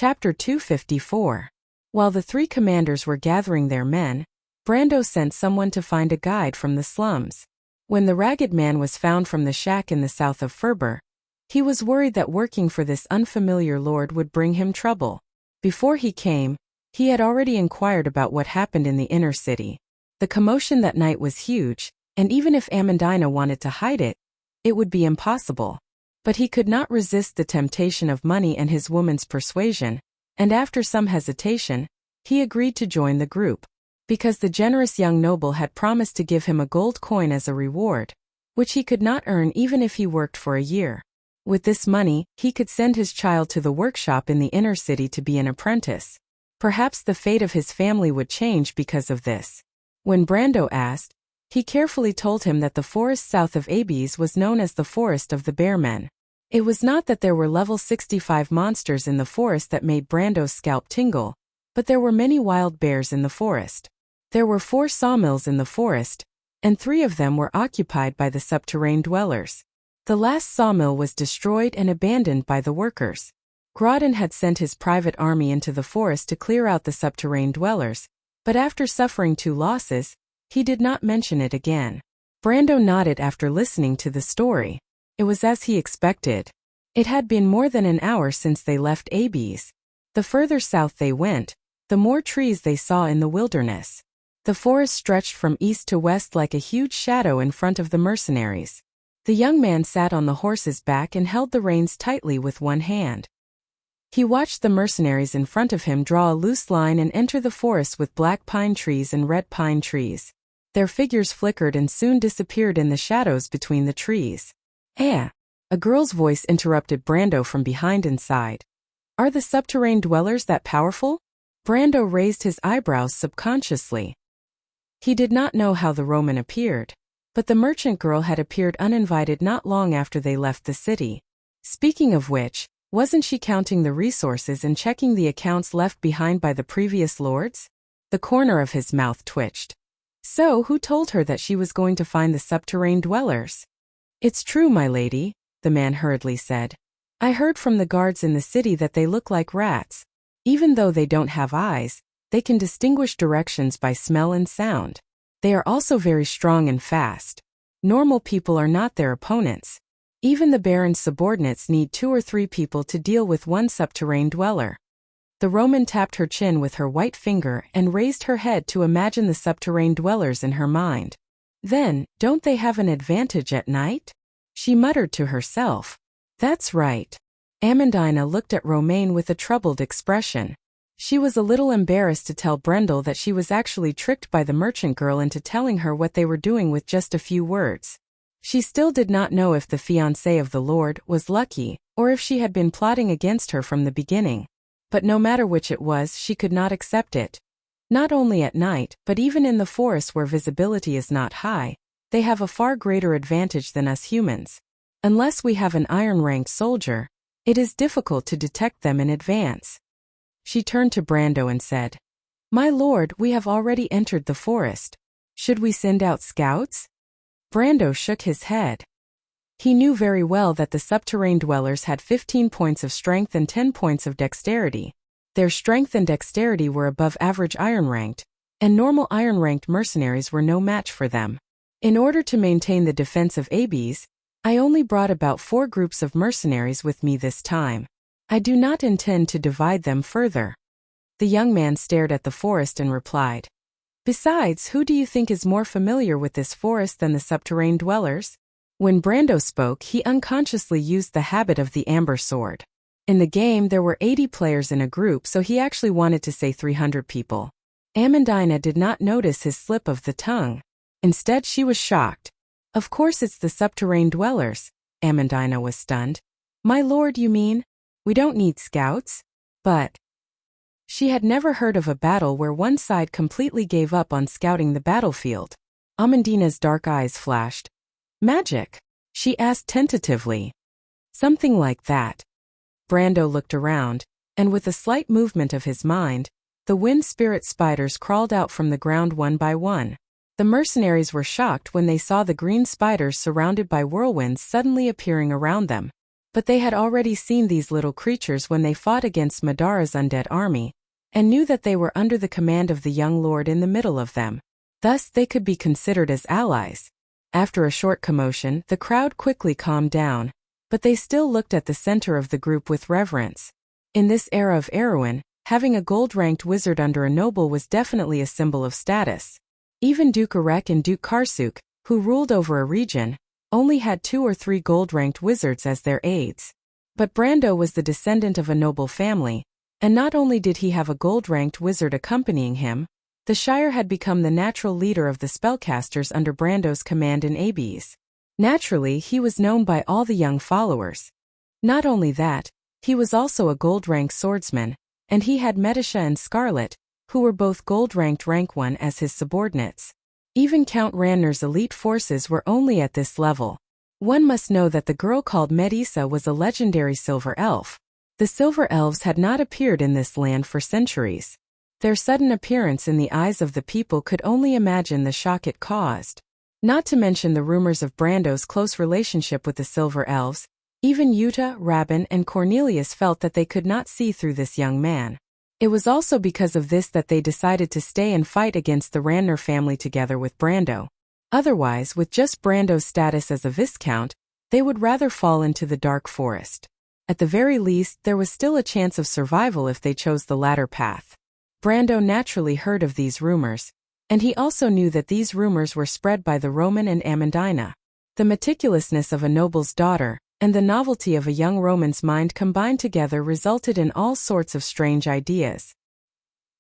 Chapter 254. While the three commanders were gathering their men, Brando sent someone to find a guide from the slums. When the ragged man was found from the shack in the south of Ferber, he was worried that working for this unfamiliar lord would bring him trouble. Before he came, he had already inquired about what happened in the inner city. The commotion that night was huge, and even if Amandina wanted to hide it, it would be impossible. But he could not resist the temptation of money and his woman's persuasion, and after some hesitation, he agreed to join the group, because the generous young noble had promised to give him a gold coin as a reward, which he could not earn even if he worked for a year. With this money, he could send his child to the workshop in the inner city to be an apprentice. Perhaps the fate of his family would change because of this. When Brando asked, he carefully told him that the forest south of Abes was known as the Forest of the Bear Men. It was not that there were level 65 monsters in the forest that made Brando's scalp tingle, but there were many wild bears in the forest. There were 4 sawmills in the forest, and 3 of them were occupied by the subterranean dwellers. The last sawmill was destroyed and abandoned by the workers. Grodin had sent his private army into the forest to clear out the subterranean dwellers, but after suffering 2 losses, he did not mention it again. Brando nodded after listening to the story. It was as he expected. It had been more than an hour since they left Abes. The further south they went, the more trees they saw in the wilderness. The forest stretched from east to west like a huge shadow in front of the mercenaries. The young man sat on the horse's back and held the reins tightly with one hand. He watched the mercenaries in front of him draw a loose line and enter the forest with black pine trees and red pine trees. Their figures flickered and soon disappeared in the shadows between the trees. A girl's voice interrupted Brando from behind and sighed. Are the subterranean dwellers that powerful? Brando raised his eyebrows subconsciously. He did not know how the Roman appeared, but the merchant girl had appeared uninvited not long after they left the city. Speaking of which, wasn't she counting the resources and checking the accounts left behind by the previous lords? The corner of his mouth twitched. So who told her that she was going to find the subterranean dwellers? It's true, my lady, the man hurriedly said. I heard from the guards in the city that they look like rats. Even though they don't have eyes, they can distinguish directions by smell and sound. They are also very strong and fast. Normal people are not their opponents. Even the baron's subordinates need 2 or 3 people to deal with one subterranean dweller. The Roman tapped her chin with her white finger and raised her head to imagine the subterranean dwellers in her mind. Then, don't they have an advantage at night? She muttered to herself. That's right. Amandina looked at Romain with a troubled expression. She was a little embarrassed to tell Brendel that she was actually tricked by the merchant girl into telling her what they were doing with just a few words. She still did not know if the fiancé of the Lord was lucky, or if she had been plotting against her from the beginning. But no matter which it was, she could not accept it. Not only at night, but even in the forest where visibility is not high, they have a far greater advantage than us humans. Unless we have an iron-ranked soldier, it is difficult to detect them in advance. She turned to Brando and said, My lord, we have already entered the forest. Should we send out scouts? Brando shook his head. He knew very well that the subterranean dwellers had 15 points of strength and 10 points of dexterity. Their strength and dexterity were above average iron-ranked, and normal iron-ranked mercenaries were no match for them. In order to maintain the defense of Abes, I only brought about 4 groups of mercenaries with me this time. I do not intend to divide them further. The young man stared at the forest and replied, Besides, who do you think is more familiar with this forest than the subterranean dwellers? When Brando spoke, he unconsciously used the habit of the amber sword. In the game, there were 80 players in a group, so he actually wanted to say 300 people. Amandina did not notice his slip of the tongue. Instead, she was shocked. Of course it's the subterranean dwellers. Amandina was stunned. My lord, you mean? We don't need scouts? But she had never heard of a battle where one side completely gave up on scouting the battlefield. Amandina's dark eyes flashed. Magic? She asked tentatively. Something like that. Brando looked around, and with a slight movement of his mind, the wind spirit spiders crawled out from the ground one by one. The mercenaries were shocked when they saw the green spiders surrounded by whirlwinds suddenly appearing around them. But they had already seen these little creatures when they fought against Madara's undead army, and knew that they were under the command of the young lord in the middle of them. Thus they could be considered as allies. After a short commotion, the crowd quickly calmed down, but they still looked at the center of the group with reverence. In this era of Erewhon, having a gold-ranked wizard under a noble was definitely a symbol of status. Even Duke Arek and Duke Karsuk, who ruled over a region, only had 2 or 3 gold-ranked wizards as their aides. But Brando was the descendant of a noble family, and not only did he have a gold-ranked wizard accompanying him, the Shire had become the natural leader of the spellcasters under Brando's command in Abes. Naturally, he was known by all the young followers. Not only that, he was also a gold-ranked swordsman, and he had Metisha and Scarlet, who were both gold-ranked rank 1 as his subordinates. Even Count Ranner's elite forces were only at this level. One must know that the girl called Medusa was a legendary silver elf. The silver elves had not appeared in this land for centuries. Their sudden appearance in the eyes of the people could only imagine the shock it caused. Not to mention the rumors of Brando's close relationship with the silver elves, even Yuta, Rabin, and Cornelius felt that they could not see through this young man. It was also because of this that they decided to stay and fight against the Ranner family together with Brando. Otherwise, with just Brando's status as a viscount, they would rather fall into the dark forest. At the very least, there was still a chance of survival if they chose the latter path. Brando naturally heard of these rumors, and he also knew that these rumors were spread by the Roman and Amandina. The meticulousness of a noble's daughter, and the novelty of a young Roman's mind combined together resulted in all sorts of strange ideas.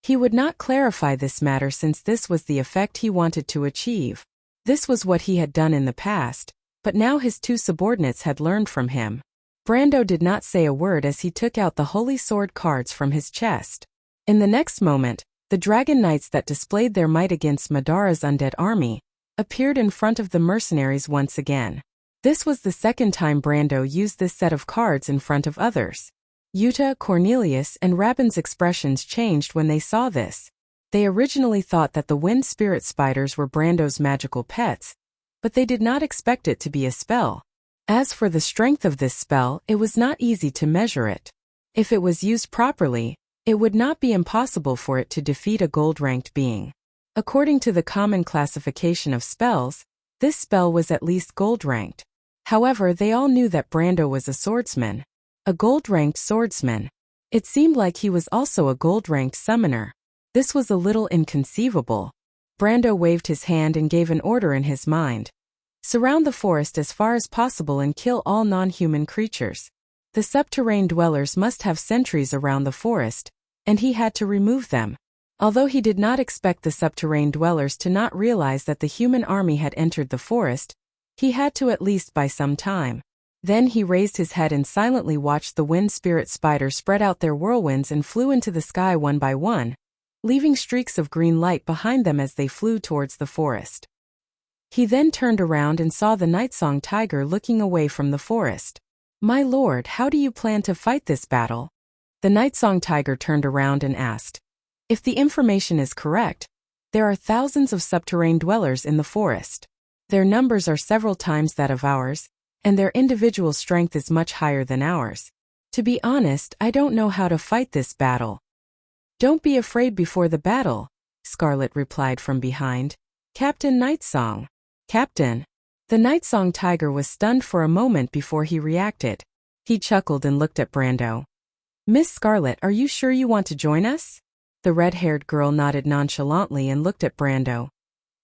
He would not clarify this matter since this was the effect he wanted to achieve. This was what he had done in the past, but now his 2 subordinates had learned from him. Brando did not say a word as he took out the Holy Sword cards from his chest. In the next moment, the dragon knights that displayed their might against Madara's undead army appeared in front of the mercenaries once again. This was the second time Brando used this set of cards in front of others. Yuta, Cornelius, and Rabin's expressions changed when they saw this. They originally thought that the wind spirit spiders were Brando's magical pets, but they did not expect it to be a spell. As for the strength of this spell, it was not easy to measure it. If it was used properly, it would not be impossible for it to defeat a gold-ranked being. According to the common classification of spells, this spell was at least gold-ranked. However, they all knew that Brando was a swordsman. A gold-ranked swordsman. It seemed like he was also a gold-ranked summoner. This was a little inconceivable. Brando waved his hand and gave an order in his mind. Surround the forest as far as possible and kill all non-human creatures. The subterranean dwellers must have sentries around the forest, and he had to remove them. Although he did not expect the subterranean dwellers to not realize that the human army had entered the forest, he had to at least buy some time. Then he raised his head and silently watched the wind spirit spiders spread out their whirlwinds and flew into the sky one by one, leaving streaks of green light behind them as they flew towards the forest. He then turned around and saw the Nightsong tiger looking away from the forest. "My lord, how do you plan to fight this battle?" The Nightsong tiger turned around and asked. "If the information is correct, there are thousands of subterranean dwellers in the forest. Their numbers are several times that of ours, and their individual strength is much higher than ours. To be honest, I don't know how to fight this battle." "Don't be afraid before the battle," Scarlet replied from behind. "Captain Nightsong." "Captain?" The Nightsong tiger was stunned for a moment before he reacted. He chuckled and looked at Brando. "Miss Scarlet, are you sure you want to join us?" The red-haired girl nodded nonchalantly and looked at Brando.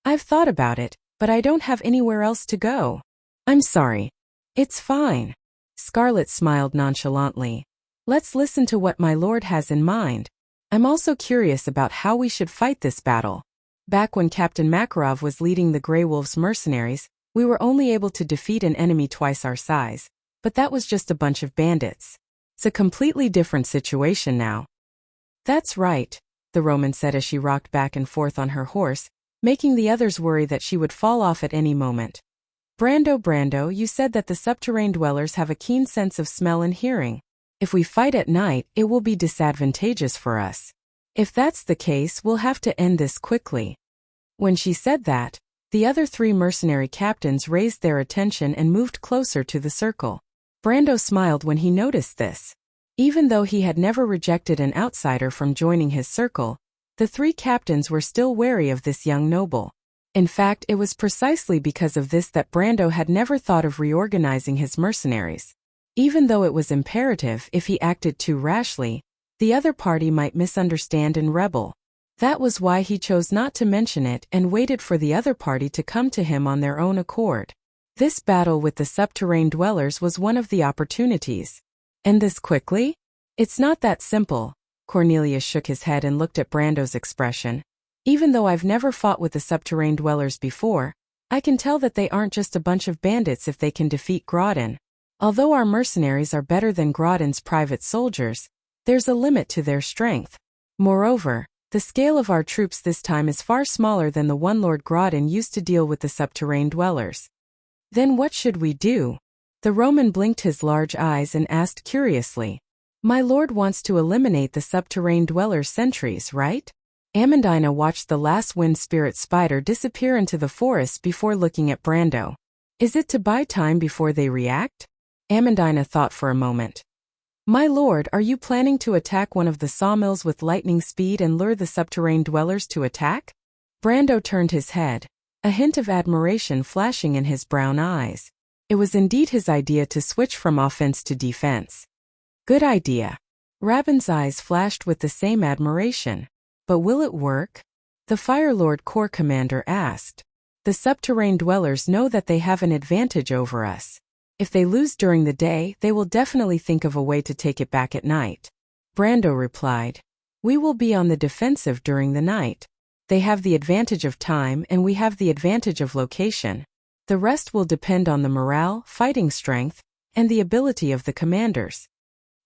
"I've thought about it, but I don't have anywhere else to go." "I'm sorry." "It's fine." Scarlet smiled nonchalantly. "Let's listen to what my lord has in mind. I'm also curious about how we should fight this battle. Back when Captain Makarov was leading the Grey Wolves mercenaries, we were only able to defeat an enemy twice our size, but that was just a bunch of bandits. It's a completely different situation now." "That's right," the Roman said as she rocked back and forth on her horse, making the others worry that she would fall off at any moment. Brando, you said that the subterranean dwellers have a keen sense of smell and hearing. If we fight at night, it will be disadvantageous for us. If that's the case, we'll have to end this quickly." When she said that, the other 3 mercenary captains raised their attention and moved closer to the circle. Brando smiled when he noticed this. Even though he had never rejected an outsider from joining his circle, the three captains were still wary of this young noble. In fact, it was precisely because of this that Brando had never thought of reorganizing his mercenaries. Even though it was imperative, if he acted too rashly, the other party might misunderstand and rebel. That was why he chose not to mention it and waited for the other party to come to him on their own accord. This battle with the subterranean dwellers was one of the opportunities. End this quickly? It's not that simple. Cornelius shook his head and looked at Brando's expression. Even though I've never fought with the subterranean dwellers before, I can tell that they aren't just a bunch of bandits if they can defeat Grodin. Although our mercenaries are better than Grodin's private soldiers, there's a limit to their strength. Moreover, the scale of our troops this time is far smaller than the one Lord Grodin used to deal with the subterranean dwellers. Then what should we do? The Roman blinked his large eyes and asked curiously. My lord wants to eliminate the subterranean dwellers' sentries, right? Amandina watched the last wind spirit spider disappear into the forest before looking at Brando. Is it to buy time before they react? Amandina thought for a moment. My lord, are you planning to attack one of the sawmills with lightning speed and lure the subterranean dwellers to attack? Brando turned his head, a hint of admiration flashing in his brown eyes. It was indeed his idea to switch from offense to defense. Good idea. Rabin's eyes flashed with the same admiration. But will it work? The Fire Lord Corps commander asked. The subterranean dwellers know that they have an advantage over us. If they lose during the day, they will definitely think of a way to take it back at night. Brando replied. We will be on the defensive during the night. They have the advantage of time and we have the advantage of location. The rest will depend on the morale, fighting strength, and the ability of the commanders.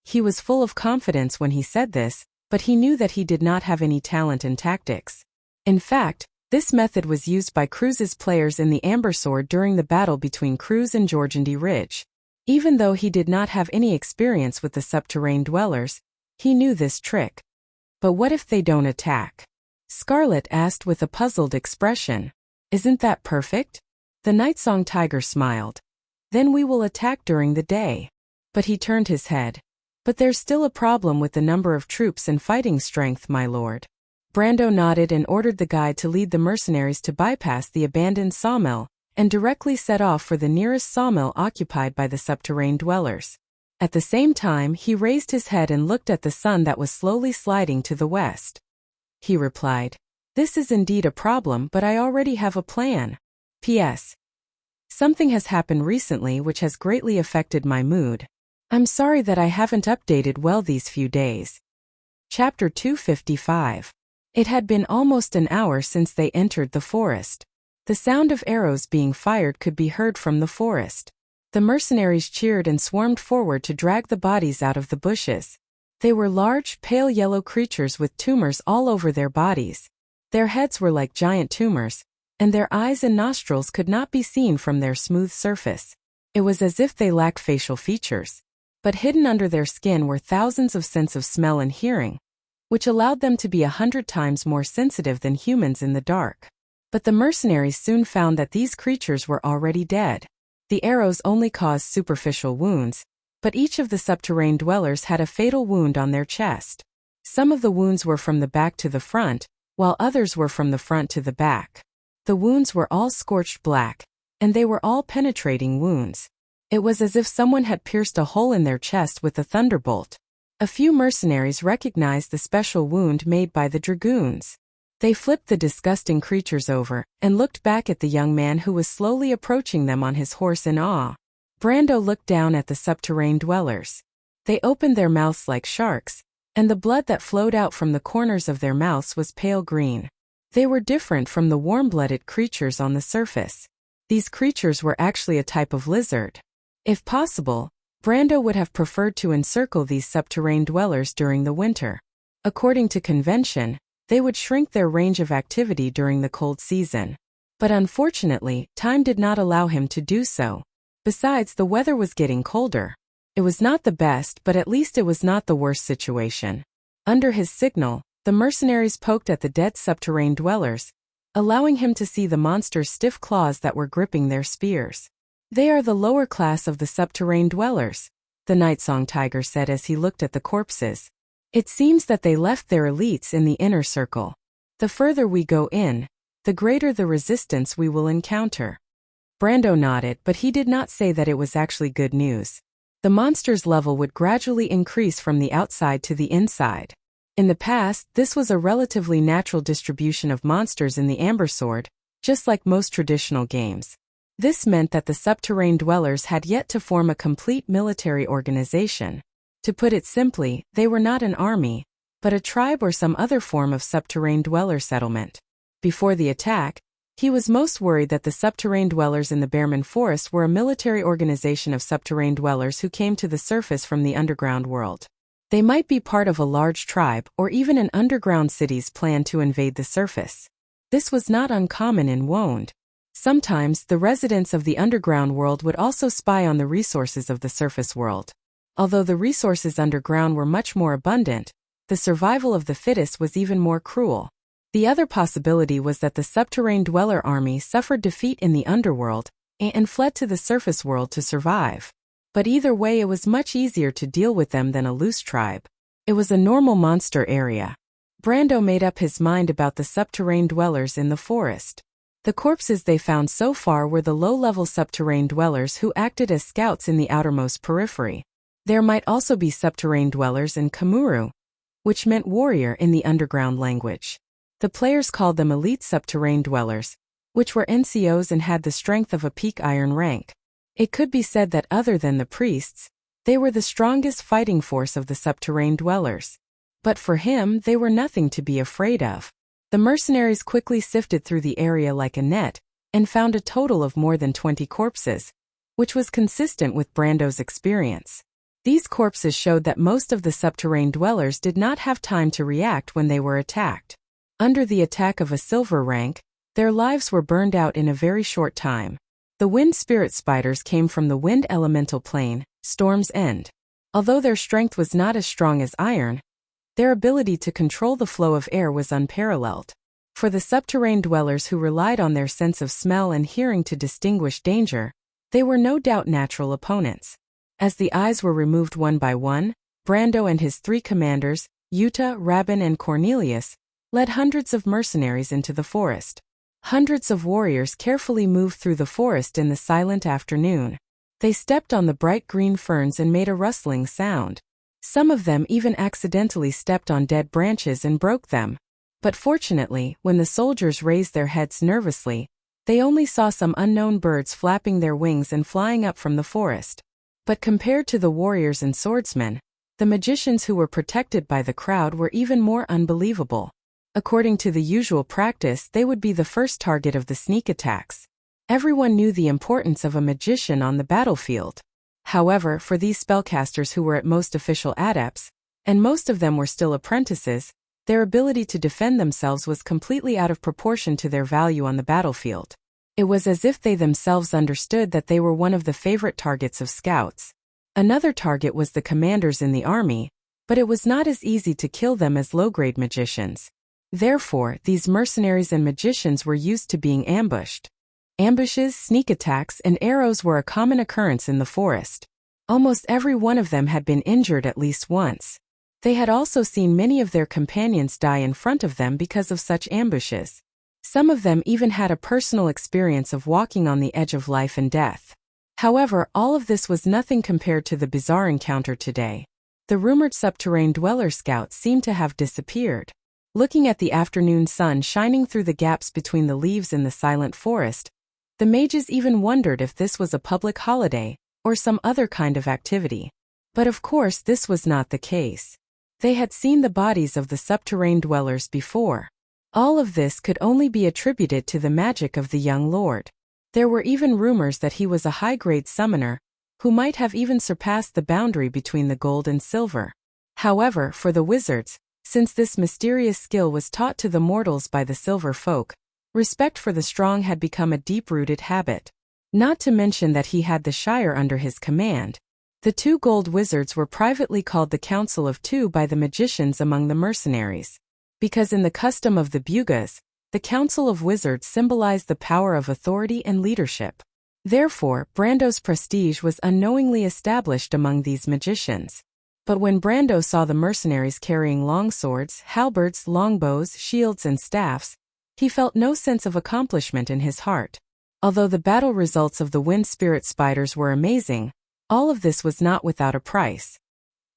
He was full of confidence when he said this, but he knew that he did not have any talent in tactics. In fact, this method was used by Cruz's players in the Amber Sword during the battle between Cruz and Jorgendy Ridge. Even though he did not have any experience with the subterranean dwellers, he knew this trick. But what if they don't attack? Scarlet asked with a puzzled expression. Isn't that perfect? The Nightsong Tiger smiled. Then we will attack during the day. But he turned his head. But there's still a problem with the number of troops and fighting strength, my lord. Brando nodded and ordered the guide to lead the mercenaries to bypass the abandoned sawmill and directly set off for the nearest sawmill occupied by the subterranean dwellers. At the same time, he raised his head and looked at the sun that was slowly sliding to the west. He replied, This is indeed a problem, but I already have a plan. P.S. Something has happened recently which has greatly affected my mood. I'm sorry that I haven't updated well these few days. Chapter 255. It had been almost an hour since they entered the forest. The sound of arrows being fired could be heard from the forest. The mercenaries cheered and swarmed forward to drag the bodies out of the bushes. They were large, pale yellow creatures with tumors all over their bodies. Their heads were like giant tumors, and their eyes and nostrils could not be seen from their smooth surface. It was as if they lacked facial features. But hidden under their skin were thousands of sense of smell and hearing, which allowed them to be 100 times more sensitive than humans in the dark. But the mercenaries soon found that these creatures were already dead. The arrows only caused superficial wounds, but each of the subterranean dwellers had a fatal wound on their chest. Some of the wounds were from the back to the front, while others were from the front to the back. The wounds were all scorched black, and they were all penetrating wounds. It was as if someone had pierced a hole in their chest with a thunderbolt. A few mercenaries recognized the special wound made by the dragoons. They flipped the disgusting creatures over and looked back at the young man who was slowly approaching them on his horse in awe. Brando looked down at the subterranean dwellers. They opened their mouths like sharks, and the blood that flowed out from the corners of their mouths was pale green. They were different from the warm-blooded creatures on the surface. These creatures were actually a type of lizard. If possible, Brando would have preferred to encircle these subterranean dwellers during the winter. According to convention, they would shrink their range of activity during the cold season. But unfortunately, time did not allow him to do so. Besides, the weather was getting colder. It was not the best, but at least it was not the worst situation. Under his signal, the mercenaries poked at the dead subterranean dwellers, allowing him to see the monster's stiff claws that were gripping their spears. They are the lower class of the subterranean dwellers, the Nightsong Tiger said as he looked at the corpses. It seems that they left their elites in the inner circle. The further we go in, the greater the resistance we will encounter. Brando nodded, but he did not say that it was actually good news. The monster's level would gradually increase from the outside to the inside. In the past, this was a relatively natural distribution of monsters in the Amber Sword, just like most traditional games. This meant that the subterranean dwellers had yet to form a complete military organization. To put it simply, they were not an army, but a tribe or some other form of subterranean dweller settlement. Before the attack, he was most worried that the subterranean dwellers in the Bearman Forest were a military organization of subterranean dwellers who came to the surface from the underground world. They might be part of a large tribe or even an underground city's plan to invade the surface. This was not uncommon in Wonde. Sometimes, the residents of the underground world would also spy on the resources of the surface world. Although the resources underground were much more abundant, the survival of the fittest was even more cruel. The other possibility was that the subterranean dweller army suffered defeat in the underworld and fled to the surface world to survive. But either way, it was much easier to deal with them than a loose tribe. It was a normal monster area. Brando made up his mind about the subterranean dwellers in the forest. The corpses they found so far were the low-level subterranean dwellers who acted as scouts in the outermost periphery. There might also be subterranean dwellers in Kamuru, which meant warrior in the underground language. The players called them elite subterranean dwellers, which were NCOs and had the strength of a peak iron rank. It could be said that other than the priests, they were the strongest fighting force of the subterranean dwellers. But for him, they were nothing to be afraid of. The mercenaries quickly sifted through the area like a net and found a total of more than 20 corpses, which was consistent with Brando's experience. These corpses showed that most of the subterranean dwellers did not have time to react when they were attacked. Under the attack of a silver rank, their lives were burned out in a very short time. The wind spirit spiders came from the wind elemental plane, Storm's End. Although their strength was not as strong as iron, their ability to control the flow of air was unparalleled. For the subterranean dwellers who relied on their sense of smell and hearing to distinguish danger, they were no doubt natural opponents. As the eyes were removed one by one, Brando and his 3 commanders, Yuta, Rabin and Cornelius, led hundreds of mercenaries into the forest. Hundreds of warriors carefully moved through the forest in the silent afternoon. They stepped on the bright green ferns and made a rustling sound. Some of them even accidentally stepped on dead branches and broke them. But fortunately, when the soldiers raised their heads nervously, they only saw some unknown birds flapping their wings and flying up from the forest. But compared to the warriors and swordsmen, the magicians who were protected by the crowd were even more unbelievable. According to the usual practice, they would be the first target of the sneak attacks. Everyone knew the importance of a magician on the battlefield. However, for these spellcasters who were at most official adepts, and most of them were still apprentices, their ability to defend themselves was completely out of proportion to their value on the battlefield. It was as if they themselves understood that they were one of the favorite targets of scouts. Another target was the commanders in the army, but it was not as easy to kill them as low-grade magicians. Therefore, these mercenaries and magicians were used to being ambushed. Ambushes, sneak attacks, and arrows were a common occurrence in the forest. Almost every one of them had been injured at least once. They had also seen many of their companions die in front of them because of such ambushes. Some of them even had a personal experience of walking on the edge of life and death. However, all of this was nothing compared to the bizarre encounter today. The rumored subterranean dweller scouts seemed to have disappeared. Looking at the afternoon sun shining through the gaps between the leaves in the silent forest, the mages even wondered if this was a public holiday or some other kind of activity. But of course this was not the case. They had seen the bodies of the subterranean dwellers before. All of this could only be attributed to the magic of the young lord. There were even rumors that he was a high-grade summoner, who might have even surpassed the boundary between the gold and silver. However, for the wizards, since this mysterious skill was taught to the mortals by the silver folk, respect for the strong had become a deep-rooted habit. Not to mention that he had the Shire under his command. The 2 gold wizards were privately called the Council of Two by the magicians among the mercenaries. Because in the custom of the Bugas, the Council of Wizards symbolized the power of authority and leadership. Therefore, Brando's prestige was unknowingly established among these magicians. But when Brando saw the mercenaries carrying longswords, halberds, longbows, shields and staffs, he felt no sense of accomplishment in his heart. Although the battle results of the wind spirit spiders were amazing, all of this was not without a price.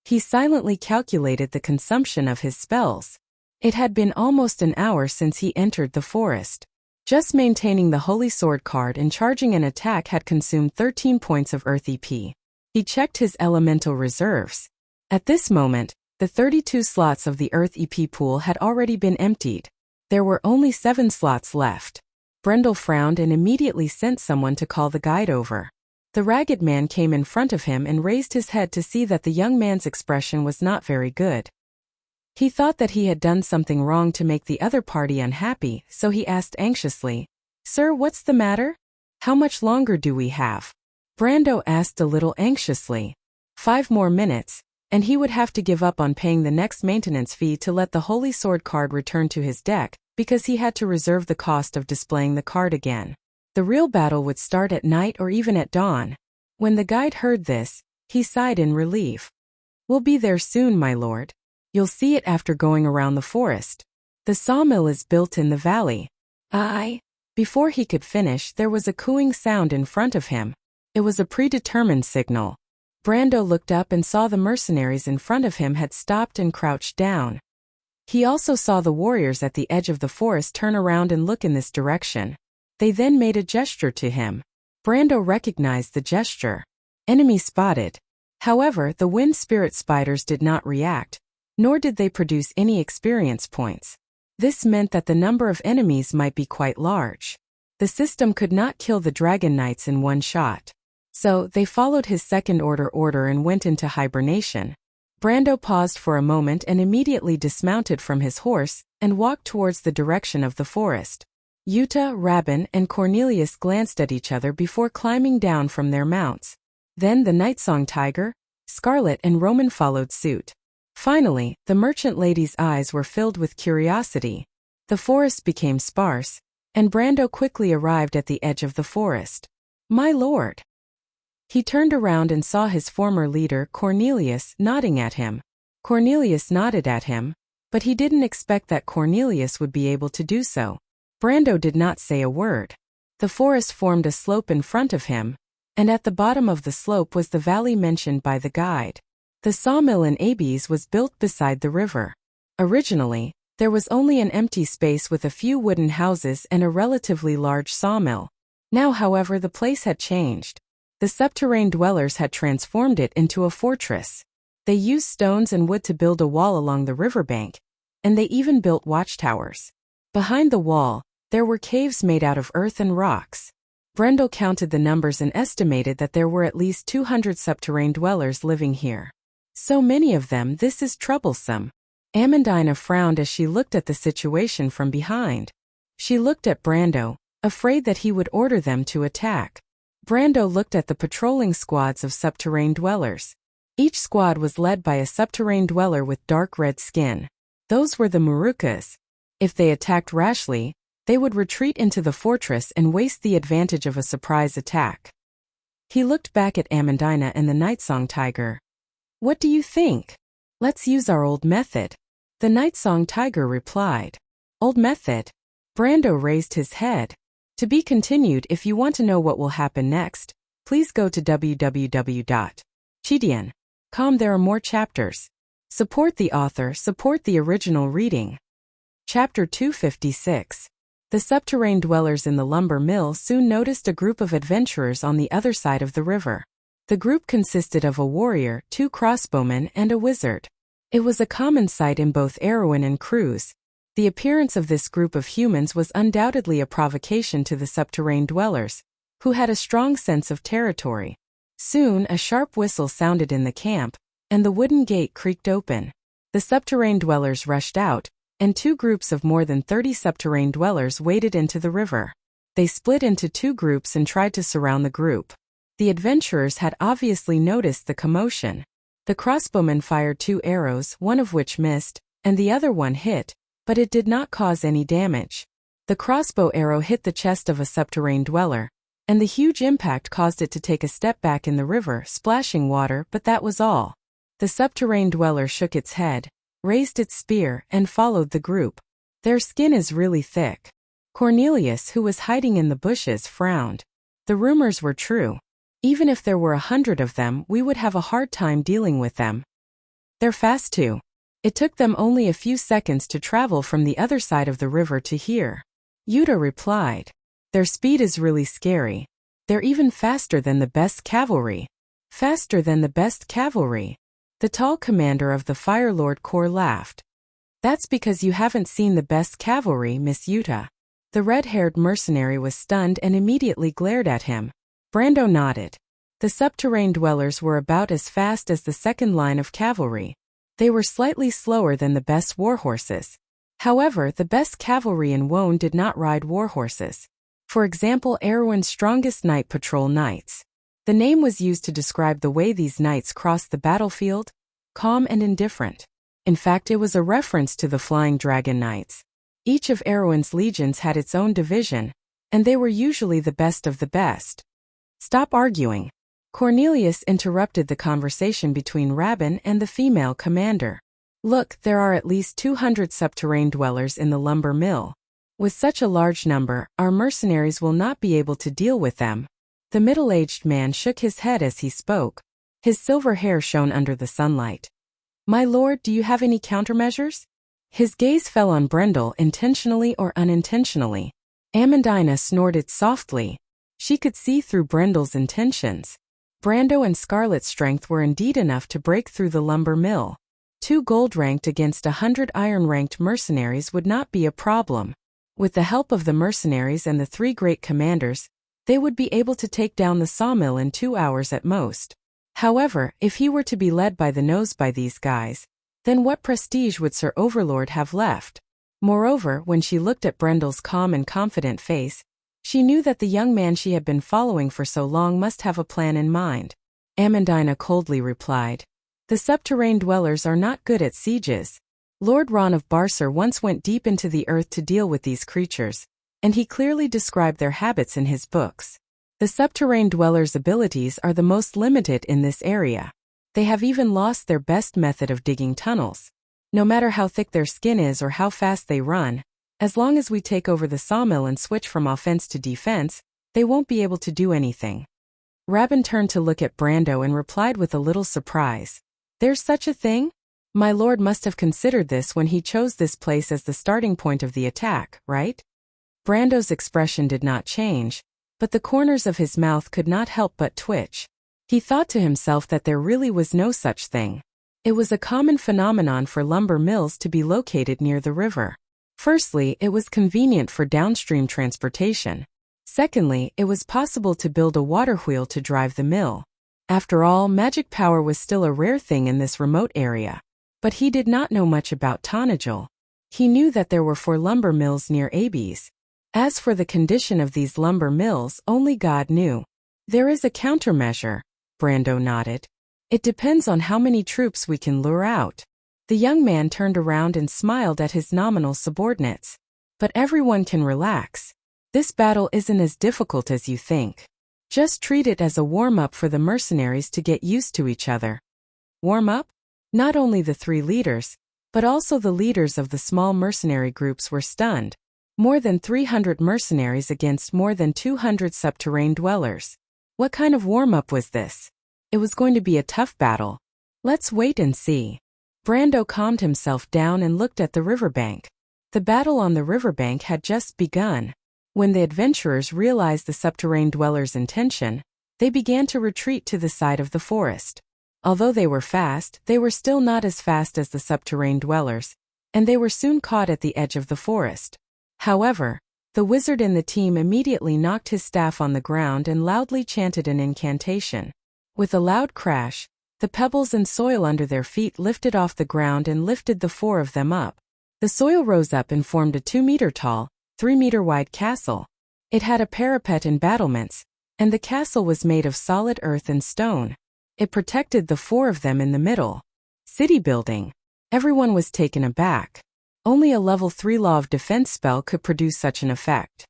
He silently calculated the consumption of his spells. It had been almost an hour since he entered the forest. Just maintaining the Holy Sword card and charging an attack had consumed 13 points of Earth EP. He checked his elemental reserves. At this moment, the 32 slots of the Earth EP pool had already been emptied. There were only 7 slots left. Brendel frowned and immediately sent someone to call the guide over. The ragged man came in front of him and raised his head to see that the young man's expression was not very good. He thought that he had done something wrong to make the other party unhappy, so he asked anxiously, "Sir, what's the matter? How much longer do we have?" Brando asked a little anxiously. 5 more minutes, and he would have to give up on paying the next maintenance fee to let the Holy Sword card return to his deck, because he had to reserve the cost of displaying the card again. The real battle would start at night or even at dawn. When the guide heard this, he sighed in relief. "We'll be there soon, my lord. You'll see it after going around the forest. The sawmill is built in the valley." Before he could finish, there was a cooing sound in front of him. It was a predetermined signal. Brando looked up and saw the mercenaries in front of him had stopped and crouched down. He also saw the warriors at the edge of the forest turn around and look in this direction. They then made a gesture to him. Brando recognized the gesture. Enemy spotted. However, the wind spirit spiders did not react, nor did they produce any experience points. This meant that the number of enemies might be quite large. The system could not kill the Dragon Knights in one shot. So, they followed his second-order order and went into hibernation. Brando paused for a moment and immediately dismounted from his horse and walked towards the direction of the forest. Yuta, Rabin, and Cornelius glanced at each other before climbing down from their mounts. Then the Nightsong Tiger, Scarlet and Roman followed suit. Finally, the merchant lady's eyes were filled with curiosity. The forest became sparse, and Brando quickly arrived at the edge of the forest. "My lord." He turned around and saw his former leader, Cornelius, nodding at him. Cornelius nodded at him, but he didn't expect that Cornelius would be able to do so. Brando did not say a word. The forest formed a slope in front of him, and at the bottom of the slope was the valley mentioned by the guide. The sawmill in Abes was built beside the river. Originally, there was only an empty space with a few wooden houses and a relatively large sawmill. Now, however, the place had changed. The subterranean dwellers had transformed it into a fortress. They used stones and wood to build a wall along the riverbank, and they even built watchtowers. Behind the wall, there were caves made out of earth and rocks. Brendel counted the numbers and estimated that there were at least 200 subterranean dwellers living here. So many of them, this is troublesome. Amandina frowned as she looked at the situation from behind. She looked at Brando, afraid that he would order them to attack. Brando looked at the patrolling squads of subterranean dwellers. Each squad was led by a subterranean dweller with dark red skin. Those were the Marukas. If they attacked rashly, they would retreat into the fortress and waste the advantage of a surprise attack. He looked back at Amandina and the Nightsong Tiger. "What do you think? Let's use our old method." The Nightsong Tiger replied. "Old method?" Brando raised his head. To be continued. If you want to know what will happen next, please go to www.chidian.com. There are more chapters. Support the author, support the original reading. Chapter 256. The subterranean dwellers in the lumber mill soon noticed a group of adventurers on the other side of the river. The group consisted of a warrior, 2 crossbowmen, and a wizard. It was a common sight in both Erewhon and Cruz. The appearance of this group of humans was undoubtedly a provocation to the subterranean dwellers, who had a strong sense of territory. Soon a sharp whistle sounded in the camp, and the wooden gate creaked open. The subterranean dwellers rushed out, and 2 groups of more than 30 subterranean dwellers waded into the river. They split into 2 groups and tried to surround the group. The adventurers had obviously noticed the commotion. The crossbowmen fired 2 arrows, one of which missed, and the other one hit, but it did not cause any damage. The crossbow arrow hit the chest of a subterranean dweller, and the huge impact caused it to take a step back in the river, splashing water, but that was all. The subterrane dweller shook its head, raised its spear, and followed the group. Their skin is really thick. Cornelius, who was hiding in the bushes, frowned. The rumors were true. Even if there were 100 of them, we would have a hard time dealing with them. They're fast too. It took them only a few seconds to travel from the other side of the river to here. Yuta replied. Their speed is really scary. They're even faster than the best cavalry. Faster than the best cavalry. The tall commander of the Fire Lord Corps laughed. That's because you haven't seen the best cavalry, Miss Yuta. The red-haired mercenary was stunned and immediately glared at him. Brando nodded. The subterrane dwellers were about as fast as the second line of cavalry. They were slightly slower than the best warhorses. However, the best cavalry in Wone did not ride warhorses. For example, Erwin's strongest night patrol knights. The name was used to describe the way these knights crossed the battlefield, calm and indifferent. In fact, it was a reference to the Flying Dragon Knights. Each of Erwin's legions had its own division, and they were usually the best of the best. Stop arguing. Cornelius interrupted the conversation between Rabin and the female commander. Look, there are at least 200 subterrane dwellers in the lumber mill. With such a large number, our mercenaries will not be able to deal with them. The middle-aged man shook his head as he spoke. His silver hair shone under the sunlight. My lord, do you have any countermeasures? His gaze fell on Brendel, intentionally or unintentionally. Amandina snorted softly. She could see through Brendel's intentions. Brando and Scarlet's strength were indeed enough to break through the lumber mill. 2 gold-ranked against 100 iron-ranked mercenaries would not be a problem. With the help of the mercenaries and the 3 great commanders, they would be able to take down the sawmill in 2 hours at most. However, if he were to be led by the nose by these guys, then what prestige would Sir Overlord have left? Moreover, when she looked at Brendel's calm and confident face, she knew that the young man she had been following for so long must have a plan in mind. Amandina coldly replied. The subterrane dwellers are not good at sieges. Lord Ron of Barcer once went deep into the earth to deal with these creatures, and he clearly described their habits in his books. The subterrane dwellers' abilities are the most limited in this area. They have even lost their best method of digging tunnels. No matter how thick their skin is or how fast they run, as long as we take over the sawmill and switch from offense to defense, they won't be able to do anything. Rabin turned to look at Brando and replied with a little surprise. There's such a thing? My lord must have considered this when he chose this place as the starting point of the attack, right? Brando's expression did not change, but the corners of his mouth could not help but twitch. He thought to himself that there really was no such thing. It was a common phenomenon for lumber mills to be located near the river. Firstly, it was convenient for downstream transportation. Secondly, it was possible to build a water wheel to drive the mill. After all, magic power was still a rare thing in this remote area. But he did not know much about Tanajul. He knew that there were 4 lumber mills near Abes. As for the condition of these lumber mills, only God knew. There is a countermeasure, Brando nodded. It depends on how many troops we can lure out. The young man turned around and smiled at his nominal subordinates. But everyone can relax. This battle isn't as difficult as you think. Just treat it as a warm-up for the mercenaries to get used to each other. Warm-up? Not only the 3 leaders, but also the leaders of the small mercenary groups were stunned. More than 300 mercenaries against more than 200 subterrane dwellers. What kind of warm-up was this? It was going to be a tough battle. Let's wait and see. Brando calmed himself down and looked at the riverbank. The battle on the riverbank had just begun. When the adventurers realized the subterrane dwellers' intention, they began to retreat to the side of the forest. Although they were fast, they were still not as fast as the subterrane dwellers, and they were soon caught at the edge of the forest. However, the wizard in the team immediately knocked his staff on the ground and loudly chanted an incantation. With a loud crash, the pebbles and soil under their feet lifted off the ground and lifted the 4 of them up. The soil rose up and formed a 2-meter-tall, 3-meter-wide castle. It had a parapet and battlements, and the castle was made of solid earth and stone. It protected the 4 of them in the middle. City building. Everyone was taken aback. Only a level 3 law of defense spell could produce such an effect.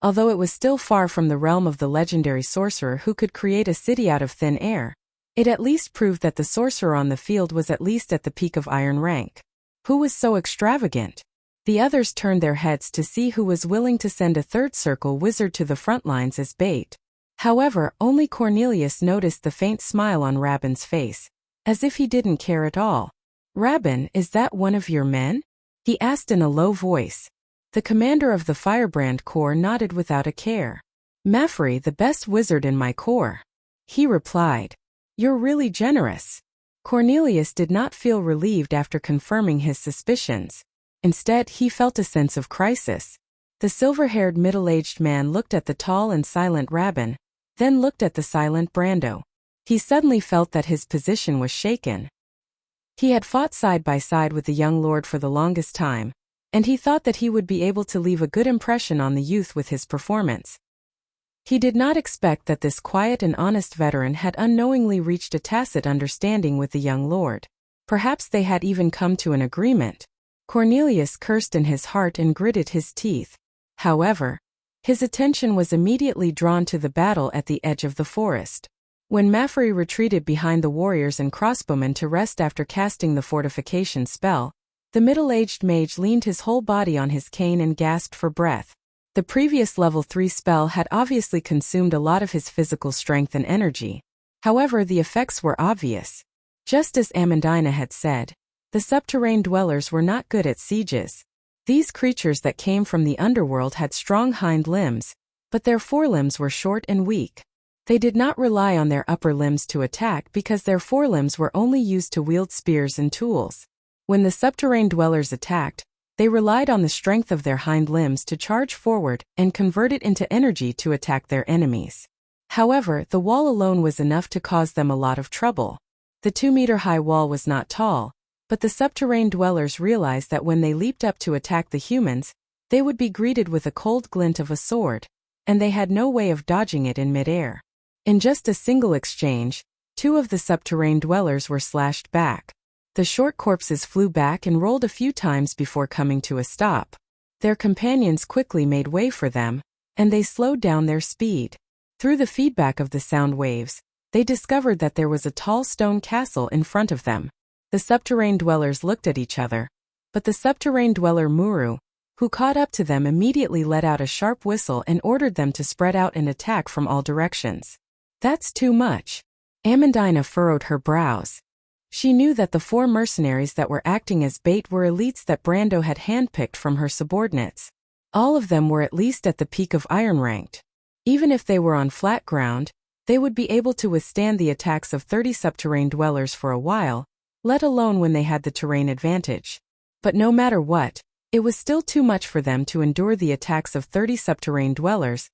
Although it was still far from the realm of the legendary sorcerer who could create a city out of thin air, it at least proved that the sorcerer on the field was at least at the peak of iron rank. Who was so extravagant? The others turned their heads to see who was willing to send a third circle wizard to the front lines as bait. However, only Cornelius noticed the faint smile on Rabin's face, as if he didn't care at all. "Rabin, is that one of your men?" he asked in a low voice. The commander of the Firebrand Corps nodded without a care. "Mafri, the best wizard in my corps," he replied. "You're really generous." Cornelius did not feel relieved after confirming his suspicions. Instead, he felt a sense of crisis. The silver-haired middle-aged man looked at the tall and silent Rabin, then looked at the silent Brando. He suddenly felt that his position was shaken. He had fought side by side with the young lord for the longest time, and he thought that he would be able to leave a good impression on the youth with his performance. He did not expect that this quiet and honest veteran had unknowingly reached a tacit understanding with the young lord. Perhaps they had even come to an agreement. Cornelius cursed in his heart and gritted his teeth. However, his attention was immediately drawn to the battle at the edge of the forest. When Mafri retreated behind the warriors and crossbowmen to rest after casting the fortification spell, the middle-aged mage leaned his whole body on his cane and gasped for breath. The previous level 3 spell had obviously consumed a lot of his physical strength and energy. However, the effects were obvious. Just as Amandina had said, the subterranean dwellers were not good at sieges. These creatures that came from the underworld had strong hind limbs, but their forelimbs were short and weak. They did not rely on their upper limbs to attack because their forelimbs were only used to wield spears and tools. When the subterranean dwellers attacked, they relied on the strength of their hind limbs to charge forward and convert it into energy to attack their enemies. However, the wall alone was enough to cause them a lot of trouble. The 2-meter-high wall was not tall, but the subterranean dwellers realized that when they leaped up to attack the humans, they would be greeted with a cold glint of a sword, and they had no way of dodging it in midair. In just a single exchange, 2 of the subterranean dwellers were slashed back. The short corpses flew back and rolled a few times before coming to a stop. Their companions quickly made way for them, and they slowed down their speed. Through the feedback of the sound waves, they discovered that there was a tall stone castle in front of them. The subterranean dwellers looked at each other, but the subterranean dweller Muru, who caught up to them, immediately let out a sharp whistle and ordered them to spread out and attack from all directions. "That's too much." Amandina furrowed her brows. She knew that the 4 mercenaries that were acting as bait were elites that Brando had handpicked from her subordinates. All of them were at least at the peak of iron ranked. Even if they were on flat ground, they would be able to withstand the attacks of 30 subterranean dwellers for a while, let alone when they had the terrain advantage. But no matter what, it was still too much for them to endure the attacks of 30 subterranean dwellers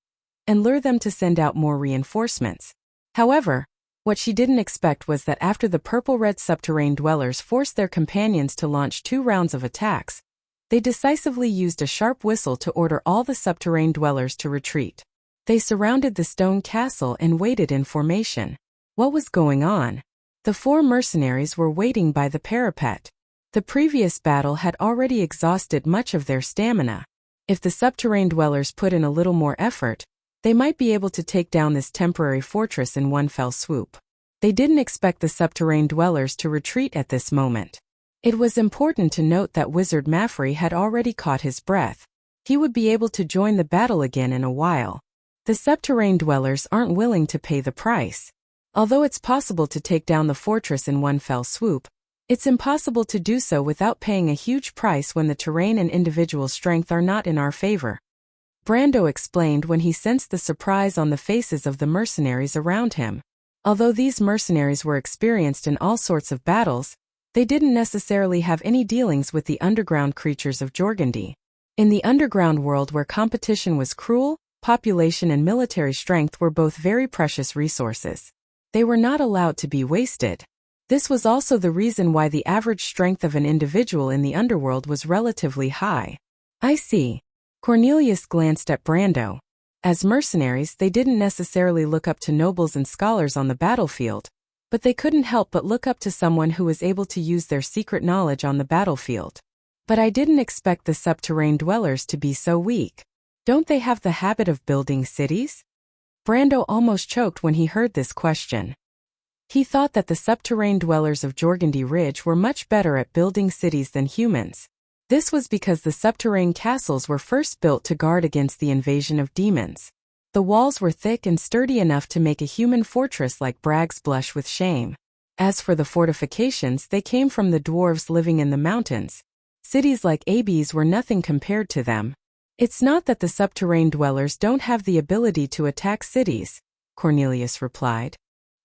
and lure them to send out more reinforcements. However, what she didn't expect was that after the purple-red subterranean dwellers forced their companions to launch 2 rounds of attacks, they decisively used a sharp whistle to order all the subterranean dwellers to retreat. They surrounded the stone castle and waited in formation. What was going on? The 4 mercenaries were waiting by the parapet. The previous battle had already exhausted much of their stamina. If the subterranean dwellers put in a little more effort, they might be able to take down this temporary fortress in one fell swoop. They didn't expect the subterranean dwellers to retreat at this moment. It was important to note that Wizard Mafri had already caught his breath. He would be able to join the battle again in a while. The subterranean dwellers aren't willing to pay the price. Although it's possible to take down the fortress in one fell swoop, it's impossible to do so without paying a huge price when the terrain and individual strength are not in our favor. Brando explained when he sensed the surprise on the faces of the mercenaries around him. Although these mercenaries were experienced in all sorts of battles, they didn't necessarily have any dealings with the underground creatures of Jorgundy. In the underground world where competition was cruel, population and military strength were both very precious resources. They were not allowed to be wasted. This was also the reason why the average strength of an individual in the underworld was relatively high. "I see." Cornelius glanced at Brando. As mercenaries, they didn't necessarily look up to nobles and scholars on the battlefield, but they couldn't help but look up to someone who was able to use their secret knowledge on the battlefield. "But I didn't expect the subterranean dwellers to be so weak." Don't they have the habit of building cities? Brando almost choked when he heard this question. He thought that the subterranean dwellers of Jorgundy Ridge were much better at building cities than humans. This was because the subterranean castles were first built to guard against the invasion of demons. The walls were thick and sturdy enough to make a human fortress like Bragg's blush with shame. As for the fortifications, they came from the dwarves living in the mountains. Cities like Abes were nothing compared to them. It's not that the subterranean dwellers don't have the ability to attack cities, Cornelius replied.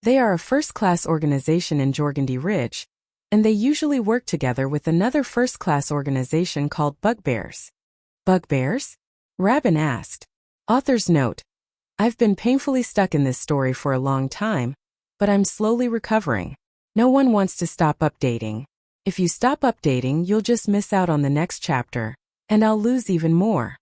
They are a first-class organization in Jorgundy Ridge, and they usually work together with another first-class organization called Bugbears. Bugbears? Rabin asked. Author's note: I've been painfully stuck in this story for a long time, but I'm slowly recovering. No one wants to stop updating. If you stop updating, you'll just miss out on the next chapter, and I'll lose even more.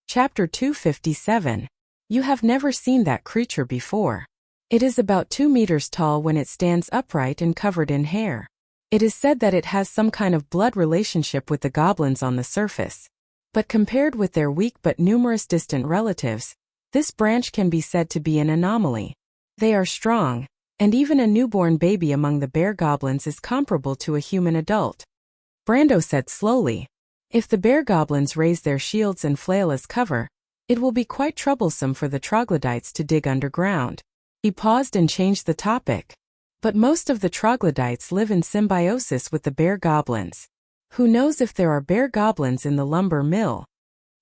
Chapter 257. You have never seen that creature before. It is about 2 meters tall when it stands upright and covered in hair. It is said that it has some kind of blood relationship with the goblins on the surface. But compared with their weak but numerous distant relatives, this branch can be said to be an anomaly. They are strong, and even a newborn baby among the bear goblins is comparable to a human adult. Brando said slowly, if the bear goblins raise their shields and flail as cover, it will be quite troublesome for the troglodytes to dig underground. He paused and changed the topic. But most of the troglodytes live in symbiosis with the bear goblins. Who knows if there are bear goblins in the lumber mill?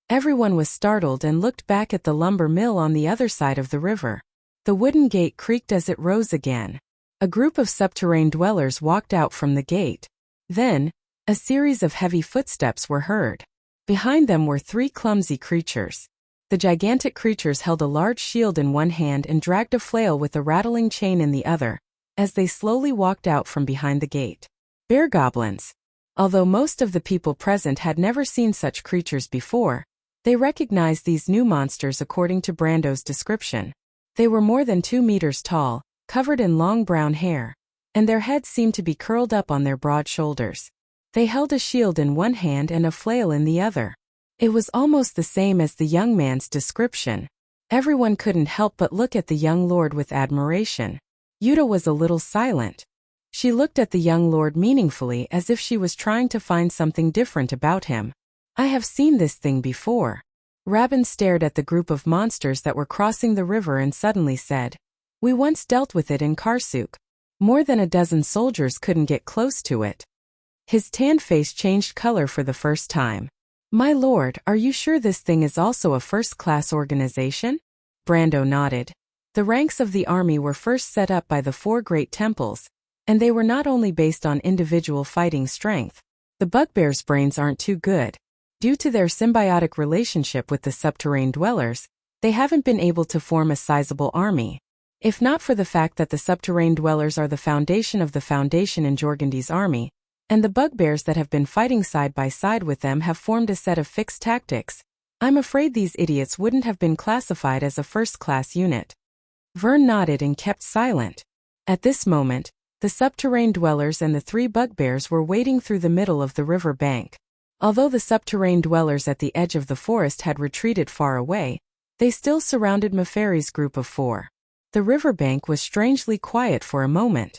Everyone was startled and looked back at the lumber mill on the other side of the river. The wooden gate creaked as it rose again. A group of subterranean dwellers walked out from the gate. Then, a series of heavy footsteps were heard. Behind them were 3 clumsy creatures. The gigantic creatures held a large shield in one hand and dragged a flail with a rattling chain in the other, as they slowly walked out from behind the gate. Bear goblins. Although most of the people present had never seen such creatures before, they recognized these new monsters according to Brando's description. They were more than 2 meters tall, covered in long brown hair, and their heads seemed to be curled up on their broad shoulders. They held a shield in one hand and a flail in the other. It was almost the same as the young man's description. Everyone couldn't help but look at the young lord with admiration. Yuta was a little silent. She looked at the young lord meaningfully as if she was trying to find something different about him. I have seen this thing before. Rabin stared at the group of monsters that were crossing the river and suddenly said, we once dealt with it in Karsuk. More than a dozen soldiers couldn't get close to it. His tanned face changed color for the first time. My lord, are you sure this thing is also a first-class organization? Brando nodded. The ranks of the army were first set up by the 4 great temples, and they were not only based on individual fighting strength. The bugbears' brains aren't too good. Due to their symbiotic relationship with the subterranean dwellers, they haven't been able to form a sizable army. If not for the fact that the subterranean dwellers are the foundation of the foundation in Jorgundy's army, and the bugbears that have been fighting side by side with them have formed a set of fixed tactics, I'm afraid these idiots wouldn't have been classified as a first-class unit. Vern nodded and kept silent. At this moment, the subterranean dwellers and the 3 bugbears were wading through the middle of the river bank. Although the subterranean dwellers at the edge of the forest had retreated far away, they still surrounded Meferi's group of 4. The riverbank was strangely quiet for a moment.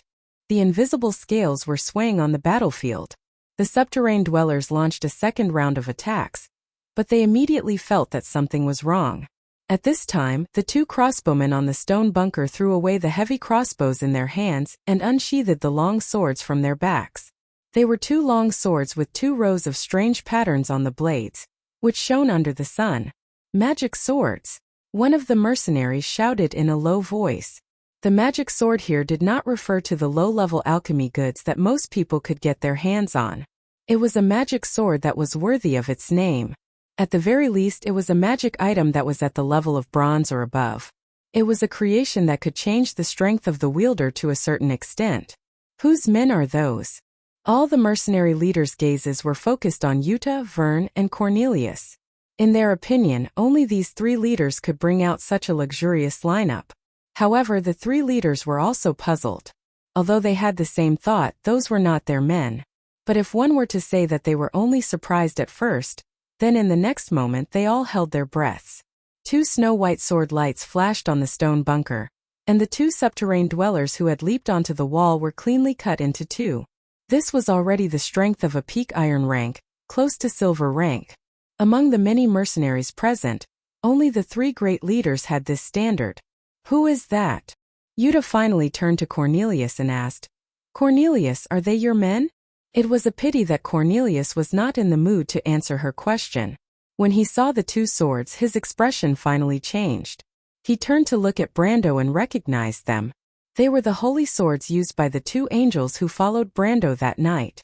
The invisible scales were swaying on the battlefield. The subterranean dwellers launched a second round of attacks, but they immediately felt that something was wrong. At this time, the 2 crossbowmen on the stone bunker threw away the heavy crossbows in their hands and unsheathed the long swords from their backs. They were 2 long swords with 2 rows of strange patterns on the blades, which shone under the sun. Magic swords! One of the mercenaries shouted in a low voice. The magic sword here did not refer to the low-level alchemy goods that most people could get their hands on. It was a magic sword that was worthy of its name. At the very least, it was a magic item that was at the level of bronze or above. It was a creation that could change the strength of the wielder to a certain extent. Whose men are those? All the mercenary leaders' gazes were focused on Yuta, Vern, and Cornelius. In their opinion, only these 3 leaders could bring out such a luxurious lineup. However, the 3 leaders were also puzzled. Although they had the same thought, those were not their men. But if one were to say that they were only surprised at first, Then in the next moment they all held their breaths. 2 snow-white sword lights flashed on the stone bunker, and the 2 subterrane dwellers who had leaped onto the wall were cleanly cut into 2. This was already the strength of a peak iron rank, close to silver rank. Among the many mercenaries present, only the 3 great leaders had this standard. "Who is that?" Yuta finally turned to Cornelius and asked, "Cornelius, are they your men?" It was a pity that Cornelius was not in the mood to answer her question. When he saw the 2 swords, his expression finally changed. He turned to look at Brando and recognized them. They were the holy swords used by the 2 angels who followed Brando that night.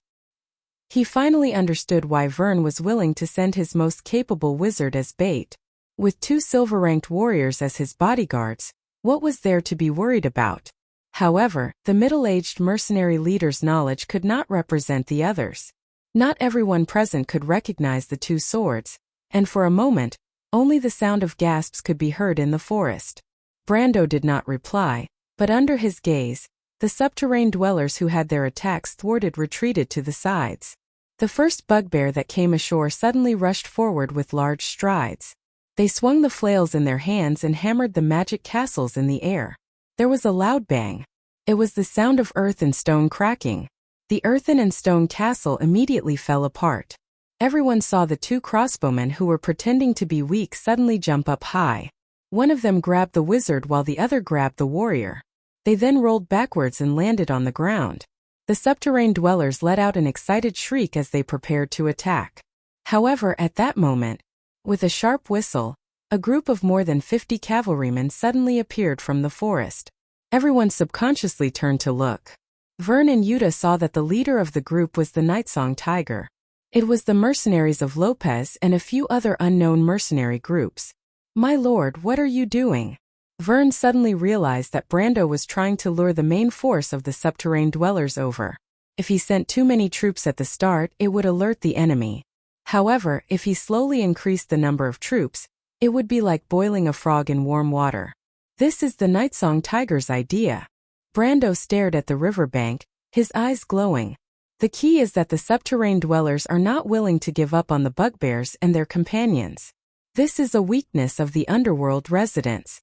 He finally understood why Vern was willing to send his most capable wizard as bait. With 2 silver-ranked warriors as his bodyguards, what was there to be worried about? However, the middle-aged mercenary leader's knowledge could not represent the others. Not everyone present could recognize the 2 swords, and for a moment, only the sound of gasps could be heard in the forest. Brando did not reply, but under his gaze, the subterrane dwellers who had their attacks thwarted retreated to the sides. The first bugbear that came ashore suddenly rushed forward with large strides. They swung the flails in their hands and hammered the magic castles in the air. There was a loud bang. It was the sound of earth and stone cracking. The earthen and stone castle immediately fell apart. Everyone saw the 2 crossbowmen who were pretending to be weak suddenly jump up high. One of them grabbed the wizard while the other grabbed the warrior. They then rolled backwards and landed on the ground. The subterrane dwellers let out an excited shriek as they prepared to attack. However, at that moment, with a sharp whistle, a group of more than 50 cavalrymen suddenly appeared from the forest. Everyone subconsciously turned to look. Vern and Yuta saw that the leader of the group was the Nightsong Tiger. It was the mercenaries of Lopez and a few other unknown mercenary groups. "My lord, what are you doing?" Vern suddenly realized that Brando was trying to lure the main force of the subterrane dwellers over. If he sent too many troops at the start, it would alert the enemy. However, if he slowly increased the number of troops, it would be like boiling a frog in warm water. This is the Nightsong Tiger's idea. Brando stared at the riverbank, his eyes glowing. The key is that the subterrane dwellers are not willing to give up on the bugbears and their companions. This is a weakness of the underworld residents.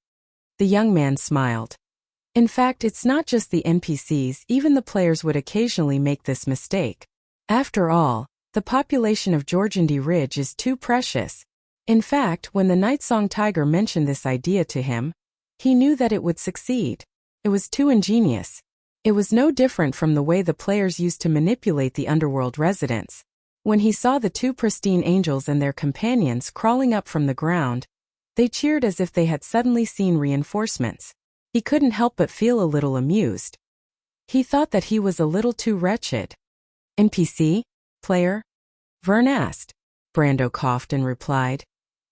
The young man smiled. In fact, it's not just the NPCs, even the players would occasionally make this mistake. After all, the population of Georgandy Ridge is too precious. In fact, when the Nightsong Tiger mentioned this idea to him, he knew that it would succeed. It was too ingenious. It was no different from the way the players used to manipulate the underworld residents. When he saw the 2 pristine angels and their companions crawling up from the ground, they cheered as if they had suddenly seen reinforcements. He couldn't help but feel a little amused. He thought that he was a little too wretched. "NPC? Player?" Vern asked. Brando coughed and replied,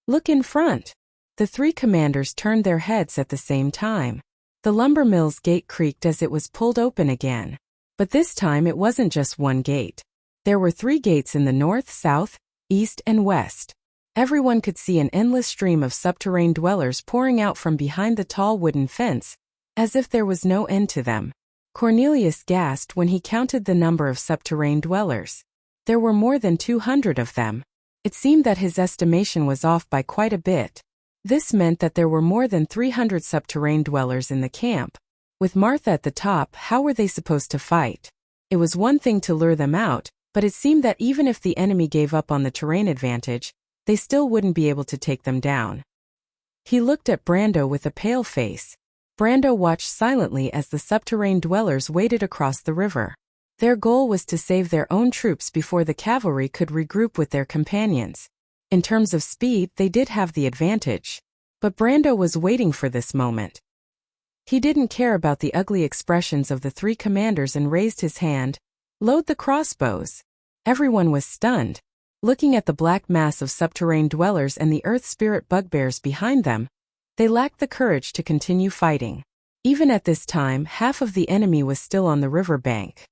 "Look in front." The 3 commanders turned their heads at the same time. The lumber mill's gate creaked as it was pulled open again. But this time it wasn't just one gate. There were 3 gates in the north, south, east, and west. Everyone could see an endless stream of subterrane dwellers pouring out from behind the tall wooden fence, as if there was no end to them. Cornelius gasped when he counted the number of subterrane dwellers. There were more than 200 of them. It seemed that his estimation was off by quite a bit. This meant that there were more than 300 subterrane dwellers in the camp. With Martha at the top, how were they supposed to fight? It was one thing to lure them out, but it seemed that even if the enemy gave up on the terrain advantage, they still wouldn't be able to take them down. He looked at Brando with a pale face. Brando watched silently as the subterrane dwellers waded across the river. Their goal was to save their own troops before the cavalry could regroup with their companions. In terms of speed, they did have the advantage. But Brando was waiting for this moment. He didn't care about the ugly expressions of the 3 commanders and raised his hand. "Load the crossbows." Everyone was stunned. Looking at the black mass of subterrane dwellers and the earth spirit bugbears behind them, they lacked the courage to continue fighting. Even at this time, half of the enemy was still on the riverbank.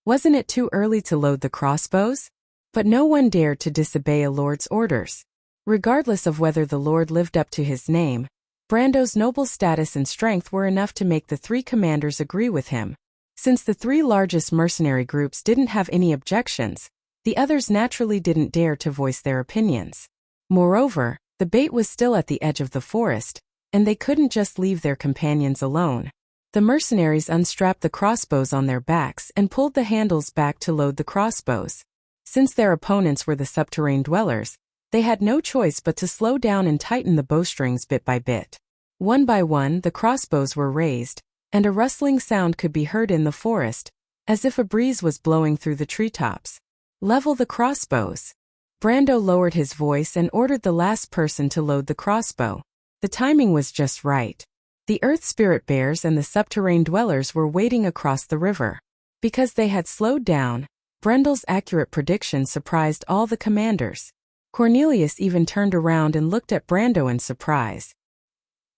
Wasn't it too early to load the crossbows? But no one dared to disobey a lord's orders. Regardless of whether the lord lived up to his name, Brando's noble status and strength were enough to make the 3 commanders agree with him. Since the 3 largest mercenary groups didn't have any objections, the others naturally didn't dare to voice their opinions. Moreover, the bait was still at the edge of the forest, and they couldn't just leave their companions alone. The mercenaries unstrapped the crossbows on their backs and pulled the handles back to load the crossbows. Since their opponents were the subterranean dwellers, they had no choice but to slow down and tighten the bowstrings bit by bit. One by one, the crossbows were raised, and a rustling sound could be heard in the forest, as if a breeze was blowing through the treetops. "Level the crossbows." Brando lowered his voice and ordered the last person to load the crossbow. The timing was just right. The Earth Spirit Bears and the subterranean dwellers were wading across the river. Because they had slowed down, Brendel's accurate prediction surprised all the commanders. Cornelius even turned around and looked at Brando in surprise.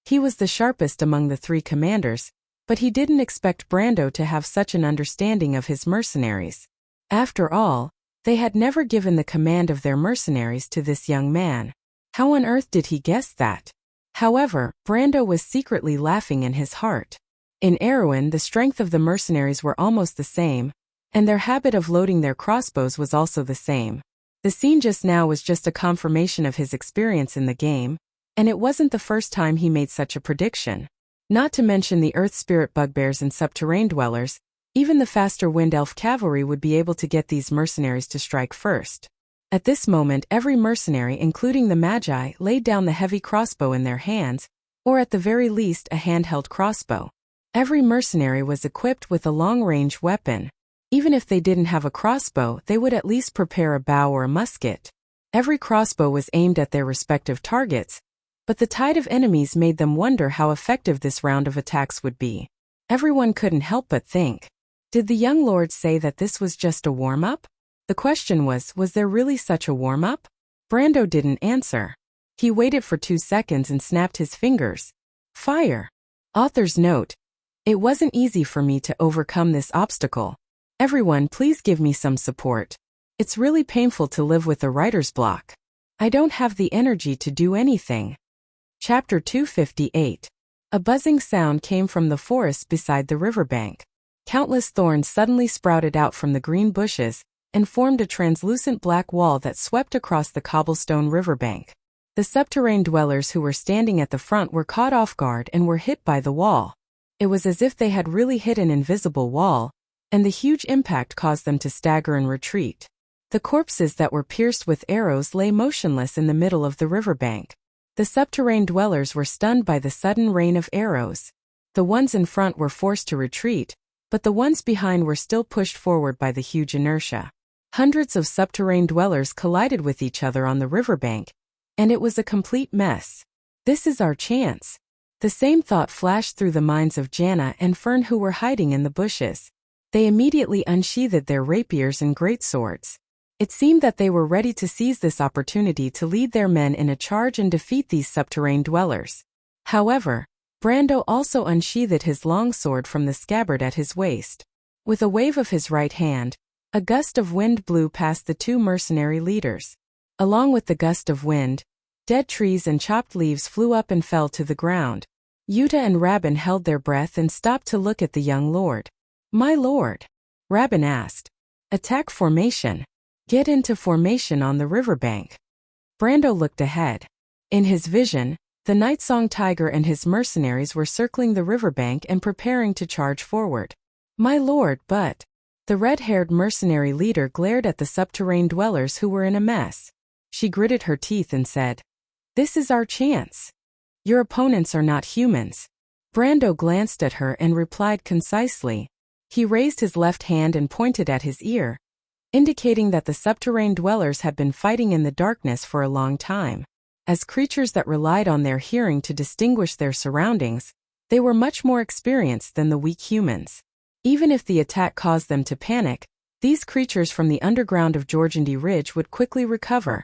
He was the sharpest among the three commanders, but he didn't expect Brando to have such an understanding of his mercenaries. After all, they had never given the command of their mercenaries to this young man. How on earth did he guess that? However, Brando was secretly laughing in his heart. In Erewhon, the strength of the mercenaries were almost the same, and their habit of loading their crossbows was also the same. The scene just now was just a confirmation of his experience in the game, and it wasn't the first time he made such a prediction. Not to mention the Earth Spirit Bugbears and subterranean dwellers, even the faster Wind Elf cavalry would be able to get these mercenaries to strike first. At this moment, every mercenary, including the Magi, laid down the heavy crossbow in their hands, or at the very least a handheld crossbow. Every mercenary was equipped with a long-range weapon. Even if they didn't have a crossbow, they would at least prepare a bow or a musket. Every crossbow was aimed at their respective targets, but the tide of enemies made them wonder how effective this round of attacks would be. Everyone couldn't help but think, did the young lord say that this was just a warm-up? The question was there really such a warm-up? Brando didn't answer. He waited for 2 seconds and snapped his fingers. Fire. Author's note: it wasn't easy for me to overcome this obstacle. Everyone, please give me some support. It's really painful to live with a writer's block. I don't have the energy to do anything. Chapter 258. A buzzing sound came from the forest beside the riverbank. Countless thorns suddenly sprouted out from the green bushes and formed a translucent black wall that swept across the cobblestone riverbank. The subterranean dwellers who were standing at the front were caught off guard and were hit by the wall. It was as if they had really hit an invisible wall, and the huge impact caused them to stagger and retreat. The corpses that were pierced with arrows lay motionless in the middle of the riverbank. The subterranean dwellers were stunned by the sudden rain of arrows. The ones in front were forced to retreat, but the ones behind were still pushed forward by the huge inertia. Hundreds of subterranean dwellers collided with each other on the riverbank, and it was a complete mess. This is our chance. The same thought flashed through the minds of Janna and Fern, who were hiding in the bushes. They immediately unsheathed their rapiers and greatswords. It seemed that they were ready to seize this opportunity to lead their men in a charge and defeat these subterranean dwellers. However, Brando also unsheathed his long sword from the scabbard at his waist. With a wave of his right hand, a gust of wind blew past the two mercenary leaders. Along with the gust of wind, dead trees and chopped leaves flew up and fell to the ground. Yuta and Rabin held their breath and stopped to look at the young lord. "My lord," Rabin asked. "Attack formation. Get into formation on the riverbank." Brando looked ahead. In his vision, the Night Song Tiger and his mercenaries were circling the riverbank and preparing to charge forward. "My lord, but..." The red-haired mercenary leader glared at the subterranean dwellers who were in a mess. She gritted her teeth and said, "This is our chance. Your opponents are not humans." Brando glanced at her and replied concisely. He raised his left hand and pointed at his ear, indicating that the subterranean dwellers had been fighting in the darkness for a long time. As creatures that relied on their hearing to distinguish their surroundings, they were much more experienced than the weak humans. Even if the attack caused them to panic, these creatures from the underground of Georgandy Ridge would quickly recover,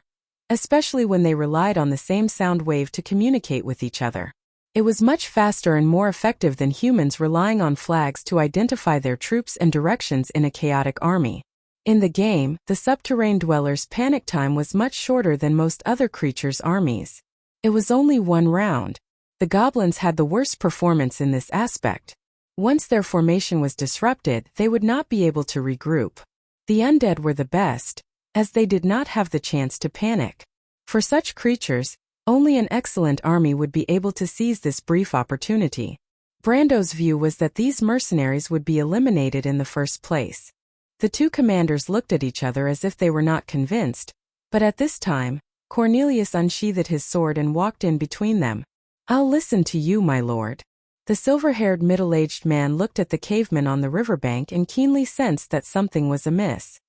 especially when they relied on the same sound wave to communicate with each other. It was much faster and more effective than humans relying on flags to identify their troops and directions in a chaotic army. In the game, the subterranean dwellers' panic time was much shorter than most other creatures' armies. It was only one round. The goblins had the worst performance in this aspect. Once their formation was disrupted, they would not be able to regroup. The undead were the best, as they did not have the chance to panic. For such creatures, only an excellent army would be able to seize this brief opportunity. Brando's view was that these mercenaries would be eliminated in the first place. The two commanders looked at each other as if they were not convinced, but at this time, Cornelius unsheathed his sword and walked in between them. "I'll listen to you, my lord." The silver-haired middle-aged man looked at the caveman on the riverbank and keenly sensed that something was amiss.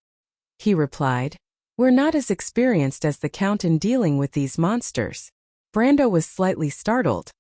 He replied, "We're not as experienced as the Count in dealing with these monsters." Brando was slightly startled.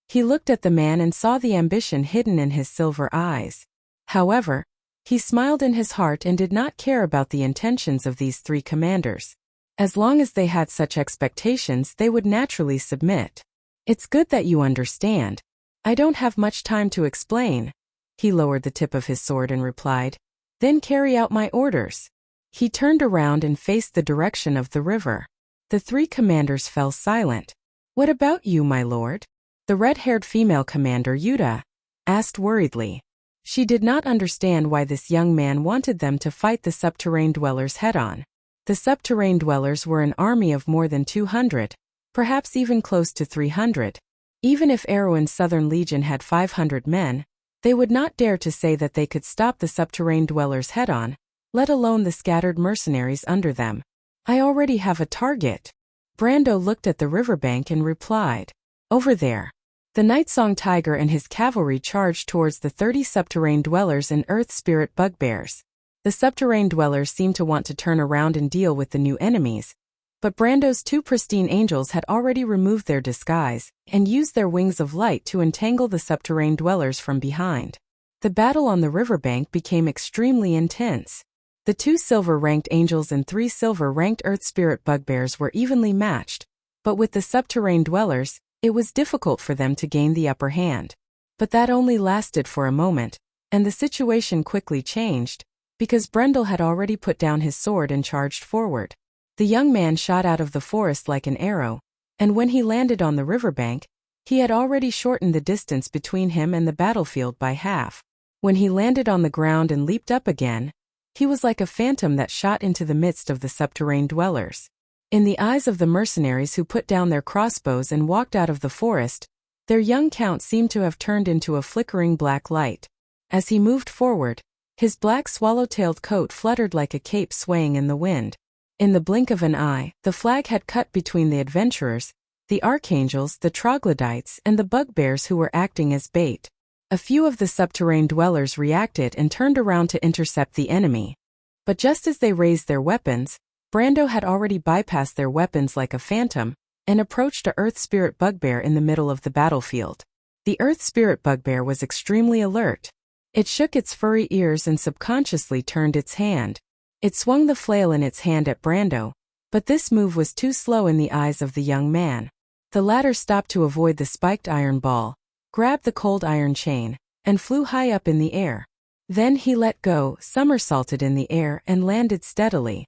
He looked at the man and saw the ambition hidden in his silver eyes. However, he smiled in his heart and did not care about the intentions of these three commanders. As long as they had such expectations, they would naturally submit. "It's good that you understand. I don't have much time to explain." He lowered the tip of his sword and replied, "Then carry out my orders." He turned around and faced the direction of the river. The three commanders fell silent. "What about you, my lord?" The red-haired female commander, Yuta, asked worriedly. She did not understand why this young man wanted them to fight the subterrane dwellers head-on. The subterrane dwellers were an army of more than 200, perhaps even close to 300. Even if Erewhon's Southern Legion had 500 men, they would not dare to say that they could stop the subterrane dwellers head-on, let alone the scattered mercenaries under them. "I already have a target." Brando looked at the riverbank and replied, "Over there." The Nightsong Tiger and his cavalry charged towards the 30 subterrane dwellers and earth spirit bugbears. The subterrane dwellers seemed to want to turn around and deal with the new enemies, but Brando's two pristine angels had already removed their disguise and used their wings of light to entangle the subterrane dwellers from behind. The battle on the riverbank became extremely intense. The 2 silver-ranked angels and 3 silver-ranked earth spirit bugbears were evenly matched, but with the subterrane dwellers, it was difficult for them to gain the upper hand. But that only lasted for a moment, and the situation quickly changed, because Brendel had already put down his sword and charged forward. The young man shot out of the forest like an arrow, and when he landed on the riverbank, he had already shortened the distance between him and the battlefield by half. When he landed on the ground and leaped up again, he was like a phantom that shot into the midst of the subterrane dwellers. In the eyes of the mercenaries who put down their crossbows and walked out of the forest, their young count seemed to have turned into a flickering black light. As he moved forward, his black swallow-tailed coat fluttered like a cape swaying in the wind. In the blink of an eye, the flag had cut between the adventurers, the archangels, the troglodytes, and the bugbears who were acting as bait. A few of the subterrane dwellers reacted and turned around to intercept the enemy. But just as they raised their weapons, Brando had already bypassed their weapons like a phantom and approached a earth spirit bugbear in the middle of the battlefield. The earth spirit bugbear was extremely alert. It shook its furry ears and subconsciously turned its hand. It swung the flail in its hand at Brando, but this move was too slow in the eyes of the young man. The latter stopped to avoid the spiked iron ball, grabbed the cold iron chain, and flew high up in the air. Then he let go, somersaulted in the air, and landed steadily.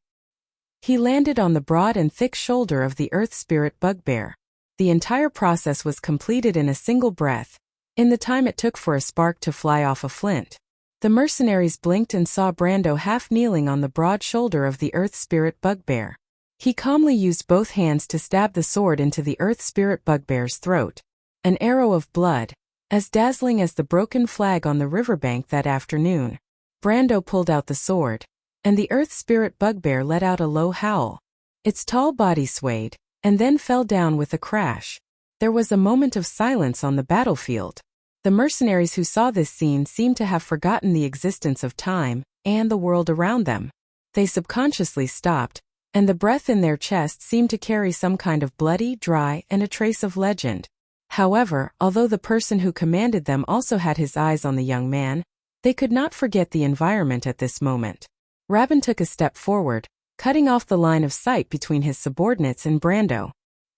He landed on the broad and thick shoulder of the earth spirit bugbear. The entire process was completed in a single breath, in the time it took for a spark to fly off a flint. The mercenaries blinked and saw Brando half kneeling on the broad shoulder of the earth spirit bugbear. He calmly used both hands to stab the sword into the earth spirit bugbear's throat. An arrow of blood, as dazzling as the broken flag on the riverbank that afternoon. Brando pulled out the sword, and the earth spirit bugbear let out a low howl. Its tall body swayed, and then fell down with a crash. There was a moment of silence on the battlefield. The mercenaries who saw this scene seemed to have forgotten the existence of time and the world around them. They subconsciously stopped, and the breath in their chests seemed to carry some kind of bloody, dry, and a trace of legend. However, although the person who commanded them also had his eyes on the young man, they could not forget the environment at this moment. Rabin took a step forward, cutting off the line of sight between his subordinates and Brando.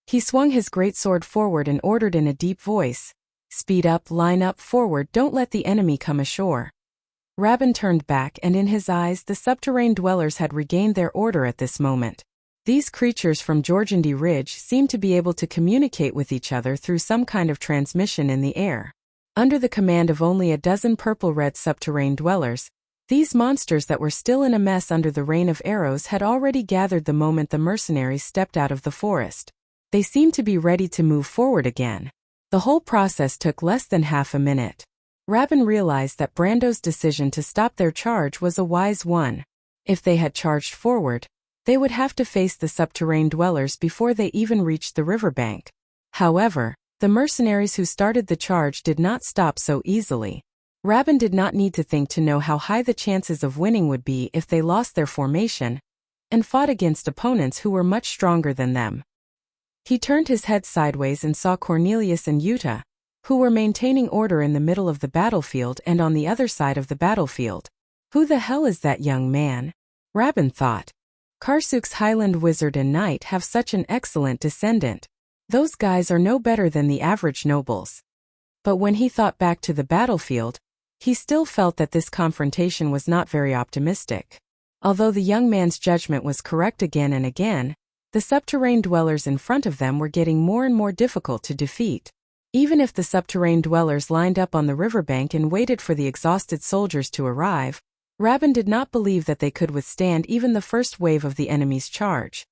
He swung his greatsword forward and ordered in a deep voice, "Speed up, line up, forward, don't let the enemy come ashore." Rabin turned back, and in his eyes the subterrane dwellers had regained their order at this moment. These creatures from Jorgendy Ridge seemed to be able to communicate with each other through some kind of transmission in the air. Under the command of only a dozen purple-red subterrane dwellers, These monsters that were still in a mess under the rain of arrows had already gathered the moment the mercenaries stepped out of the forest. They seemed to be ready to move forward again. The whole process took less than half a minute. Rabin realized that Brando's decision to stop their charge was a wise one. If they had charged forward, they would have to face the subterranean dwellers before they even reached the riverbank. However, the mercenaries who started the charge did not stop so easily. Rabin did not need to think to know how high the chances of winning would be if they lost their formation and fought against opponents who were much stronger than them. He turned his head sideways and saw Cornelius and Yuta, who were maintaining order in the middle of the battlefield and on the other side of the battlefield. Who the hell is that young man? Rabin thought. Karsuk's Highland wizard and knight have such an excellent descendant. Those guys are no better than the average nobles. But when he thought back to the battlefield, he still felt that this confrontation was not very optimistic. Although the young man's judgment was correct again and again, the subterranean dwellers in front of them were getting more and more difficult to defeat. Even if the subterranean dwellers lined up on the riverbank and waited for the exhausted soldiers to arrive, Rabin did not believe that they could withstand even the first wave of the enemy's charge.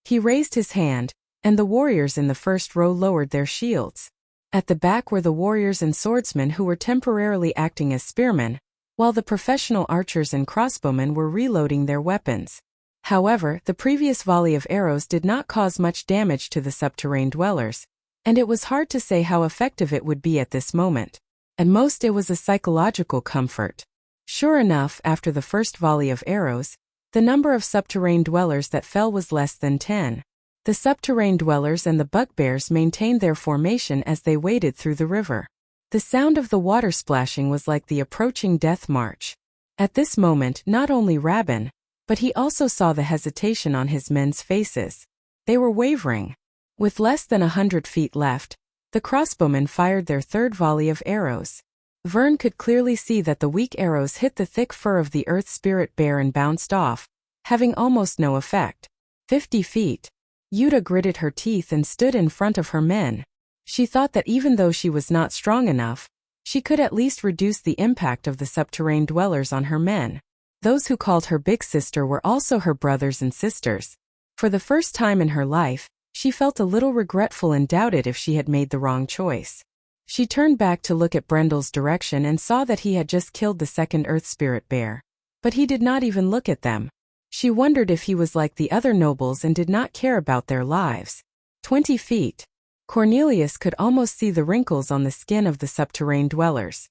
He raised his hand, and the warriors in the first row lowered their shields. At the back were the warriors and swordsmen who were temporarily acting as spearmen, while the professional archers and crossbowmen were reloading their weapons. However, the previous volley of arrows did not cause much damage to the subterranean dwellers, and it was hard to say how effective it would be at this moment. At most it was a psychological comfort. Sure enough, after the first volley of arrows, the number of subterranean dwellers that fell was less than 10. The subterranean dwellers and the bugbears maintained their formation as they waded through the river. The sound of the water splashing was like the approaching death march. At this moment, not only Rabin, but he also saw the hesitation on his men's faces. They were wavering. With less than 100 feet left, the crossbowmen fired their third volley of arrows. Vern could clearly see that the weak arrows hit the thick fur of the earth spirit bear and bounced off, having almost no effect. 50 feet. Yuta gritted her teeth and stood in front of her men. She thought that even though she was not strong enough, she could at least reduce the impact of the subterranean dwellers on her men. Those who called her big sister were also her brothers and sisters. For the first time in her life, she felt a little regretful and doubted if she had made the wrong choice. She turned back to look at Brendel's direction and saw that he had just killed the second earth spirit bear. But he did not even look at them. She wondered if he was like the other nobles and did not care about their lives. 20 feet. Cornelius could almost see the wrinkles on the skin of the subterranean dwellers.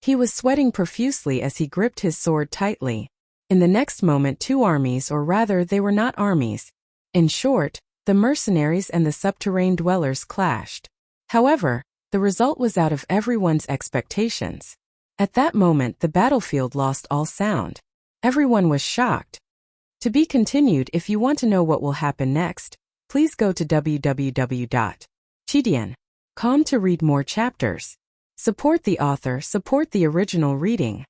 He was sweating profusely as he gripped his sword tightly. In the next moment, two armies, or rather they were not armies. In short, the mercenaries and the subterranean dwellers clashed. However, the result was out of everyone's expectations. At that moment, the battlefield lost all sound. Everyone was shocked. To be continued. If you want to know what will happen next, please go to www.chidian.com to read more chapters. Support the author, support the original reading.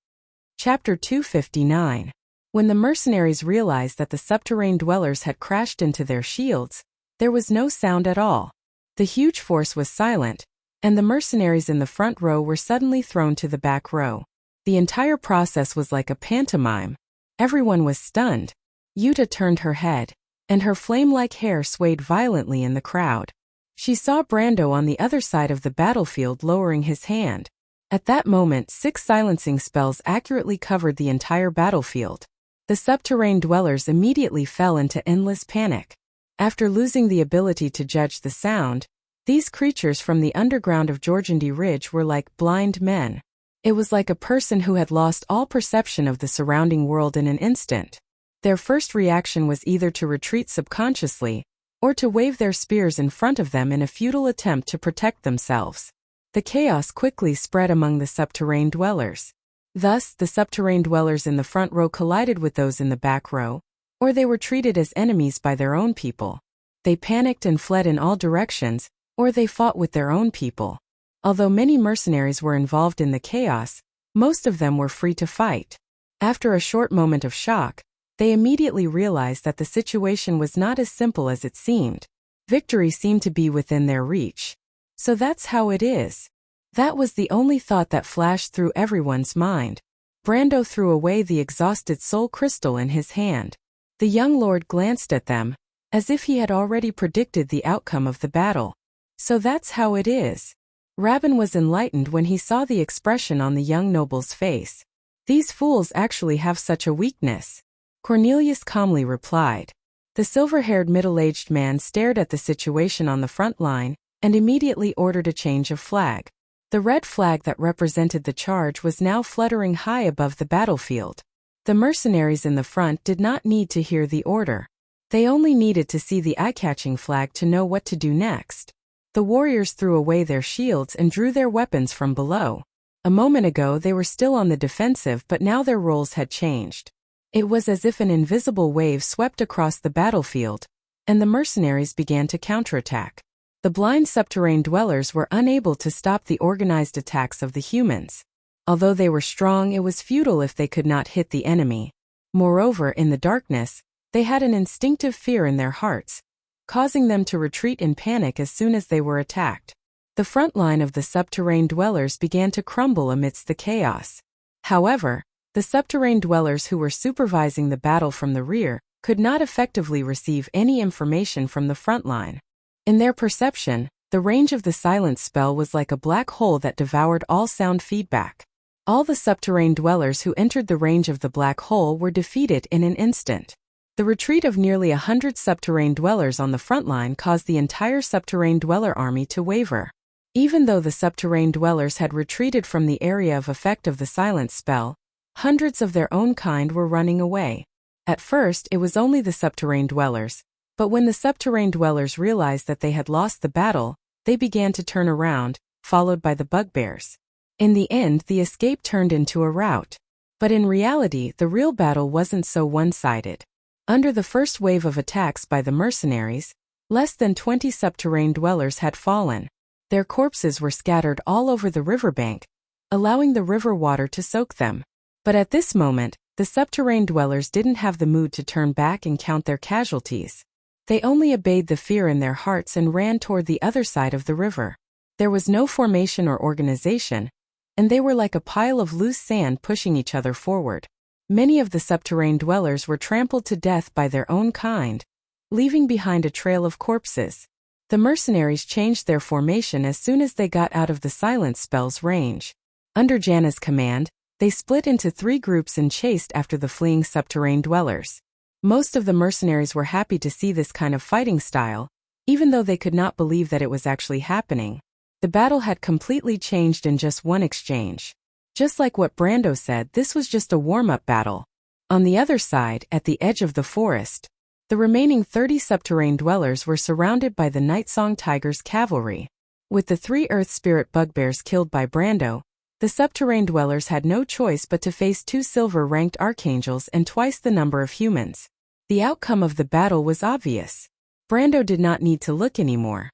Chapter 259. When the mercenaries realized that the subterranean dwellers had crashed into their shields, there was no sound at all. The huge force was silent, and the mercenaries in the front row were suddenly thrown to the back row. The entire process was like a pantomime. Everyone was stunned. Yuta turned her head, and her flame-like hair swayed violently in the crowd. She saw Brando on the other side of the battlefield lowering his hand. At that moment, 6 silencing spells accurately covered the entire battlefield. The subterranean dwellers immediately fell into endless panic. After losing the ability to judge the sound, these creatures from the underground of Jorgendi Ridge were like blind men. It was like a person who had lost all perception of the surrounding world in an instant. Their first reaction was either to retreat subconsciously, or to wave their spears in front of them in a futile attempt to protect themselves. The chaos quickly spread among the subterranean dwellers. Thus, the subterranean dwellers in the front row collided with those in the back row, or they were treated as enemies by their own people. They panicked and fled in all directions, or they fought with their own people. Although many mercenaries were involved in the chaos, most of them were free to fight. After a short moment of shock, they immediately realized that the situation was not as simple as it seemed. Victory seemed to be within their reach. So that's how it is. That was the only thought that flashed through everyone's mind. Brando threw away the exhausted soul crystal in his hand. The young lord glanced at them, as if he had already predicted the outcome of the battle. So that's how it is. Rabban was enlightened when he saw the expression on the young noble's face. These fools actually have such a weakness. Cornelius calmly replied. The silver-haired middle-aged man stared at the situation on the front line, and immediately ordered a change of flag. The red flag that represented the charge was now fluttering high above the battlefield. The mercenaries in the front did not need to hear the order. They only needed to see the eye-catching flag to know what to do next. The warriors threw away their shields and drew their weapons from below. A moment ago they were still on the defensive, but now their roles had changed. It was as if an invisible wave swept across the battlefield, and the mercenaries began to counterattack. The blind subterranean dwellers were unable to stop the organized attacks of the humans. Although they were strong, it was futile if they could not hit the enemy. Moreover, in the darkness, they had an instinctive fear in their hearts, causing them to retreat in panic as soon as they were attacked. The front line of the subterranean dwellers began to crumble amidst the chaos. However, the subterranean dwellers who were supervising the battle from the rear could not effectively receive any information from the front line. In their perception, the range of the silence spell was like a black hole that devoured all sound feedback. All the subterranean dwellers who entered the range of the black hole were defeated in an instant. The retreat of nearly 100 subterranean dwellers on the front line caused the entire subterranean dweller army to waver. Even though the subterranean dwellers had retreated from the area of effect of the silence spell, hundreds of their own kind were running away. At first, it was only the subterranean dwellers, but when the subterranean dwellers realized that they had lost the battle, they began to turn around, followed by the bugbears. In the end, the escape turned into a rout. But in reality, the real battle wasn't so one-sided. Under the first wave of attacks by the mercenaries, less than 20 subterranean dwellers had fallen. Their corpses were scattered all over the riverbank, allowing the river water to soak them. But at this moment, the subterranean dwellers didn't have the mood to turn back and count their casualties. They only obeyed the fear in their hearts and ran toward the other side of the river. There was no formation or organization, and they were like a pile of loose sand pushing each other forward. Many of the subterranean dwellers were trampled to death by their own kind, leaving behind a trail of corpses. The mercenaries changed their formation as soon as they got out of the silence spell's range. Under Janna's command, they split into 3 groups and chased after the fleeing subterranean dwellers. Most of the mercenaries were happy to see this kind of fighting style, even though they could not believe that it was actually happening. The battle had completely changed in just one exchange. Just like what Brando said, this was just a warm-up battle. On the other side, at the edge of the forest, the remaining 30 subterranean dwellers were surrounded by the Nightsong Tiger's cavalry. With the 3 Earth Spirit bugbears killed by Brando, the subterranean dwellers had no choice but to face 2 silver-ranked archangels and twice the number of humans. The outcome of the battle was obvious. Brando did not need to look anymore.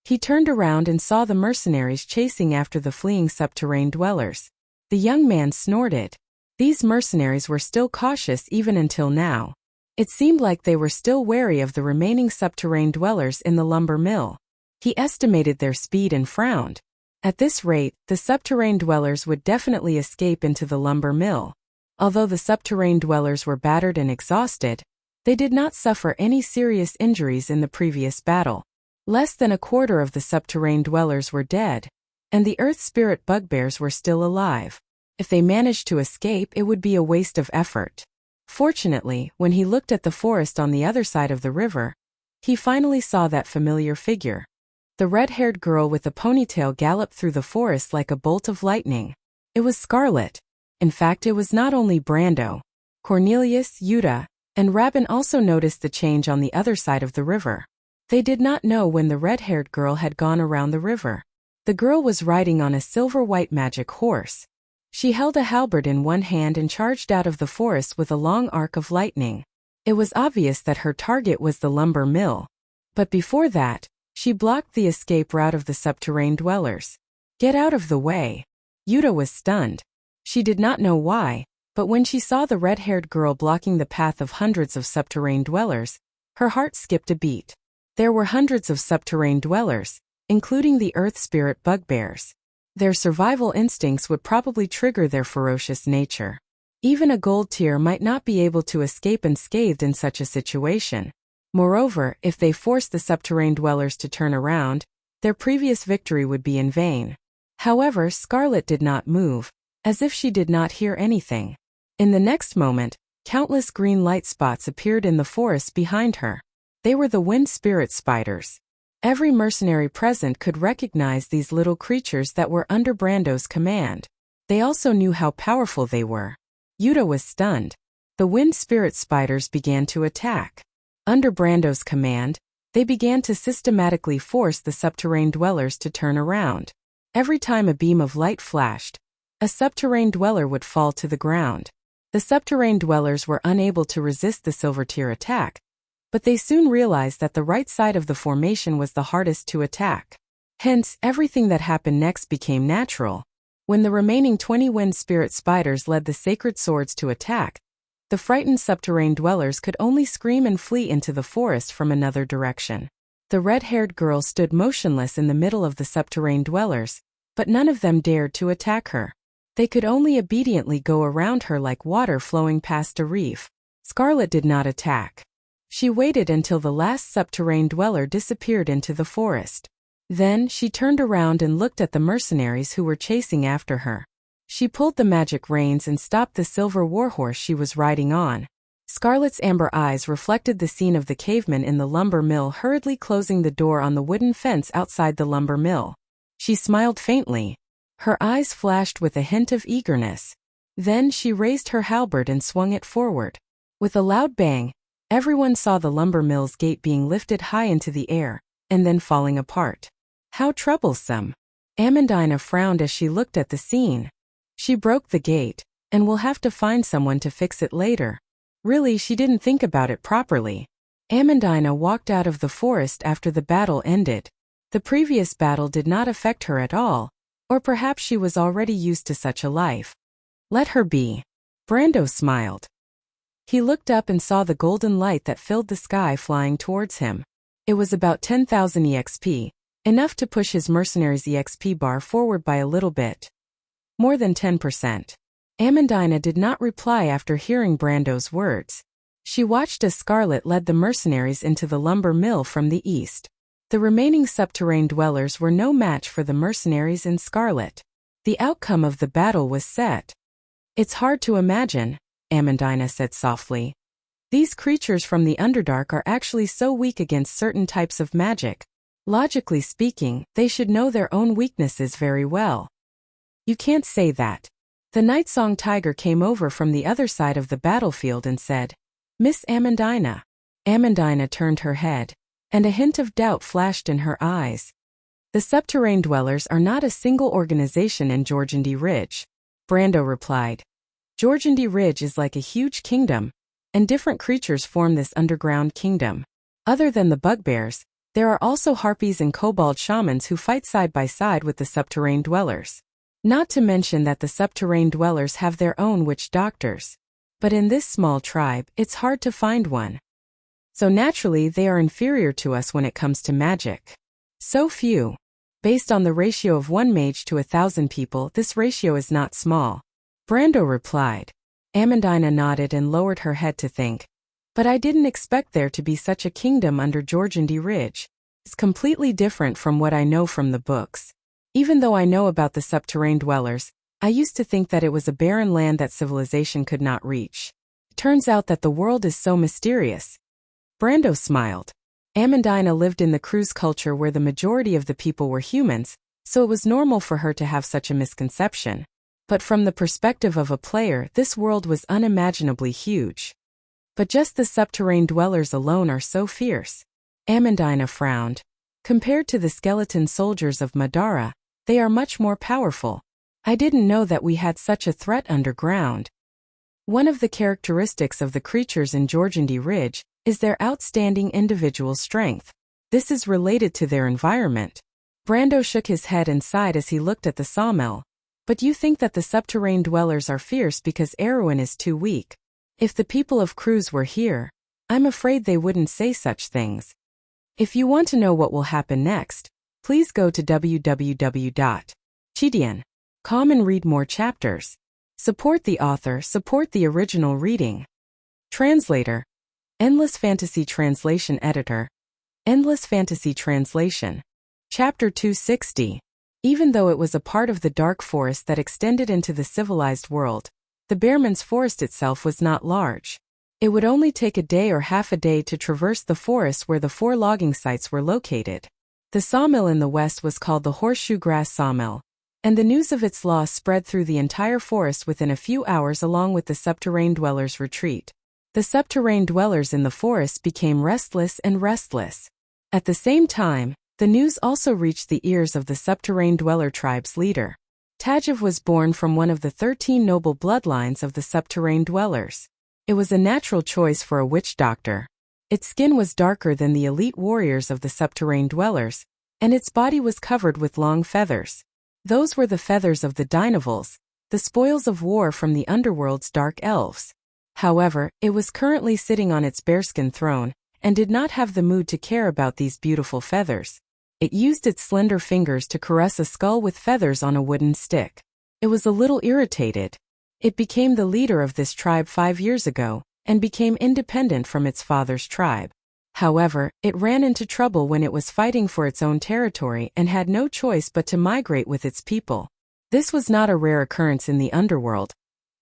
He turned around and saw the mercenaries chasing after the fleeing subterranean dwellers. The young man snorted. These mercenaries were still cautious even until now. It seemed like they were still wary of the remaining subterranean dwellers in the lumber mill. He estimated their speed and frowned. At this rate, the subterranean dwellers would definitely escape into the lumber mill. Although the subterranean dwellers were battered and exhausted, they did not suffer any serious injuries in the previous battle. Less than a quarter of the subterranean dwellers were dead, and the Earth Spirit bugbears were still alive. If they managed to escape, it would be a waste of effort. Fortunately, when he looked at the forest on the other side of the river, he finally saw that familiar figure. The red-haired girl with the ponytail galloped through the forest like a bolt of lightning. It was Scarlet. In fact, it was not only Brando. Cornelius, Yuta, and Rabban also noticed the change on the other side of the river. They did not know when the red-haired girl had gone around the river. The girl was riding on a silver-white magic horse. She held a halberd in one hand and charged out of the forest with a long arc of lightning. It was obvious that her target was the lumber mill. But before that, she blocked the escape route of the subterranean dwellers. Get out of the way. Yuta was stunned. She did not know why, but when she saw the red-haired girl blocking the path of hundreds of subterranean dwellers, her heart skipped a beat. There were hundreds of subterranean dwellers, including the Earth Spirit bugbears. Their survival instincts would probably trigger their ferocious nature. Even a gold tier might not be able to escape unscathed in such a situation. Moreover, if they forced the subterranean dwellers to turn around, their previous victory would be in vain. However, Scarlet did not move, as if she did not hear anything. In the next moment, countless green light spots appeared in the forest behind her. They were the wind spirit spiders. Every mercenary present could recognize these little creatures that were under Brando's command. They also knew how powerful they were. Yuta was stunned. The wind spirit spiders began to attack. Under Brando's command, they began to systematically force the subterranean dwellers to turn around. Every time a beam of light flashed, a subterranean dweller would fall to the ground. The subterranean dwellers were unable to resist the silver tier attack, but they soon realized that the right side of the formation was the hardest to attack. Hence, everything that happened next became natural. When the remaining 20 wind spirit spiders led the sacred swords to attack, the frightened subterranean dwellers could only scream and flee into the forest from another direction. The red-haired girl stood motionless in the middle of the subterranean dwellers, but none of them dared to attack her. They could only obediently go around her like water flowing past a reef. Scarlet did not attack. She waited until the last subterranean dweller disappeared into the forest. Then, she turned around and looked at the mercenaries who were chasing after her. She pulled the magic reins and stopped the silver warhorse she was riding on. Scarlet's amber eyes reflected the scene of the caveman in the lumber mill hurriedly closing the door on the wooden fence outside the lumber mill. She smiled faintly. Her eyes flashed with a hint of eagerness. Then she raised her halberd and swung it forward. With a loud bang, everyone saw the lumber mill's gate being lifted high into the air, and then falling apart. How troublesome! Amandina frowned as she looked at the scene. She broke the gate, and will have to find someone to fix it later. Really, she didn't think about it properly. Amandina walked out of the forest after the battle ended. The previous battle did not affect her at all, or perhaps she was already used to such a life. Let her be. Brando smiled. He looked up and saw the golden light that filled the sky flying towards him. It was about 10,000 EXP, enough to push his mercenary's EXP bar forward by a little bit. More than 10%. Amandina did not reply after hearing Brando's words. She watched as Scarlet led the mercenaries into the lumber mill from the east. The remaining subterranean dwellers were no match for the mercenaries in Scarlet. The outcome of the battle was set. It's hard to imagine, Amandina said softly. These creatures from the Underdark are actually so weak against certain types of magic. Logically speaking, they should know their own weaknesses very well. You can't say that. The Night Song Tiger came over from the other side of the battlefield and said, Miss Amandina. Amandina turned her head, and a hint of doubt flashed in her eyes. The subterranean dwellers are not a single organization in Georgandy Ridge, Brando replied. Georgandy Ridge is like a huge kingdom, and different creatures form this underground kingdom. Other than the bugbears, there are also harpies and kobold shamans who fight side by side with the subterranean dwellers. Not to mention that the subterranean dwellers have their own witch doctors. But in this small tribe, it's hard to find one. So naturally they are inferior to us when it comes to magic. So few. Based on the ratio of 1 mage to 1,000 people, this ratio is not small. Brando replied. Amandina nodded and lowered her head to think. But I didn't expect there to be such a kingdom under Georgandy Ridge. It's completely different from what I know from the books. Even though I know about the subterranean dwellers, I used to think that it was a barren land that civilization could not reach. Turns out that the world is so mysterious. Brando smiled. Amandina lived in the Cruz culture where the majority of the people were humans, so it was normal for her to have such a misconception. But from the perspective of a player, this world was unimaginably huge. But just the subterranean dwellers alone are so fierce. Amandina frowned. Compared to the skeleton soldiers of Madara, they are much more powerful. I didn't know that we had such a threat underground. One of the characteristics of the creatures in Georgandy Ridge is their outstanding individual strength. This is related to their environment. Brando shook his head and sighed as he looked at the sawmill. But you think that the subterranean dwellers are fierce because Erwin is too weak. If the people of Cruz were here, I'm afraid they wouldn't say such things. If you want to know what will happen next, please go to www. Chidian. Come and read more chapters. Support the author, support the original reading. Translator. Endless Fantasy Translation Editor. Endless Fantasy Translation. Chapter 260. Even though it was a part of the dark forest that extended into the civilized world, the Bearman's forest itself was not large. It would only take a day or half a day to traverse the forest where the 4 logging sites were located. The sawmill in the west was called the Horseshoe Grass Sawmill, and the news of its loss spread through the entire forest within a few hours along with the subterranean dwellers' retreat. The subterranean dwellers in the forest became restless. At the same time, the news also reached the ears of the subterranean dweller tribe's leader. Tajiv was born from one of the 13 noble bloodlines of the subterranean dwellers. It was a natural choice for a witch doctor. Its skin was darker than the elite warriors of the subterranean dwellers, and its body was covered with long feathers. Those were the feathers of the Dynavals, the spoils of war from the underworld's dark elves. However, it was currently sitting on its bearskin throne, and did not have the mood to care about these beautiful feathers. It used its slender fingers to caress a skull with feathers on a wooden stick. It was a little irritated. It became the leader of this tribe 5 years ago, and became independent from its father's tribe. However, it ran into trouble when it was fighting for its own territory and had no choice but to migrate with its people. This was not a rare occurrence in the underworld,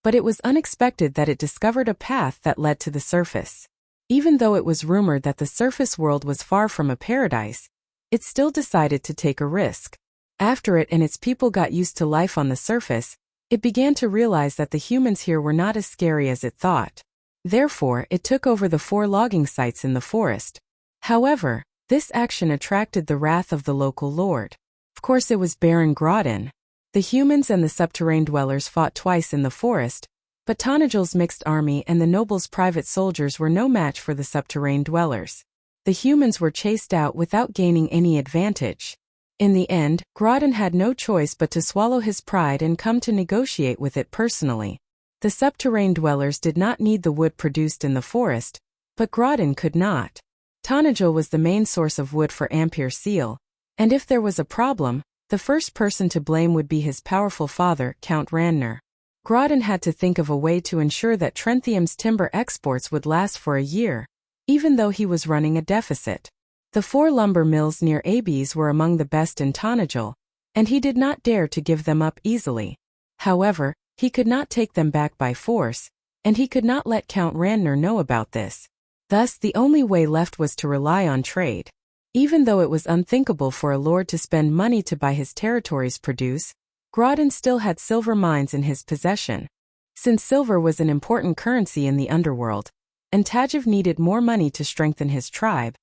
but it was unexpected that it discovered a path that led to the surface. Even though it was rumored that the surface world was far from a paradise, it still decided to take a risk. After it and its people got used to life on the surface, it began to realize that the humans here were not as scary as it thought. Therefore, it took over the 4 logging sites in the forest. However, this action attracted the wrath of the local lord. Of course, it was Baron Grodin. The humans and the subterranean dwellers fought twice in the forest, but Tanajal's mixed army and the nobles' private soldiers were no match for the subterranean dwellers. The humans were chased out without gaining any advantage. In the end, Grodin had no choice but to swallow his pride and come to negotiate with it personally. The subterranean dwellers did not need the wood produced in the forest, but Grodin could not. Tanajal was the main source of wood for Ampere Seal, and if there was a problem, the first person to blame would be his powerful father, Count Randner. Grodin had to think of a way to ensure that Trenthium's timber exports would last for a year, even though he was running a deficit. The 4 lumber mills near Abes were among the best in Tanajal, and he did not dare to give them up easily. However, he could not take them back by force, and he could not let Count Randner know about this. Thus, the only way left was to rely on trade. Even though it was unthinkable for a lord to spend money to buy his territory's produce, Grodin still had silver mines in his possession. Since silver was an important currency in the underworld, and Tajiv needed more money to strengthen his tribe,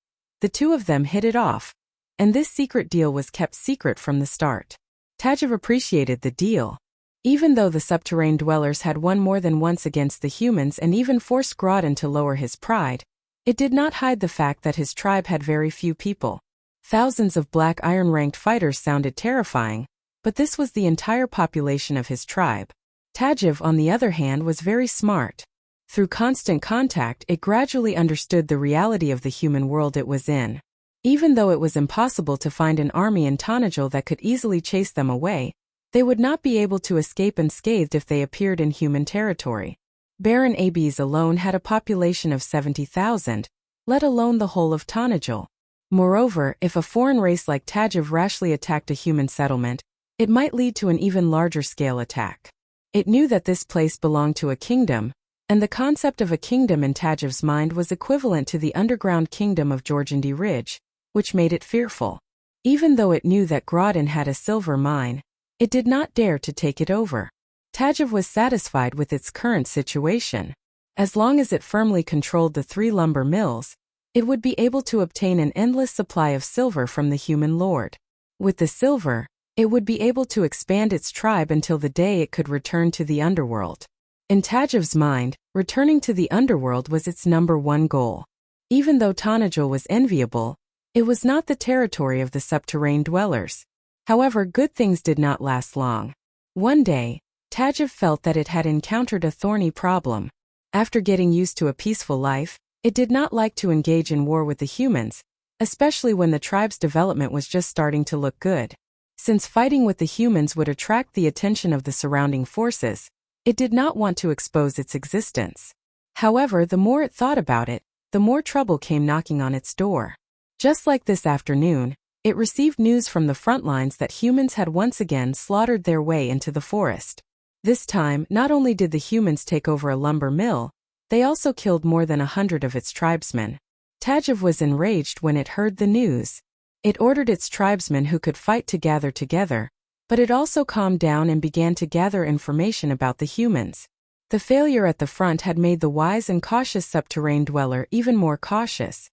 the two of them hit it off, and this secret deal was kept secret from the start. Tajiv appreciated the deal. Even though the subterranean dwellers had won more than once against the humans and even forced Grodin to lower his pride, it did not hide the fact that his tribe had very few people. Thousands of black iron-ranked fighters sounded terrifying, but this was the entire population of his tribe. Tajiv, on the other hand, was very smart. Through constant contact, it gradually understood the reality of the human world it was in. Even though it was impossible to find an army in Tanajal that could easily chase them away, they would not be able to escape unscathed if they appeared in human territory. Baron Abes alone had a population of 70,000, let alone the whole of Tanajal. Moreover, if a foreign race like Tajiv rashly attacked a human settlement, it might lead to an even larger scale attack. It knew that this place belonged to a kingdom, and the concept of a kingdom in Tajiv's mind was equivalent to the underground kingdom of Jorgandi Ridge, which made it fearful. Even though it knew that Grodin had a silver mine, it did not dare to take it over. Tajiv was satisfied with its current situation. As long as it firmly controlled the 3 lumber mills, it would be able to obtain an endless supply of silver from the human lord. With the silver, it would be able to expand its tribe until the day it could return to the underworld. In Tajiv's mind, returning to the underworld was its #1 goal. Even though Tanajal was enviable, it was not the territory of the subterranean dwellers. However, good things did not last long. One day, Tajiv felt that it had encountered a thorny problem. After getting used to a peaceful life, it did not like to engage in war with the humans, especially when the tribe's development was just starting to look good. Since fighting with the humans would attract the attention of the surrounding forces, it did not want to expose its existence. However, the more it thought about it, the more trouble came knocking on its door. Just like this afternoon, it received news from the front lines that humans had once again slaughtered their way into the forest. This time, not only did the humans take over a lumber mill, they also killed more than 100 of its tribesmen. Tajiv was enraged when it heard the news. It ordered its tribesmen who could fight to gather together, but it also calmed down and began to gather information about the humans. The failure at the front had made the wise and cautious subterranean dweller even more cautious.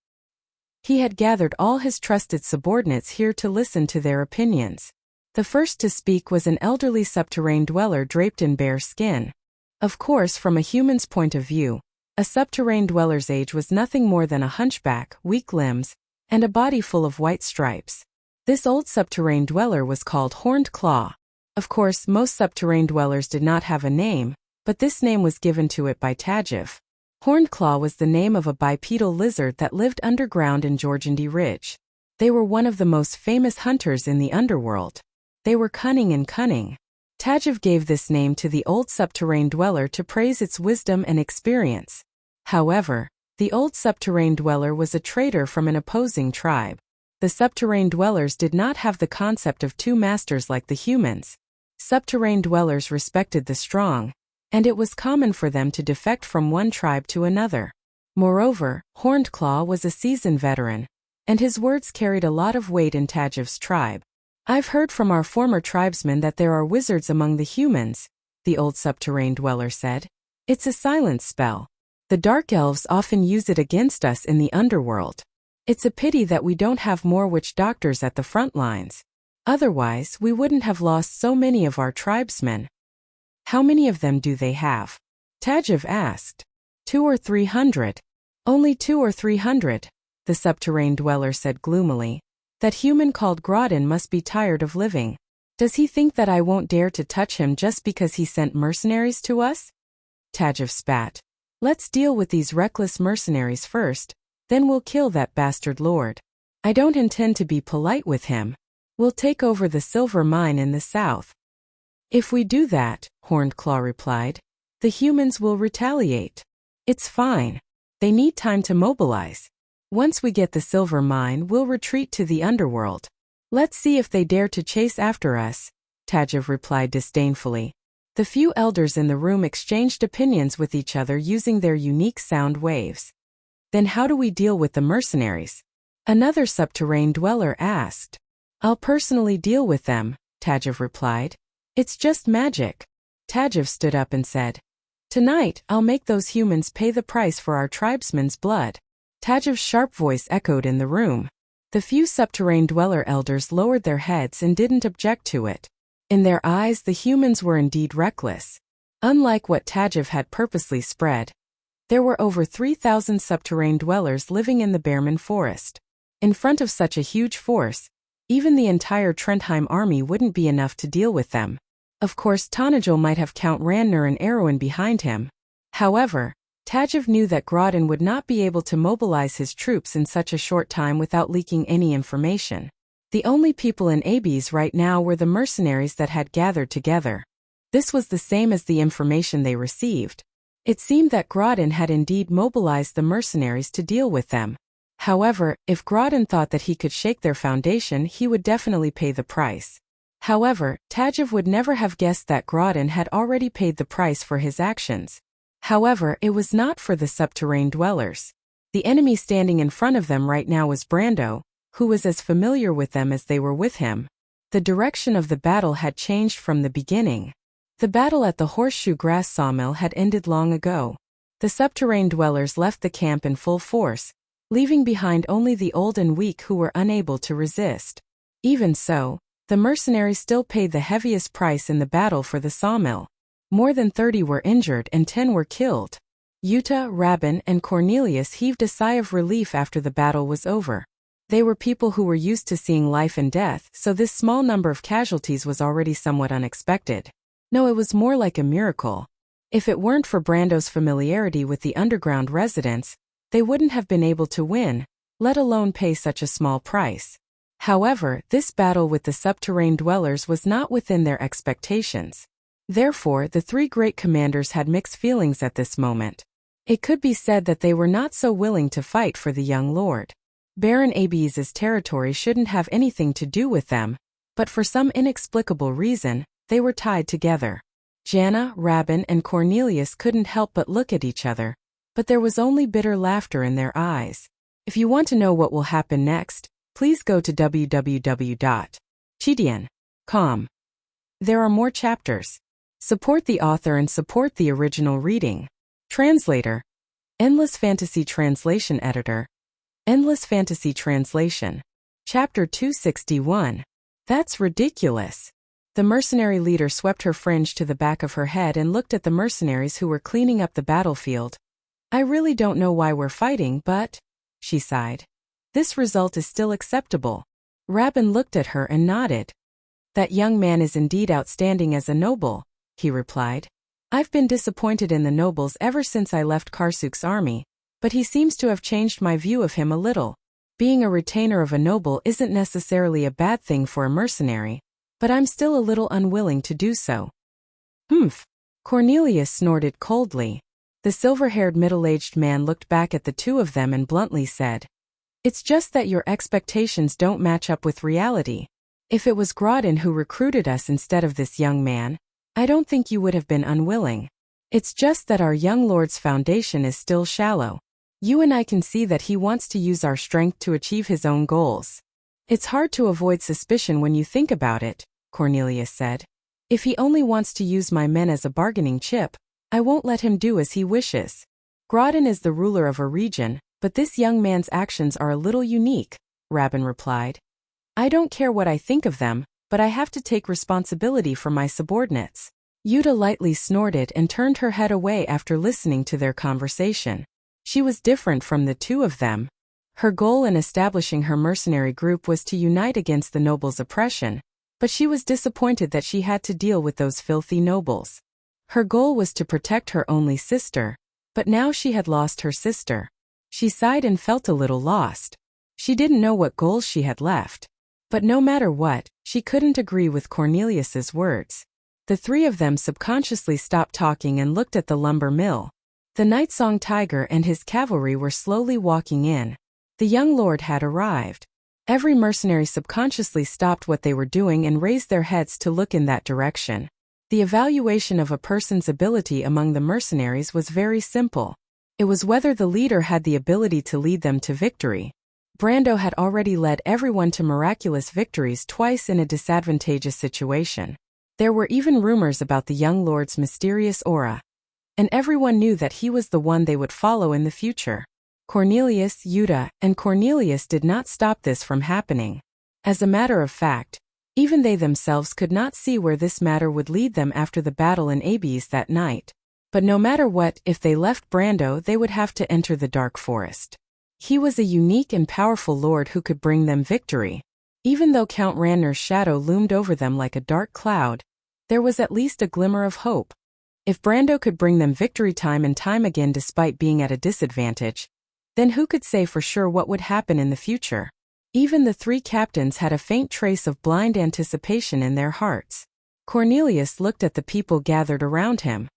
He had gathered all his trusted subordinates here to listen to their opinions. The first to speak was an elderly subterranean dweller draped in bear skin. Of course, from a human's point of view, a subterranean dweller's age was nothing more than a hunchback, weak limbs, and a body full of white stripes. This old subterranean dweller was called Horned Claw. Of course, most subterranean dwellers did not have a name, but this name was given to it by Tajiv. Horned Claw was the name of a bipedal lizard that lived underground in Jorgandi Ridge. They were one of the most famous hunters in the underworld. They were cunning and cunning. Tajiv gave this name to the old subterranean dweller to praise its wisdom and experience. However, the old subterranean dweller was a traitor from an opposing tribe. The subterranean dwellers did not have the concept of two masters like the humans. Subterranean dwellers respected the strong, and it was common for them to defect from one tribe to another. Moreover, Horned Claw was a seasoned veteran, and his words carried a lot of weight in Tajiv's tribe. "I've heard from our former tribesmen that there are wizards among the humans," the old subterranean dweller said. "It's a silent spell. The dark elves often use it against us in the underworld. It's a pity that we don't have more witch doctors at the front lines. Otherwise, we wouldn't have lost so many of our tribesmen." "How many of them do they have?" Tajiv asked. 200 or 300. "Only 200 or 300, the subterranean dweller said gloomily. "That human called Grodin must be tired of living. Does he think that I won't dare to touch him just because he sent mercenaries to us?" Tajiv spat. "Let's deal with these reckless mercenaries first, then we'll kill that bastard lord. I don't intend to be polite with him. We'll take over the silver mine in the south." "If we do that," Horned Claw replied, "the humans will retaliate. It's fine. They need time to mobilize. Once we get the silver mine, we'll retreat to the underworld. Let's see if they dare to chase after us," Tajiv replied disdainfully. The few elders in the room exchanged opinions with each other using their unique sound waves. "Then how do we deal with the mercenaries?" another subterranean dweller asked. "I'll personally deal with them," Tajiv replied. "It's just magic." Tajiv stood up and said, "Tonight, I'll make those humans pay the price for our tribesmen's blood." Tajiv's sharp voice echoed in the room. The few subterranean dweller elders lowered their heads and didn't object to it. In their eyes, the humans were indeed reckless. Unlike what Tajiv had purposely spread, there were over 3,000 subterranean dwellers living in the Bearman Forest. In front of such a huge force, even the entire Trentheim army wouldn't be enough to deal with them. Of course, Tonajul might have Count Randner and Erwin behind him. However, Tajiv knew that Grodin would not be able to mobilize his troops in such a short time without leaking any information. The only people in Abes right now were the mercenaries that had gathered together. This was the same as the information they received. It seemed that Grodin had indeed mobilized the mercenaries to deal with them. However, if Grodin thought that he could shake their foundation, he would definitely pay the price. However, Tajiv would never have guessed that Grodin had already paid the price for his actions. However, it was not for the subterranean dwellers. The enemy standing in front of them right now was Brando, who was as familiar with them as they were with him. The direction of the battle had changed from the beginning. The battle at the Horseshoe Grass Sawmill had ended long ago. The subterranean dwellers left the camp in full force, leaving behind only the old and weak who were unable to resist. Even so, the mercenaries still paid the heaviest price in the battle for the sawmill. More than 30 were injured and 10 were killed. Yuta, Rabin, and Cornelius heaved a sigh of relief after the battle was over. They were people who were used to seeing life and death, so this small number of casualties was already somewhat unexpected. No, it was more like a miracle. If it weren't for Brando's familiarity with the underground residents, they wouldn't have been able to win, let alone pay such a small price. However, this battle with the subterranean dwellers was not within their expectations. Therefore, the three great commanders had mixed feelings at this moment. It could be said that they were not so willing to fight for the young lord. Baron Abes's territory shouldn't have anything to do with them, but for some inexplicable reason, they were tied together. Jana, Rabin, and Cornelius couldn't help but look at each other, but there was only bitter laughter in their eyes. If you want to know what will happen next, please go to www.chidian.com. There are more chapters. Support the author and support the original reading. Translator. Endless Fantasy Translation Editor. Endless Fantasy Translation. Chapter 261. That's ridiculous. The mercenary leader swept her fringe to the back of her head and looked at the mercenaries who were cleaning up the battlefield. I really don't know why we're fighting, but, she sighed. This result is still acceptable. Rabin looked at her and nodded. That young man is indeed outstanding as a noble, he replied. I've been disappointed in the nobles ever since I left Karsuk's army, but he seems to have changed my view of him a little. Being a retainer of a noble isn't necessarily a bad thing for a mercenary, but I'm still a little unwilling to do so. Humph. Cornelius snorted coldly. The silver-haired middle-aged man looked back at the two of them and bluntly said, It's just that your expectations don't match up with reality. If it was Grodin who recruited us instead of this young man, I don't think you would have been unwilling. It's just that our young lord's foundation is still shallow. You and I can see that he wants to use our strength to achieve his own goals. It's hard to avoid suspicion when you think about it, Cornelius said. If he only wants to use my men as a bargaining chip, I won't let him do as he wishes. Grodin is the ruler of a region, but this young man's actions are a little unique, Rabin replied. I don't care what I think of them, but I have to take responsibility for my subordinates. Yuta lightly snorted and turned her head away after listening to their conversation. She was different from the two of them. Her goal in establishing her mercenary group was to unite against the nobles' oppression, but she was disappointed that she had to deal with those filthy nobles. Her goal was to protect her only sister, but now she had lost her sister. She sighed and felt a little lost. She didn't know what goals she had left. But no matter what, she couldn't agree with Cornelius's words. The three of them subconsciously stopped talking and looked at the lumber mill. The Nightsong Tiger and his cavalry were slowly walking in. The young lord had arrived. Every mercenary subconsciously stopped what they were doing and raised their heads to look in that direction. The evaluation of a person's ability among the mercenaries was very simple. It was whether the leader had the ability to lead them to victory. Brando had already led everyone to miraculous victories twice in a disadvantageous situation. There were even rumors about the young lord's mysterious aura. And everyone knew that he was the one they would follow in the future. Cornelius, Yuta, and Cornelius did not stop this from happening. As a matter of fact, even they themselves could not see where this matter would lead them after the battle in Abes that night. But no matter what, if they left Brando, they would have to enter the dark forest. He was a unique and powerful lord who could bring them victory. Even though Count Ranner's shadow loomed over them like a dark cloud, there was at least a glimmer of hope. If Brando could bring them victory time and time again despite being at a disadvantage, then who could say for sure what would happen in the future? Even the three captains had a faint trace of blind anticipation in their hearts. Cornelius looked at the people gathered around him.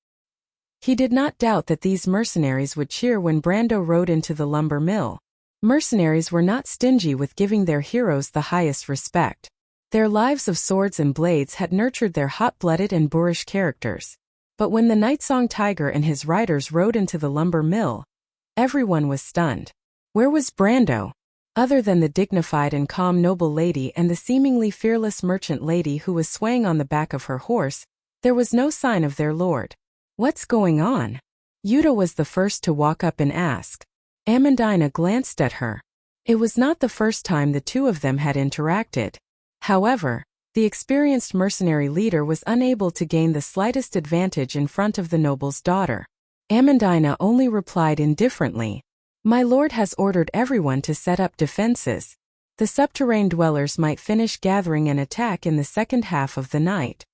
He did not doubt that these mercenaries would cheer when Brando rode into the lumber mill. Mercenaries were not stingy with giving their heroes the highest respect. Their lives of swords and blades had nurtured their hot-blooded and boorish characters. But when the Nightsong Tiger and his riders rode into the lumber mill, everyone was stunned. Where was Brando? Other than the dignified and calm noble lady and the seemingly fearless merchant lady who was swaying on the back of her horse, there was no sign of their lord. What's going on? Yuta was the first to walk up and ask. Amandina glanced at her. It was not the first time the two of them had interacted. However, the experienced mercenary leader was unable to gain the slightest advantage in front of the noble's daughter. Amandina only replied indifferently. My lord has ordered everyone to set up defenses. The subterranean dwellers might finish gathering and attack in the second half of the night.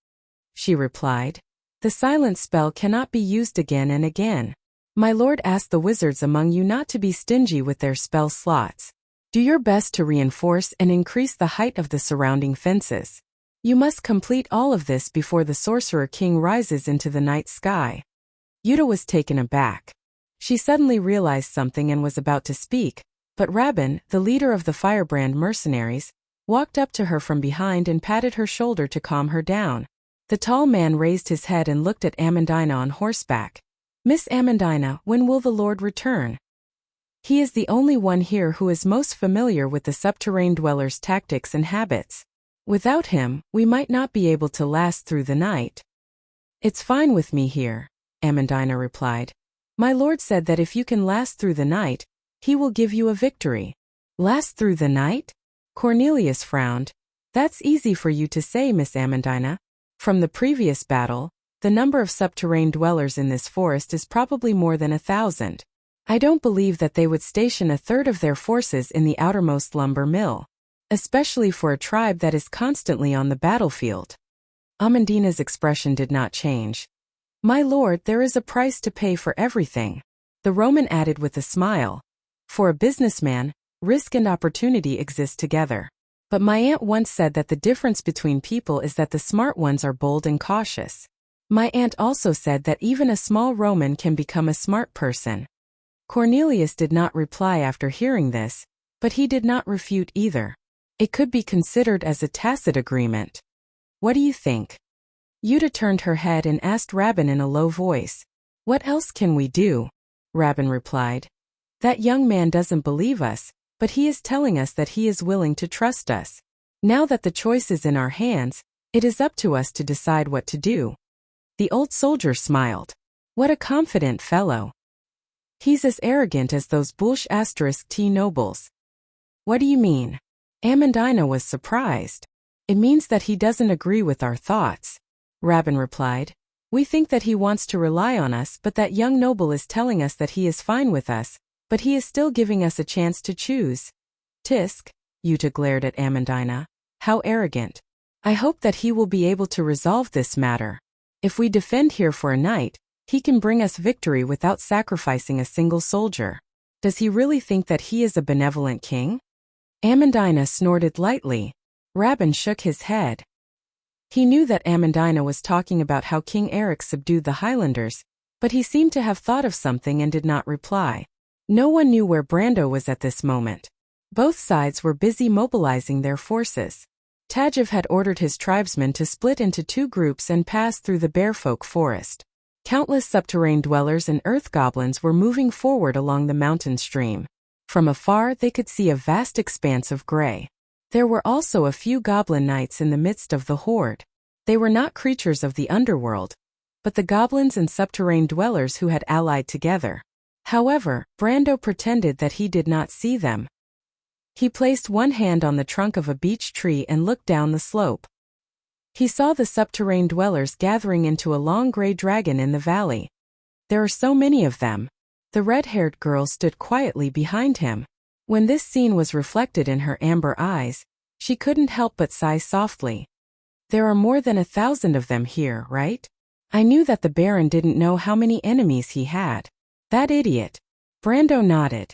She replied. The silence spell cannot be used again and again. My lord asked the wizards among you not to be stingy with their spell slots. Do your best to reinforce and increase the height of the surrounding fences. You must complete all of this before the Sorcerer King rises into the night sky. Yuta was taken aback. She suddenly realized something and was about to speak, but Rabin, the leader of the Firebrand mercenaries, walked up to her from behind and patted her shoulder to calm her down. The tall man raised his head and looked at Amandina on horseback. Miss Amandina, when will the Lord return? He is the only one here who is most familiar with the subterrane dwellers' tactics and habits. Without him, we might not be able to last through the night. It's fine with me here, Amandina replied. My lord said that if you can last through the night, he will give you a victory. Last through the night? Cornelius frowned. That's easy for you to say, Miss Amandina. From the previous battle, the number of subterrane dwellers in this forest is probably more than 1,000. I don't believe that they would station a third of their forces in the outermost lumber mill, especially for a tribe that is constantly on the battlefield. Amandina's expression did not change. My lord, there is a price to pay for everything, the Roman added with a smile. For a businessman, risk and opportunity exist together. But my aunt once said that the difference between people is that the smart ones are bold and cautious. My aunt also said that even a small Roman can become a smart person. Cornelius did not reply after hearing this, but he did not refute either. It could be considered as a tacit agreement. What do you think? Yuta turned her head and asked Rabin in a low voice. What else can we do? Rabin replied. That young man doesn't believe us, but he is telling us that he is willing to trust us. Now that the choice is in our hands, it is up to us to decide what to do. The old soldier smiled. What a confident fellow. He's as arrogant as those Bulsh *T nobles. What do you mean? Amandina was surprised. It means that he doesn't agree with our thoughts, Rabin replied. We think that he wants to rely on us, but that young noble is telling us that he is fine with us, but he is still giving us a chance to choose. Tisk, Yuta glared at Amandina. How arrogant. I hope that he will be able to resolve this matter. If we defend here for a night, he can bring us victory without sacrificing a single soldier. Does he really think that he is a benevolent king? Amandina snorted lightly. Rabin shook his head. He knew that Amandina was talking about how King Eric subdued the Highlanders, but he seemed to have thought of something and did not reply. No one knew where Brando was at this moment. Both sides were busy mobilizing their forces. Tajiv had ordered his tribesmen to split into 2 groups and pass through the Bearfolk forest. Countless subterrane dwellers and earth goblins were moving forward along the mountain stream. From afar they could see a vast expanse of gray. There were also a few goblin knights in the midst of the horde. They were not creatures of the underworld, but the goblins and subterrane dwellers who had allied together. However, Brando pretended that he did not see them. He placed one hand on the trunk of a beech tree and looked down the slope. He saw the subterrane dwellers gathering into a long gray dragon in the valley. There are so many of them. The red-haired girl stood quietly behind him. When this scene was reflected in her amber eyes, she couldn't help but sigh softly. There are more than 1,000 of them here, right? I knew that the Baron didn't know how many enemies he had. That idiot. Brando nodded.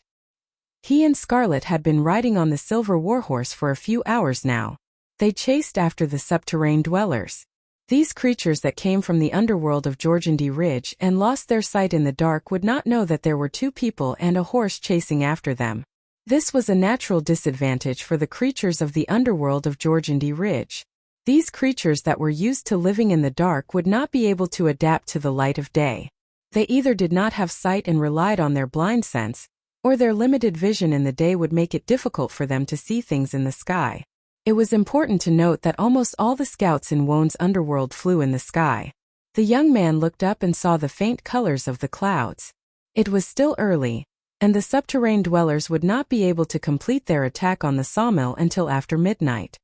He and Scarlet had been riding on the silver warhorse for a few hours now. They chased after the subterrane dwellers. These creatures that came from the underworld of Jorgendy Ridge and lost their sight in the dark would not know that there were 2 people and a horse chasing after them. This was a natural disadvantage for the creatures of the underworld of Jorgendy Ridge. These creatures that were used to living in the dark would not be able to adapt to the light of day. They either did not have sight and relied on their blind sense, or their limited vision in the day would make it difficult for them to see things in the sky. It was important to note that almost all the scouts in Wone's underworld flew in the sky. The young man looked up and saw the faint colors of the clouds. It was still early, and the subterrane dwellers would not be able to complete their attack on the sawmill until after midnight.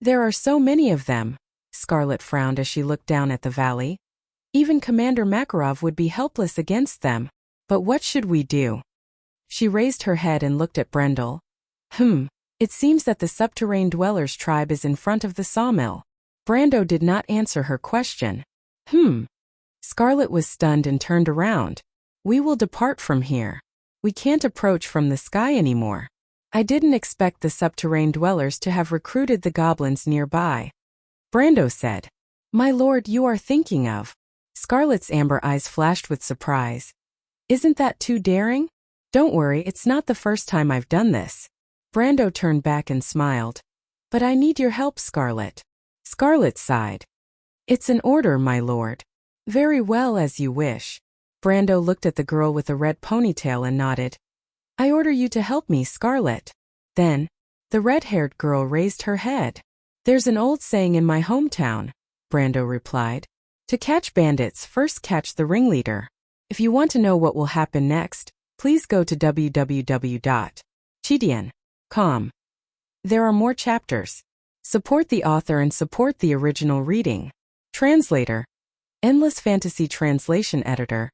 There are so many of them, Scarlet frowned as she looked down at the valley. Even Commander Makarov would be helpless against them. But what should we do? She raised her head and looked at Brendel. It seems that the subterrane dwellers' tribe is in front of the sawmill. Brando did not answer her question. Scarlet was stunned and turned around. We will depart from here. We can't approach from the sky anymore. I didn't expect the subterranean dwellers to have recruited the goblins nearby. Brando said. My lord, you are thinking of. Scarlet's amber eyes flashed with surprise. Isn't that too daring? Don't worry, it's not the first time I've done this. Brando turned back and smiled. But I need your help, Scarlet. Scarlet sighed. It's an order, my lord. Very well, as you wish. Brando looked at the girl with the red ponytail and nodded. I order you to help me, Scarlet. Then, the red-haired girl raised her head. There's an old saying in my hometown, Brando replied. To catch bandits, first catch the ringleader. If you want to know what will happen next, please go to www.chidian.com. There are more chapters. Support the author and support the original reading. Translator. Endless Fantasy Translation Editor.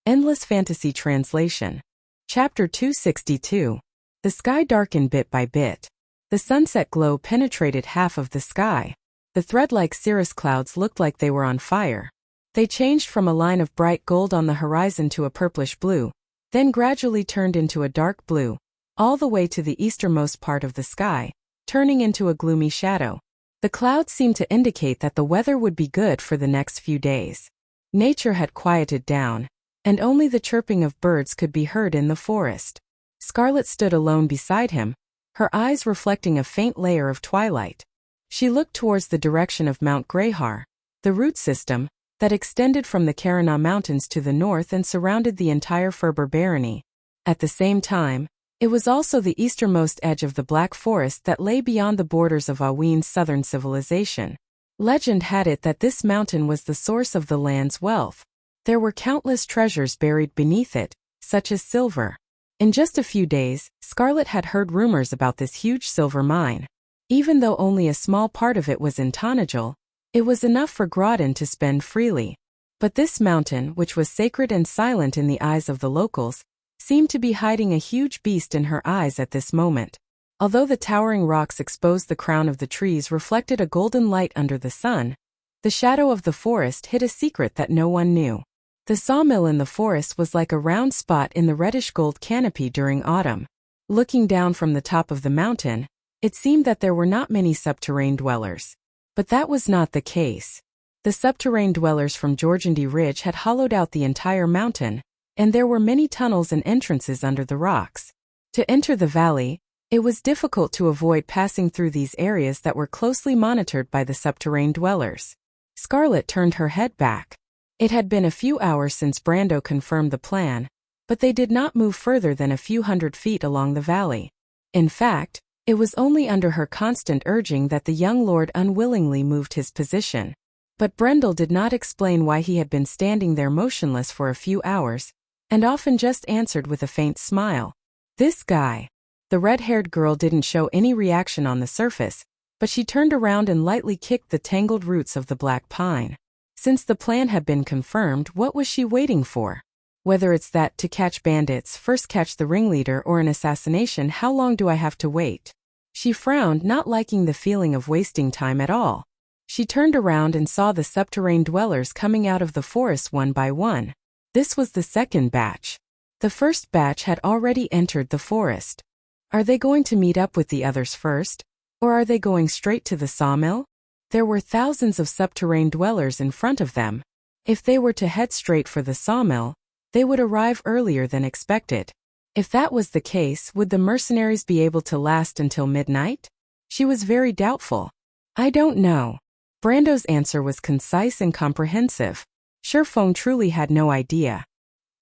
Endless Fantasy Translation. Chapter 262. The sky darkened bit by bit. The sunset glow penetrated half of the sky. The thread-like cirrus clouds looked like they were on fire. They changed from a line of bright gold on the horizon to a purplish blue, then gradually turned into a dark blue, all the way to the easternmost part of the sky, turning into a gloomy shadow. The clouds seemed to indicate that the weather would be good for the next few days. Nature had quieted down, and only the chirping of birds could be heard in the forest. Scarlet stood alone beside him, her eyes reflecting a faint layer of twilight. She looked towards the direction of Mount Greyhar, the root system, that extended from the Karana Mountains to the north and surrounded the entire Ferber barony. At the same time, it was also the easternmost edge of the Black Forest that lay beyond the borders of Aween's southern civilization. Legend had it that this mountain was the source of the land's wealth. There were countless treasures buried beneath it, such as silver. In just a few days, Scarlet had heard rumors about this huge silver mine. Even though only a small part of it was in Tanajal, it was enough for Groton to spend freely. But this mountain, which was sacred and silent in the eyes of the locals, seemed to be hiding a huge beast in her eyes at this moment. Although the towering rocks exposed the crown of the trees reflected a golden light under the sun, the shadow of the forest hid a secret that no one knew. The sawmill in the forest was like a round spot in the reddish-gold canopy during autumn. Looking down from the top of the mountain, it seemed that there were not many subterranean dwellers. But that was not the case. The subterranean dwellers from Georgandy Ridge had hollowed out the entire mountain, and there were many tunnels and entrances under the rocks. To enter the valley, it was difficult to avoid passing through these areas that were closely monitored by the subterranean dwellers. Scarlet turned her head back. It had been a few hours since Brando confirmed the plan, but they did not move further than a few hundred feet along the valley. In fact, it was only under her constant urging that the young lord unwillingly moved his position. But Brendel did not explain why he had been standing there motionless for a few hours, and often just answered with a faint smile. This guy. The red-haired girl didn't show any reaction on the surface, but she turned around and lightly kicked the tangled roots of the black pine. Since the plan had been confirmed, what was she waiting for? Whether it's that to catch bandits, first catch the ringleader, or an assassination, how long do I have to wait? She frowned, not liking the feeling of wasting time at all. She turned around and saw the subterranean dwellers coming out of the forest one by one. This was the second batch. The first batch had already entered the forest. Are they going to meet up with the others first? Or are they going straight to the sawmill? There were thousands of subterranean dwellers in front of them. If they were to head straight for the sawmill, they would arrive earlier than expected. If that was the case, would the mercenaries be able to last until midnight? She was very doubtful. I don't know. Brando's answer was concise and comprehensive. Shifeng truly had no idea.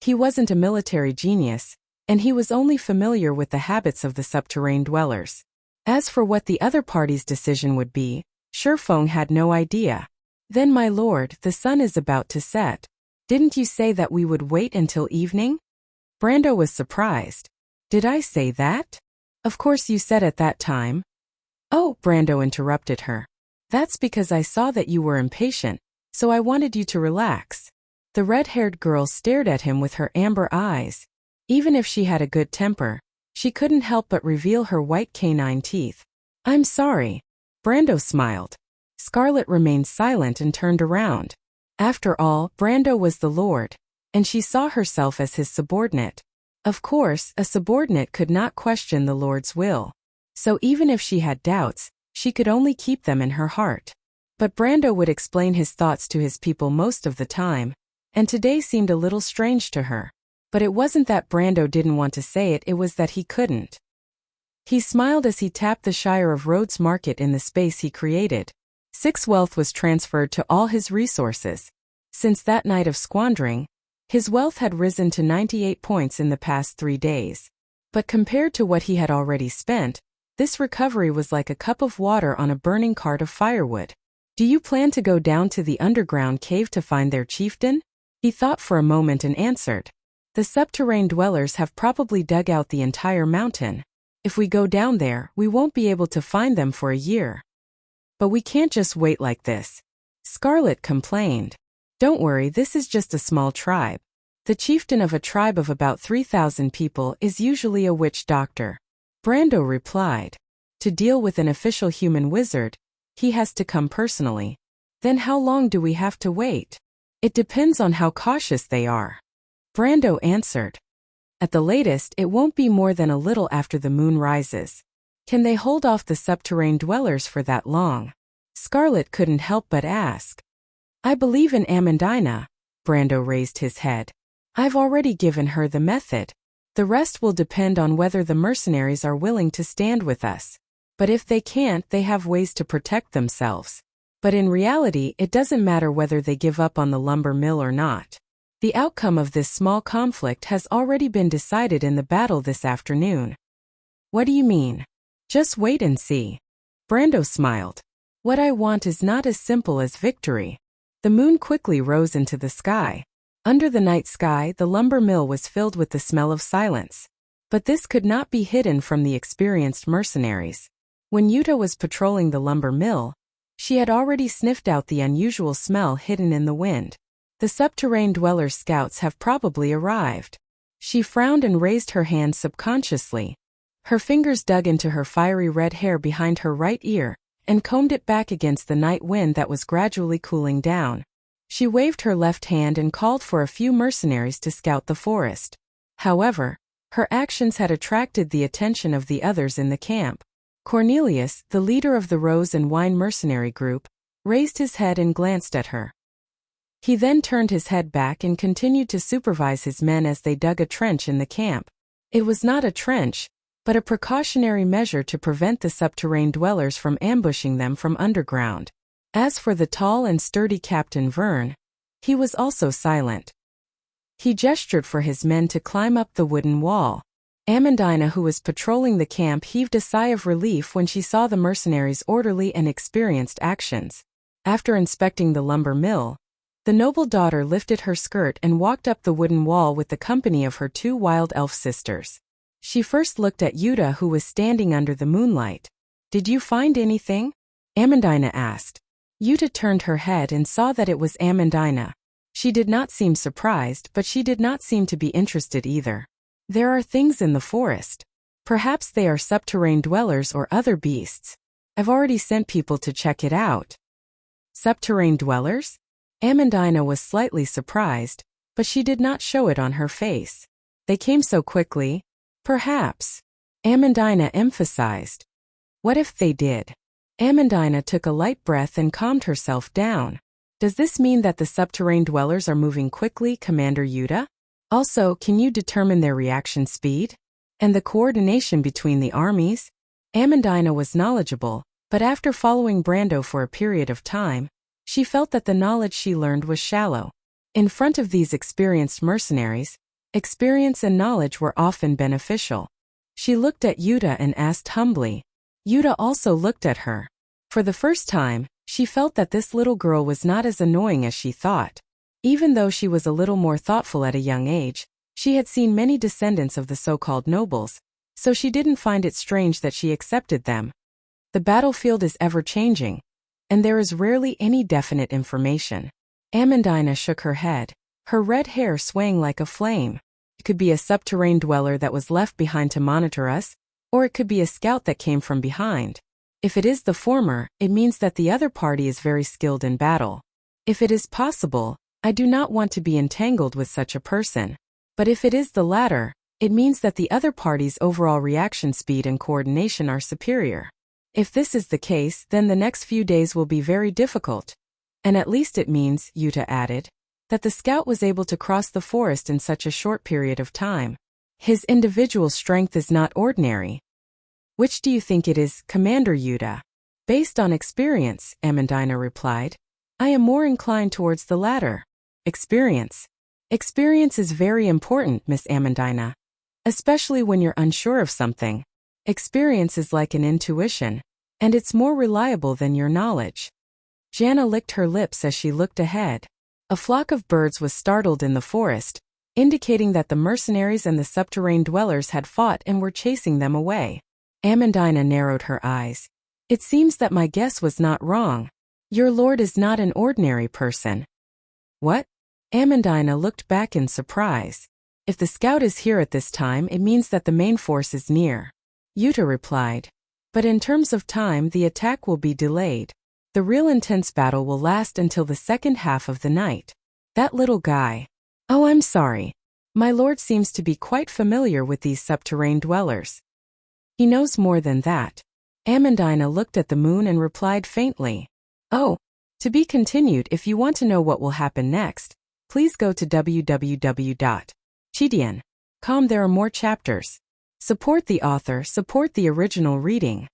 He wasn't a military genius, and he was only familiar with the habits of the subterranean dwellers. As for what the other party's decision would be, Shifeng had no idea. Then, my lord, the sun is about to set. Didn't you say that we would wait until evening? Brando was surprised. Did I say that? Of course you said at that time. Oh, Brando interrupted her. That's because I saw that you were impatient, so I wanted you to relax. The red-haired girl stared at him with her amber eyes. Even if she had a good temper, she couldn't help but reveal her white canine teeth. I'm sorry. Brando smiled. Scarlet remained silent and turned around. After all, Brando was the lord, and she saw herself as his subordinate. Of course, a subordinate could not question the Lord's will. So even if she had doubts, she could only keep them in her heart. But Brando would explain his thoughts to his people most of the time, and today seemed a little strange to her. But it wasn't that Brando didn't want to say it, it was that he couldn't. He smiled as he tapped the Shire of Rhodes market in the space he created. 6 wealth was transferred to all his resources. Since that night of squandering, his wealth had risen to 98 points in the past 3 days. But compared to what he had already spent, this recovery was like a cup of water on a burning cart of firewood. Do you plan to go down to the underground cave to find their chieftain? He thought for a moment and answered. The subterranean dwellers have probably dug out the entire mountain. If we go down there, we won't be able to find them for a year. But we can't just wait like this. Scarlet complained. Don't worry, this is just a small tribe. The chieftain of a tribe of about 3,000 people is usually a witch doctor. Brando replied. To deal with an official human wizard, he has to come personally. Then how long do we have to wait? It depends on how cautious they are. Brando answered. At the latest, it won't be more than a little after the moon rises. Can they hold off the subterranean dwellers for that long? Scarlet couldn't help but ask. I believe in Amandina. Brando raised his head. I've already given her the method. The rest will depend on whether the mercenaries are willing to stand with us. But if they can't, they have ways to protect themselves. But in reality, it doesn't matter whether they give up on the lumber mill or not. The outcome of this small conflict has already been decided in the battle this afternoon. What do you mean? Just wait and see. Brando smiled. What I want is not as simple as victory. The moon quickly rose into the sky. Under the night sky, the lumber mill was filled with the smell of silence. But this could not be hidden from the experienced mercenaries. When Yuta was patrolling the lumber mill, she had already sniffed out the unusual smell hidden in the wind. The subterranean dwellers' scouts have probably arrived. She frowned and raised her hand subconsciously. Her fingers dug into her fiery red hair behind her right ear and combed it back against the night wind that was gradually cooling down. She waved her left hand and called for a few mercenaries to scout the forest. However, her actions had attracted the attention of the others in the camp. Cornelius, the leader of the Rose and Wine mercenary group, raised his head and glanced at her. He then turned his head back and continued to supervise his men as they dug a trench in the camp. It was not a trench, but a precautionary measure to prevent the subterranean dwellers from ambushing them from underground. As for the tall and sturdy Captain Verne, he was also silent. He gestured for his men to climb up the wooden wall. Amandina, who was patrolling the camp, heaved a sigh of relief when she saw the mercenaries' orderly and experienced actions. After inspecting the lumber mill, the noble daughter lifted her skirt and walked up the wooden wall with the company of her 2 wild elf sisters. She first looked at Yuta, who was standing under the moonlight. Did you find anything? Amandina asked. Yuta turned her head and saw that it was Amandina. She did not seem surprised, but she did not seem to be interested either. There are things in the forest. Perhaps they are subterranean dwellers or other beasts. I've already sent people to check it out. Subterranean dwellers? Amandina was slightly surprised, but she did not show it on her face. They came so quickly. Perhaps. Amandina emphasized. What if they did? Amandina took a light breath and calmed herself down. Does this mean that the subterranean dwellers are moving quickly, Commander Yuta? Also, can you determine their reaction speed? And the coordination between the armies? Amandina was knowledgeable, but after following Brando for a period of time, she felt that the knowledge she learned was shallow. In front of these experienced mercenaries, experience and knowledge were often beneficial. She looked at Yuta and asked humbly. Yuta also looked at her. For the first time, she felt that this little girl was not as annoying as she thought. Even though she was a little more thoughtful at a young age, she had seen many descendants of the so-called nobles, so she didn't find it strange that she accepted them. The battlefield is ever-changing, and there is rarely any definite information. Amandina shook her head, her red hair swaying like a flame. It could be a subterranean dweller that was left behind to monitor us, or it could be a scout that came from behind. If it is the former, it means that the other party is very skilled in battle. If it is possible, I do not want to be entangled with such a person. But if it is the latter, It means that the other party's overall reaction speed and coordination are superior. If this is the case, then the next few days will be very difficult. And at least it means, Yuta added, that the scout was able to cross the forest in such a short period of time. His individual strength is not ordinary. Which do you think it is, Commander Yuta? Based on experience, Amandina replied. I am more inclined towards the latter. Experience. Experience is very important, Miss Amandina. Especially when you're unsure of something. Experience is like an intuition, and it's more reliable than your knowledge. Jana licked her lips as she looked ahead. A flock of birds was startled in the forest, indicating that the mercenaries and the subterranean dwellers had fought and were chasing them away. Amandina narrowed her eyes. It seems that my guess was not wrong. Your lord is not an ordinary person. What? Amandina looked back in surprise. If the scout is here at this time, it means that the main force is near. Yuta replied. But in terms of time, the attack will be delayed. The real intense battle will last until the second half of the night. That little guy. Oh, I'm sorry. My lord seems to be quite familiar with these subterranean dwellers. He knows more than that. Amandina looked at the moon and replied faintly. Oh, to be continued. If you want to know what will happen next, please go to www.chidian.com. There are more chapters. Support the author, support the original reading.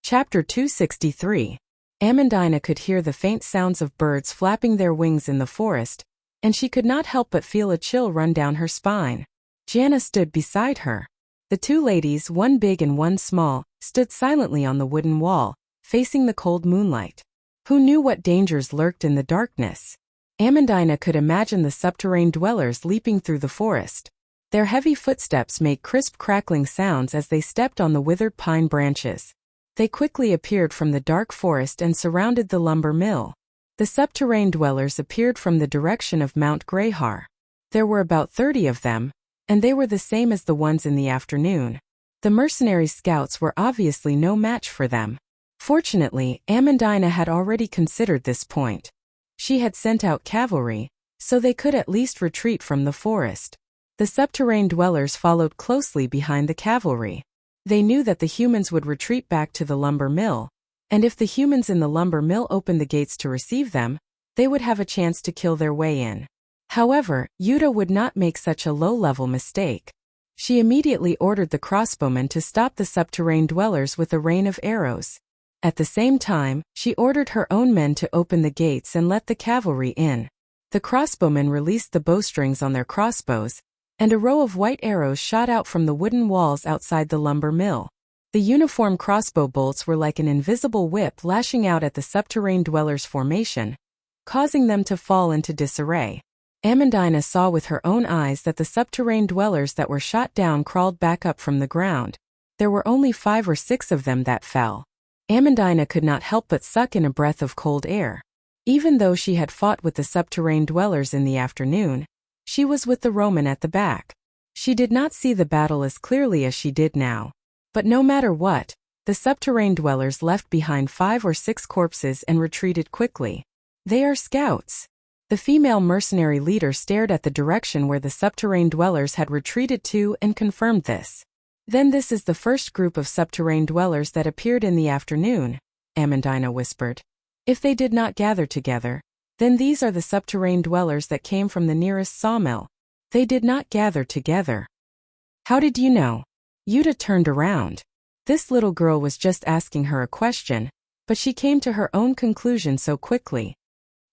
Chapter 263. Amandina could hear the faint sounds of birds flapping their wings in the forest, and she could not help but feel a chill run down her spine. Jana stood beside her. The two ladies, one big and one small, stood silently on the wooden wall, facing the cold moonlight. Who knew what dangers lurked in the darkness? Amandina could imagine the subterranean dwellers leaping through the forest. Their heavy footsteps made crisp crackling sounds as they stepped on the withered pine branches. They quickly appeared from the dark forest and surrounded the lumber mill. The subterranean dwellers appeared from the direction of Mount Greyhar. There were about 30 of them, and they were the same as the ones in the afternoon. The mercenary scouts were obviously no match for them. Fortunately, Amandina had already considered this point. She had sent out cavalry, so they could at least retreat from the forest. The subterranean dwellers followed closely behind the cavalry. They knew that the humans would retreat back to the lumber mill, and if the humans in the lumber mill opened the gates to receive them, they would have a chance to kill their way in. However, Yuta would not make such a low-level mistake. She immediately ordered the crossbowmen to stop the subterranean dwellers with a rain of arrows. At the same time, she ordered her own men to open the gates and let the cavalry in. The crossbowmen released the bowstrings on their crossbows, and a row of white arrows shot out from the wooden walls outside the lumber mill. The uniform crossbow bolts were like an invisible whip lashing out at the subterranean dwellers' formation, causing them to fall into disarray. Amandina saw with her own eyes that the subterranean dwellers that were shot down crawled back up from the ground. There were only 5 or 6 of them that fell. Amandina could not help but suck in a breath of cold air. Even though she had fought with the subterranean dwellers in the afternoon, she was with the Roman at the back. She did not see the battle as clearly as she did now. But no matter what, the subterranean dwellers left behind 5 or 6 corpses and retreated quickly. They are scouts. The female mercenary leader stared at the direction where the subterranean dwellers had retreated to and confirmed this. Then this is the first group of subterranean dwellers that appeared in the afternoon, Amandina whispered. If they did not gather together, then these are the subterranean dwellers that came from the nearest sawmill. They did not gather together. How did you know? Yuta turned around. This little girl was just asking her a question, but she came to her own conclusion so quickly.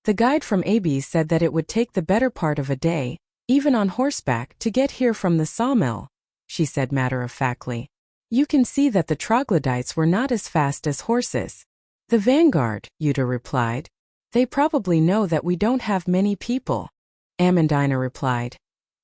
The guide from Abies said that it would take the better part of a day, even on horseback, to get here from the sawmill, she said matter-of-factly. You can see that the troglodytes were not as fast as horses. The vanguard, Yuta replied. They probably know that we don't have many people. Amandina replied.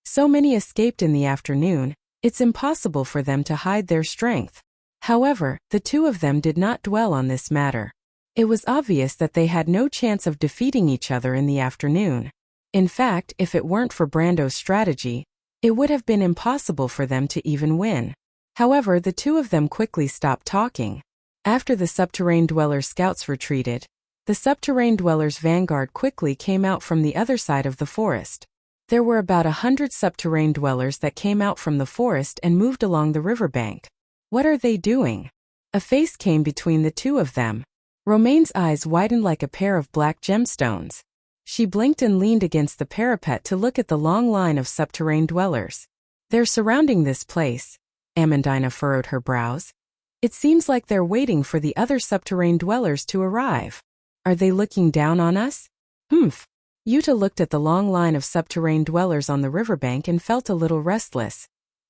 So many escaped in the afternoon, it's impossible for them to hide their strength. However, the two of them did not dwell on this matter. It was obvious that they had no chance of defeating each other in the afternoon. In fact, if it weren't for Brando's strategy, it would have been impossible for them to even win. However, the two of them quickly stopped talking. After the subterranean dweller scouts retreated, the subterranean dwellers' vanguard quickly came out from the other side of the forest. There were about 100 subterranean dwellers that came out from the forest and moved along the riverbank. What are they doing? A face came between the two of them. Romaine's eyes widened like a pair of black gemstones. She blinked and leaned against the parapet to look at the long line of subterranean dwellers. They're surrounding this place. Amandina furrowed her brows. It seems like they're waiting for the other subterranean dwellers to arrive. Are they looking down on us? Humph. Yuta looked at the long line of subterranean dwellers on the riverbank and felt a little restless.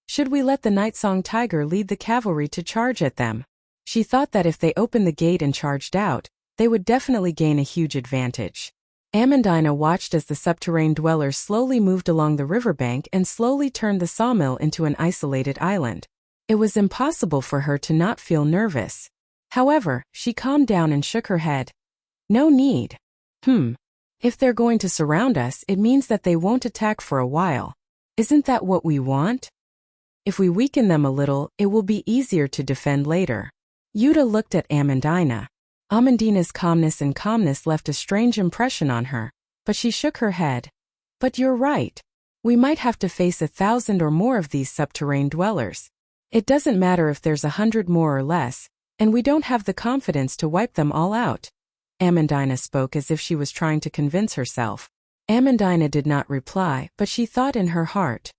Should we let the Nightsong Tiger lead the cavalry to charge at them? She thought that if they opened the gate and charged out, they would definitely gain a huge advantage. Amandina watched as the subterranean dwellers slowly moved along the riverbank and slowly turned the sawmill into an isolated island. It was impossible for her to not feel nervous. However, she calmed down and shook her head. No need. If they're going to surround us, it means that they won't attack for a while. Isn't that what we want? If we weaken them a little, it will be easier to defend later. Yuta looked at Amandina. Amandina's calmness left a strange impression on her, but she shook her head. But you're right. We might have to face 1,000 or more of these subterranean dwellers. It doesn't matter if there's 100 more or less, and we don't have the confidence to wipe them all out. Amandina spoke as if she was trying to convince herself. Amandina did not reply, but she thought in her heart.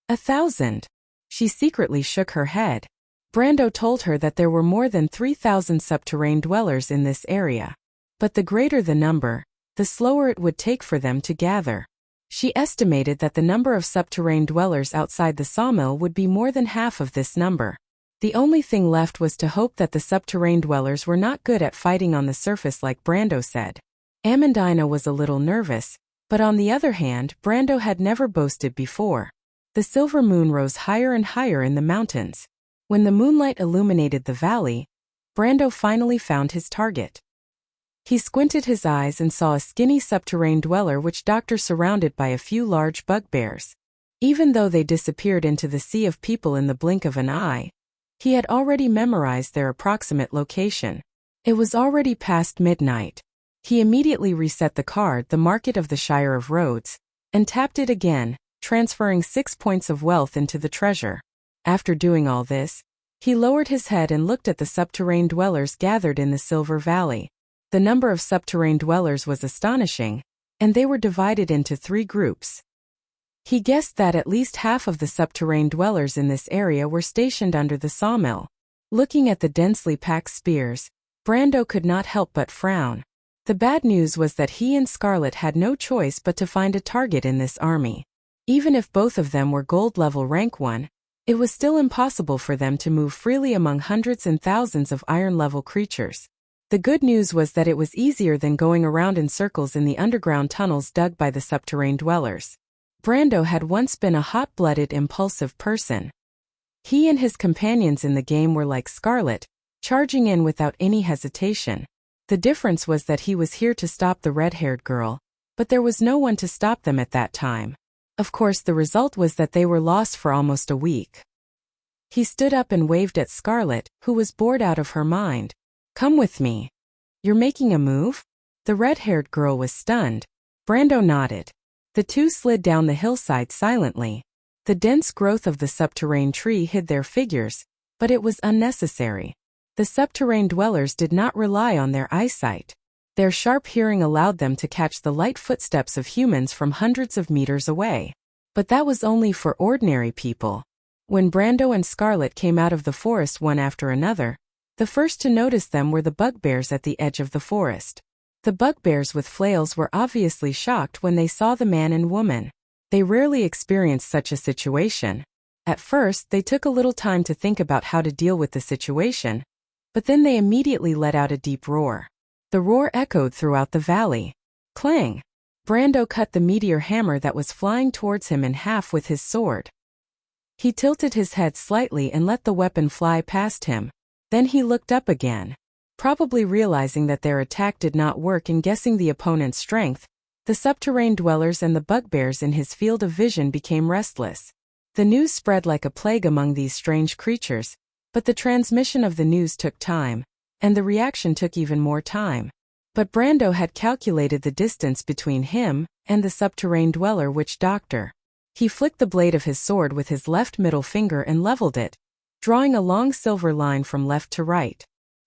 1,000. She secretly shook her head. Brando told her that there were more than 3,000 subterranean dwellers in this area. But the greater the number, the slower it would take for them to gather. She estimated that the number of subterranean dwellers outside the sawmill would be more than half of this number. The only thing left was to hope that the subterranean dwellers were not good at fighting on the surface like Brando said. Amandina was a little nervous, but on the other hand, Brando had never boasted before. The silver moon rose higher and higher in the mountains. When the moonlight illuminated the valley, Brando finally found his target. He squinted his eyes and saw a skinny subterranean dweller which doctor surrounded by a few large bugbears. Even though they disappeared into the sea of people in the blink of an eye, he had already memorized their approximate location. It was already past midnight. He immediately reset the card, the Market of the Shire of Rhodes, and tapped it again, transferring 6 points of wealth into the treasure. After doing all this, he lowered his head and looked at the subterranean dwellers gathered in the Silver Valley. The number of subterranean dwellers was astonishing, and they were divided into 3 groups. He guessed that at least half of the subterranean dwellers in this area were stationed under the sawmill. Looking at the densely packed spears, Brando could not help but frown. The bad news was that he and Scarlet had no choice but to find a target in this army. Even if both of them were gold level rank 1, it was still impossible for them to move freely among hundreds and thousands of iron level creatures. The good news was that it was easier than going around in circles in the underground tunnels dug by the subterranean dwellers. Brando had once been a hot-blooded, impulsive person. He and his companions in the game were like Scarlet, charging in without any hesitation. The difference was that he was here to stop the red-haired girl, but there was no one to stop them at that time. Of course, the result was that they were lost for almost a week. He stood up and waved at Scarlet, who was bored out of her mind. Come with me. You're making a move? The red-haired girl was stunned. Brando nodded. The two slid down the hillside silently. The dense growth of the subterranean tree hid their figures, but it was unnecessary. The subterranean dwellers did not rely on their eyesight. Their sharp hearing allowed them to catch the light footsteps of humans from hundreds of meters away. But that was only for ordinary people. When Brando and Scarlet came out of the forest one after another, the first to notice them were the bugbears at the edge of the forest. The bugbears with flails were obviously shocked when they saw the man and woman. They rarely experienced such a situation. At first, they took a little time to think about how to deal with the situation, but then they immediately let out a deep roar. The roar echoed throughout the valley. Clang! Brando cut the meteor hammer that was flying towards him in half with his sword. He tilted his head slightly and let the weapon fly past him. Then he looked up again. Probably realizing that their attack did not work and guessing the opponent's strength, the subterranean dwellers and the bugbears in his field of vision became restless. The news spread like a plague among these strange creatures, but the transmission of the news took time, and the reaction took even more time. But Brando had calculated the distance between him and the subterranean dweller witch doctor. He flicked the blade of his sword with his left middle finger and leveled it, drawing a long silver line from left to right.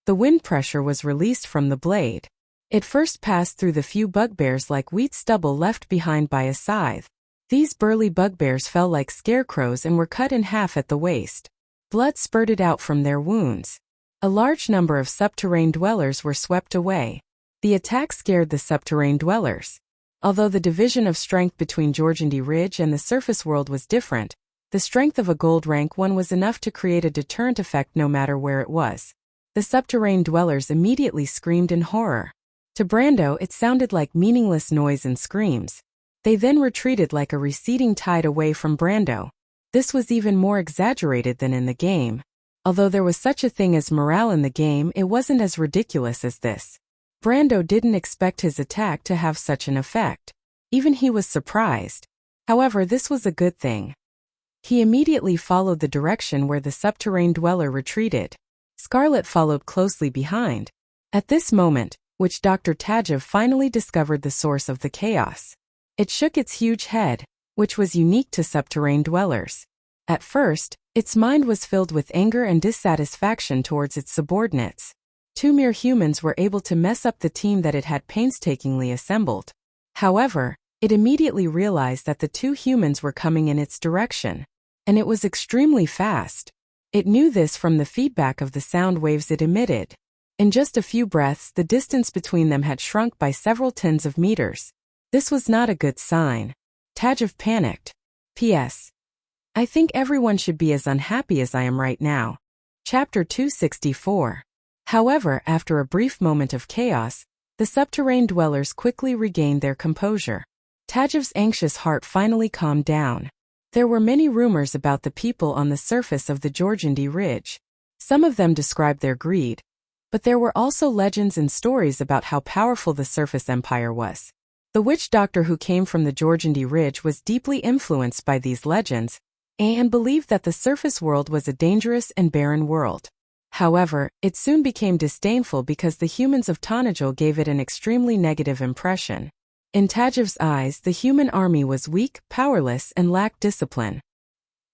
The wind pressure was released from the blade. It first passed through the few bugbears like wheat stubble left behind by a scythe. These burly bugbears fell like scarecrows and were cut in half at the waist. Blood spurted out from their wounds. A large number of subterranean dwellers were swept away. The attack scared the subterranean dwellers. Although the division of strength between Georgandy Ridge and the surface world was different, the strength of a gold rank 1 was enough to create a deterrent effect no matter where it was. The subterranean dwellers immediately screamed in horror. To Brando it sounded like meaningless noise and screams. They then retreated like a receding tide away from Brando. This was even more exaggerated than in the game. Although there was such a thing as morale in the game, it wasn't as ridiculous as this. Brando didn't expect his attack to have such an effect. Even he was surprised. However, this was a good thing. He immediately followed the direction where the subterranean dweller retreated. Scarlet followed closely behind. At this moment, witch Dr. Tajev finally discovered the source of the chaos. It shook its huge head, which was unique to subterranean dwellers. At first, its mind was filled with anger and dissatisfaction towards its subordinates. 2 mere humans were able to mess up the team that it had painstakingly assembled. However, it immediately realized that the 2 humans were coming in its direction. And it was extremely fast. It knew this from the feedback of the sound waves it emitted. In just a few breaths, the distance between them had shrunk by several tens of meters. This was not a good sign. Tajev panicked. P.S. I think everyone should be as unhappy as I am right now. Chapter 264. However, after a brief moment of chaos, the subterranean dwellers quickly regained their composure. Tajev's anxious heart finally calmed down. There were many rumors about the people on the surface of the Georgandy Ridge. Some of them described their greed. But there were also legends and stories about how powerful the surface empire was. The witch doctor who came from the Georgandy Ridge was deeply influenced by these legends, and believed that the surface world was a dangerous and barren world. However, it soon became disdainful because the humans of Tanajul gave it an extremely negative impression. In Tajev's eyes, the human army was weak, powerless, and lacked discipline.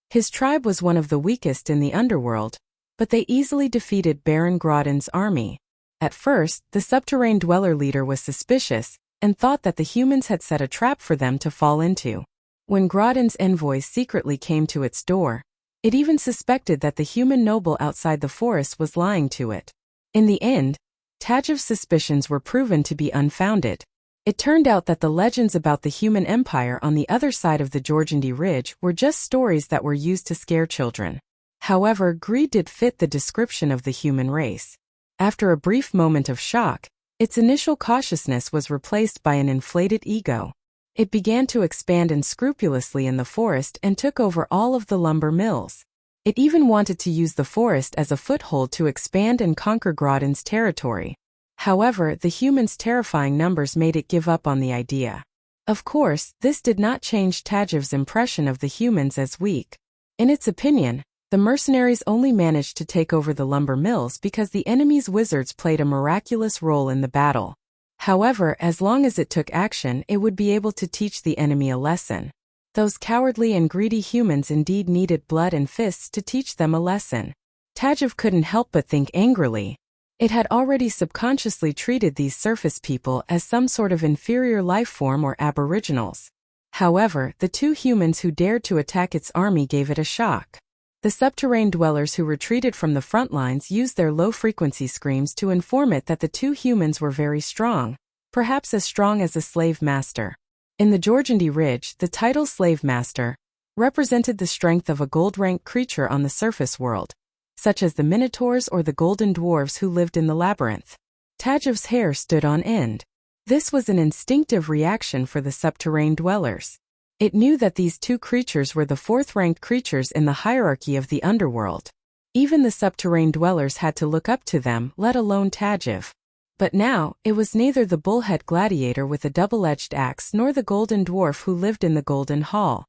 His tribe was one of the weakest in the underworld, but they easily defeated Baron Grodin's army. At first, the subterranean dweller leader was suspicious, and thought that the humans had set a trap for them to fall into. When Grodin's envoy secretly came to its door, it even suspected that the human noble outside the forest was lying to it. In the end, Tajev's suspicions were proven to be unfounded. It turned out that the legends about the human empire on the other side of the Georgandy Ridge were just stories that were used to scare children. However, greed did fit the description of the human race. After a brief moment of shock, its initial cautiousness was replaced by an inflated ego. It began to expand unscrupulously in the forest and took over all of the lumber mills. It even wanted to use the forest as a foothold to expand and conquer Grodin's territory. However, the humans' terrifying numbers made it give up on the idea. Of course, this did not change Tajev's impression of the humans as weak. In its opinion, the mercenaries only managed to take over the lumber mills because the enemy's wizards played a miraculous role in the battle. However, as long as it took action, it would be able to teach the enemy a lesson. Those cowardly and greedy humans indeed needed blood and fists to teach them a lesson. Tajev couldn't help but think angrily. It had already subconsciously treated these surface people as some sort of inferior life form or aboriginals. However, the 2 humans who dared to attack its army gave it a shock. The subterranean dwellers who retreated from the front lines used their low-frequency screams to inform it that the 2 humans were very strong, perhaps as strong as a slave master. In the Georgandy Ridge, the title Slave Master represented the strength of a gold-rank creature on the surface world, such as the Minotaurs or the Golden Dwarves who lived in the labyrinth. Tajev's hair stood on end. This was an instinctive reaction for the subterranean dwellers. It knew that these 2 creatures were the 4th-ranked creatures in the hierarchy of the underworld. Even the subterranean dwellers had to look up to them, let alone Tajev. But now, it was neither the bullhead gladiator with a double-edged axe nor the golden dwarf who lived in the Golden Hall.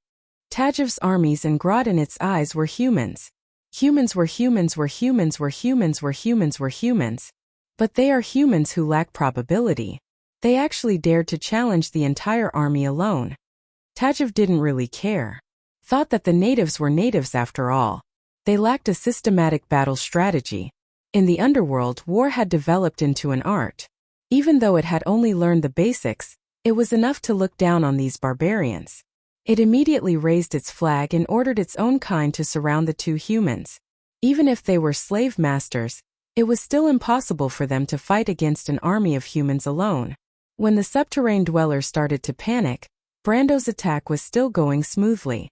Tajev's armies and Grodd in its eyes were humans. Humans were humans were humans were humans were humans were humans. But they are humans who lack probability. They actually dared to challenge the entire army alone. Tajiv didn't really care. Thought that the natives were natives after all. They lacked a systematic battle strategy. In the underworld, war had developed into an art. Even though it had only learned the basics, it was enough to look down on these barbarians. It immediately raised its flag and ordered its own kind to surround the two humans. Even if they were slave masters, it was still impossible for them to fight against an army of humans alone. When the subterranean dwellers started to panic, Brando's attack was still going smoothly.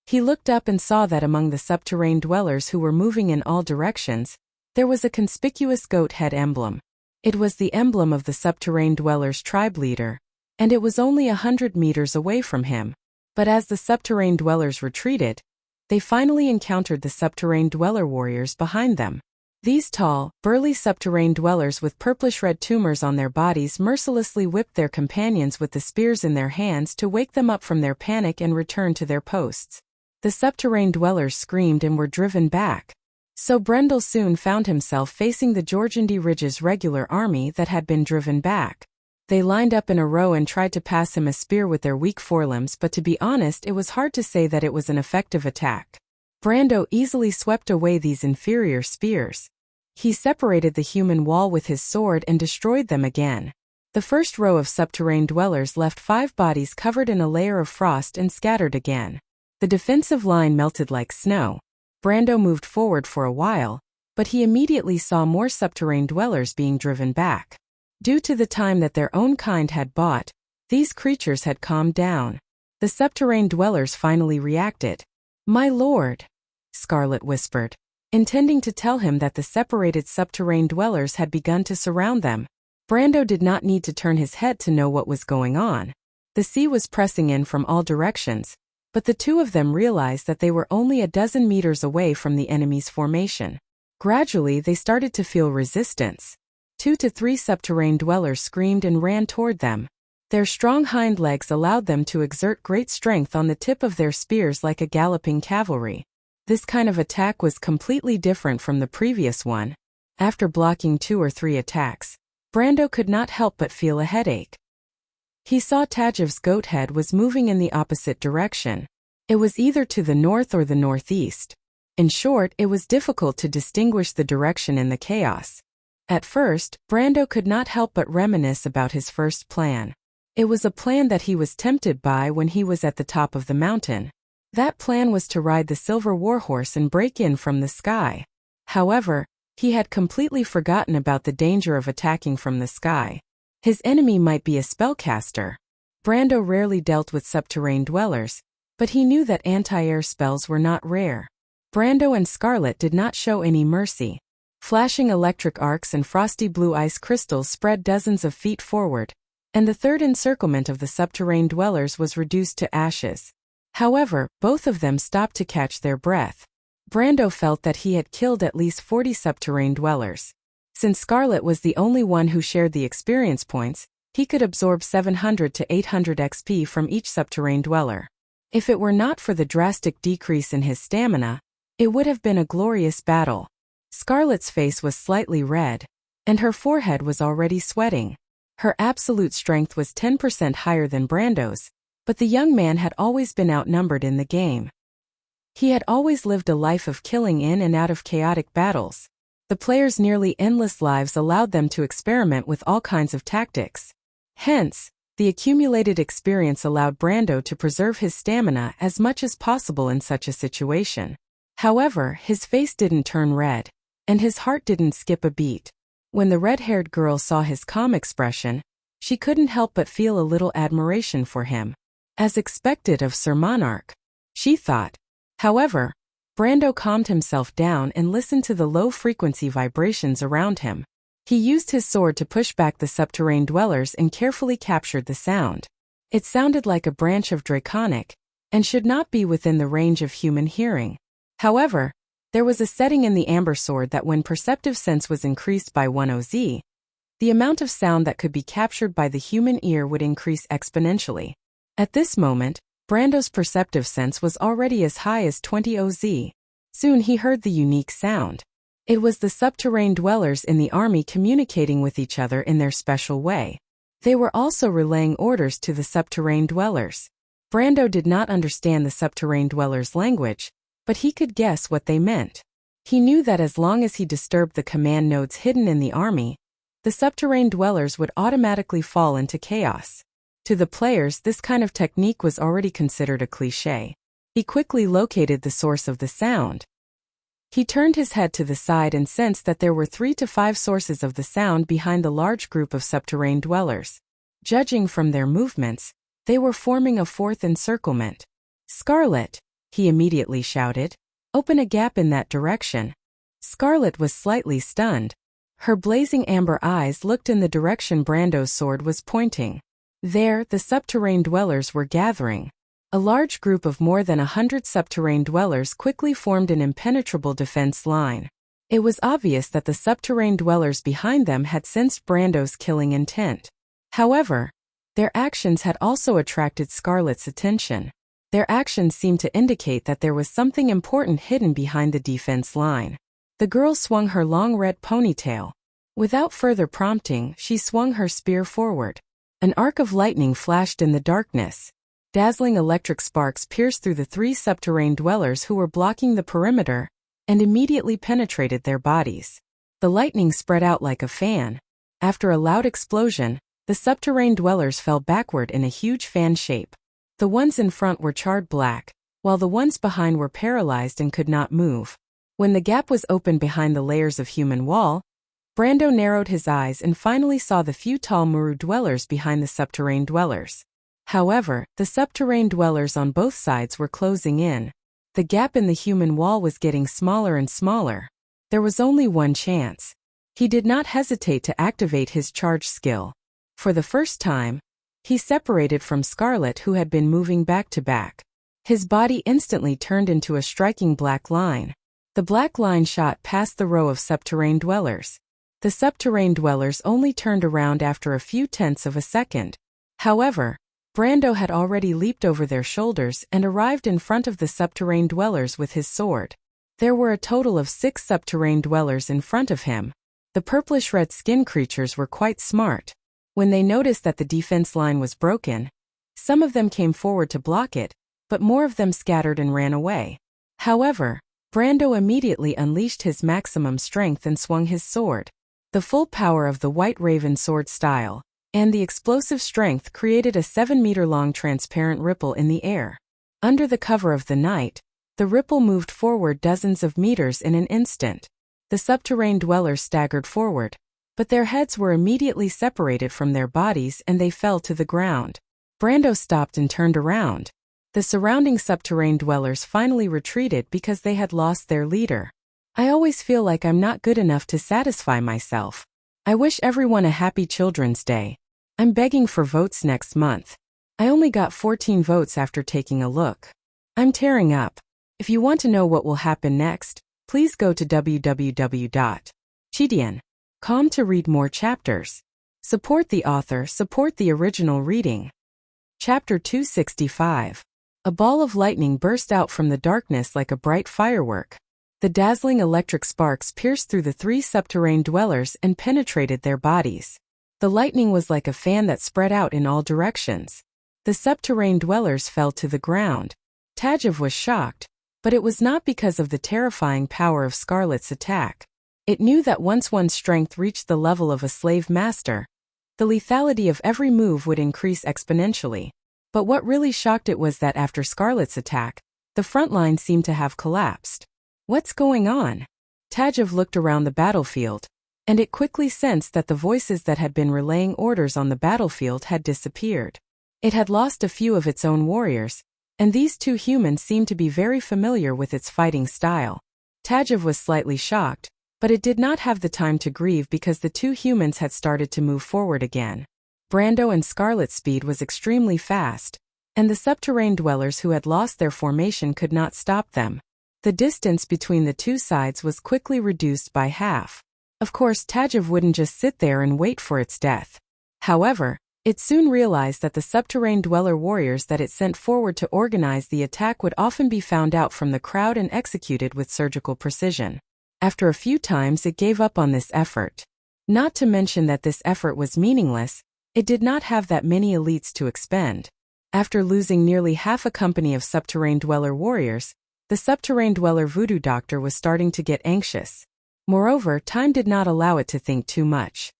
He looked up and saw that among the subterranean dwellers who were moving in all directions, there was a conspicuous goat head emblem. It was the emblem of the subterranean dwellers' tribe leader, and it was only 100 meters away from him. But as the subterranean dwellers retreated, they finally encountered the subterranean dweller warriors behind them. These tall, burly subterranean dwellers with purplish-red tumors on their bodies mercilessly whipped their companions with the spears in their hands to wake them up from their panic and return to their posts. The subterranean dwellers screamed and were driven back. So Brendel soon found himself facing the Jorgandi Ridge's regular army that had been driven back. They lined up in a row and tried to pass him a spear with their weak forelimbs, but to be honest, it was hard to say that it was an effective attack. Brando easily swept away these inferior spears. He separated the human wall with his sword and destroyed them again. The first row of subterranean dwellers left 5 bodies covered in a layer of frost and scattered again. The defensive line melted like snow. Brando moved forward for a while, but he immediately saw more subterranean dwellers being driven back. Due to the time that their own kind had bought, these creatures had calmed down. The subterranean dwellers finally reacted. "My lord," Scarlet whispered, intending to tell him that the separated subterranean dwellers had begun to surround them. Brando did not need to turn his head to know what was going on. The sea was pressing in from all directions, but the two of them realized that they were only a dozen meters away from the enemy's formation. Gradually, they started to feel resistance. 2 to 3 subterranean dwellers screamed and ran toward them. Their strong hind legs allowed them to exert great strength on the tip of their spears like a galloping cavalry. This kind of attack was completely different from the previous one. After blocking 2 or 3 attacks, Brando could not help but feel a headache. He saw Tajiv's goat head was moving in the opposite direction. It was either to the north or the northeast. In short, it was difficult to distinguish the direction in the chaos. At first, Brando could not help but reminisce about his first plan. It was a plan that he was tempted by when he was at the top of the mountain. That plan was to ride the silver warhorse and break in from the sky. However, he had completely forgotten about the danger of attacking from the sky. His enemy might be a spellcaster. Brando rarely dealt with subterranean dwellers, but he knew that anti-air spells were not rare. Brando and Scarlet did not show any mercy. Flashing electric arcs and frosty blue ice crystals spread dozens of feet forward, and the third encirclement of the subterranean dwellers was reduced to ashes. However, both of them stopped to catch their breath. Brando felt that he had killed at least 40 subterranean dwellers. Since Scarlet was the only one who shared the experience points, he could absorb 700 to 800 XP from each subterranean dweller. If it were not for the drastic decrease in his stamina, it would have been a glorious battle. Scarlet's face was slightly red, and her forehead was already sweating. Her absolute strength was 10% higher than Brando's, but the young man had always been outnumbered in the game. He had always lived a life of killing in and out of chaotic battles. The players' nearly endless lives allowed them to experiment with all kinds of tactics. Hence, the accumulated experience allowed Brando to preserve his stamina as much as possible in such a situation. However, his face didn't turn red, and his heart didn't skip a beat. When the red-haired girl saw his calm expression, she couldn't help but feel a little admiration for him. As expected of Sir Monarch, she thought. However, Brando calmed himself down and listened to the low-frequency vibrations around him. He used his sword to push back the subterranean dwellers and carefully captured the sound. It sounded like a branch of Draconic, and should not be within the range of human hearing. However, there was a setting in the amber sword that when perceptive sense was increased by 1 Oz, the amount of sound that could be captured by the human ear would increase exponentially. At this moment, Brando's perceptive sense was already as high as 20 Oz. Soon he heard the unique sound. It was the subterranean dwellers in the army communicating with each other in their special way. They were also relaying orders to the subterranean dwellers. Brando did not understand the subterranean dwellers' language, but he could guess what they meant. He knew that as long as he disturbed the command nodes hidden in the army, the subterranean dwellers would automatically fall into chaos. To the players, this kind of technique was already considered a cliché. He quickly located the source of the sound. He turned his head to the side and sensed that there were 3 to 5 sources of the sound behind the large group of subterranean dwellers. Judging from their movements, they were forming a 4th encirclement. "Scarlet!" he immediately shouted. "Open a gap in that direction." Scarlet was slightly stunned. Her blazing amber eyes looked in the direction Brando's sword was pointing. There, the subterranean dwellers were gathering. A large group of more than 100 subterranean dwellers quickly formed an impenetrable defense line. It was obvious that the subterranean dwellers behind them had sensed Brando's killing intent. However, their actions had also attracted Scarlet's attention. Their actions seemed to indicate that there was something important hidden behind the defense line. The girl swung her long red ponytail. Without further prompting, she swung her spear forward. An arc of lightning flashed in the darkness. Dazzling electric sparks pierced through the 3 subterranean dwellers who were blocking the perimeter, and immediately penetrated their bodies. The lightning spread out like a fan. After a loud explosion, the subterranean dwellers fell backward in a huge fan shape. The ones in front were charred black, while the ones behind were paralyzed and could not move. When the gap was opened behind the layers of human wall, Brando narrowed his eyes and finally saw the few tall Muru dwellers behind the subterranean dwellers. However, the subterranean dwellers on both sides were closing in. The gap in the human wall was getting smaller and smaller. There was only one chance. He did not hesitate to activate his charge skill. For the first time, he separated from Scarlet, who had been moving back to back. His body instantly turned into a striking black line. The black line shot past the row of subterranean dwellers. The subterranean dwellers only turned around after a few tenths of a second. However, Brando had already leaped over their shoulders and arrived in front of the subterranean dwellers with his sword. There were a total of 6 subterranean dwellers in front of him. The purplish-red skin creatures were quite smart. When they noticed that the defense line was broken, some of them came forward to block it, but more of them scattered and ran away. However, Brando immediately unleashed his maximum strength and swung his sword. The full power of the White Raven sword style and the explosive strength created a 7-meter-long transparent ripple in the air. Under the cover of the night, the ripple moved forward dozens of meters in an instant. The subterranean dwellers staggered forward, but their heads were immediately separated from their bodies and they fell to the ground. Brando stopped and turned around. The surrounding subterranean dwellers finally retreated because they had lost their leader. "I always feel like I'm not good enough to satisfy myself. I wish everyone a happy Children's Day. I'm begging for votes next month. I only got 14 votes after taking a look. I'm tearing up. If you want to know what will happen next, please go to www.chidian.com to read more chapters. Support the author, support the original reading." Chapter 265. A ball of lightning burst out from the darkness like a bright firework. The dazzling electric sparks pierced through the 3 subterranean dwellers and penetrated their bodies. The lightning was like a fan that spread out in all directions. The subterranean dwellers fell to the ground. Tajev was shocked, but it was not because of the terrifying power of Scarlet's attack. It knew that once one's strength reached the level of a slave master, the lethality of every move would increase exponentially. But what really shocked it was that after Scarlet's attack, the front line seemed to have collapsed. "What's going on?" Tajev looked around the battlefield, and it quickly sensed that the voices that had been relaying orders on the battlefield had disappeared. It had lost a few of its own warriors, and these 2 humans seemed to be very familiar with its fighting style. Tajev was slightly shocked, but it did not have the time to grieve because the 2 humans had started to move forward again. Brando and Scarlet's speed was extremely fast, and the subterranean dwellers who had lost their formation could not stop them. The distance between the 2 sides was quickly reduced by half. Of course, Tajev wouldn't just sit there and wait for its death. However, it soon realized that the subterranean dweller warriors that it sent forward to organize the attack would often be found out from the crowd and executed with surgical precision. After a few times it gave up on this effort. Not to mention that this effort was meaningless, it did not have that many elites to expend. After losing nearly half a company of subterrane dweller warriors, the subterrane dweller voodoo doctor was starting to get anxious. Moreover, time did not allow it to think too much.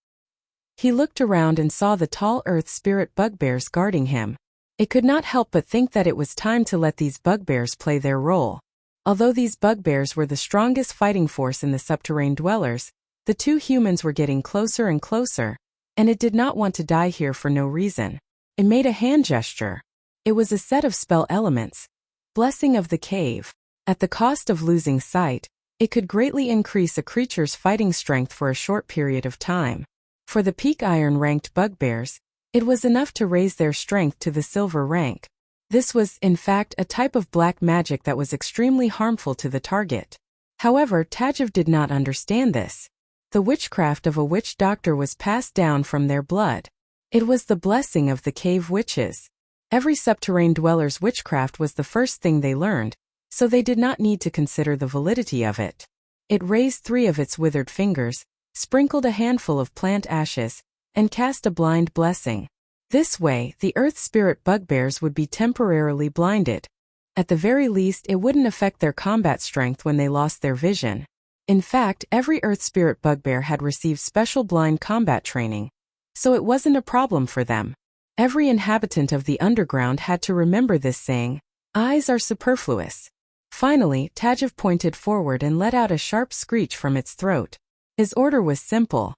He looked around and saw the tall earth spirit bugbears guarding him. It could not help but think that it was time to let these bugbears play their role. Although these bugbears were the strongest fighting force in the subterrane dwellers, the two humans were getting closer and closer, and it did not want to die here for no reason. It made a hand gesture. It was a set of spell elements. Blessing of the Cave. At the cost of losing sight, it could greatly increase a creature's fighting strength for a short period of time. For the peak iron-ranked bugbears, it was enough to raise their strength to the silver rank. This was, in fact, a type of black magic that was extremely harmful to the target. However, Tajiv did not understand this. The witchcraft of a witch doctor was passed down from their blood. It was the blessing of the cave witches. Every subterrane dweller's witchcraft was the first thing they learned, so they did not need to consider the validity of it. It raised 3 of its withered fingers, sprinkled a handful of plant ashes, and cast a blind blessing. This way, the earth spirit bugbears would be temporarily blinded. At the very least, it wouldn't affect their combat strength when they lost their vision. In fact, every earth spirit bugbear had received special blind combat training, so it wasn't a problem for them. Every inhabitant of the underground had to remember this saying, "Eyes are superfluous." Finally, Tajiv pointed forward and let out a sharp screech from its throat. His order was simple.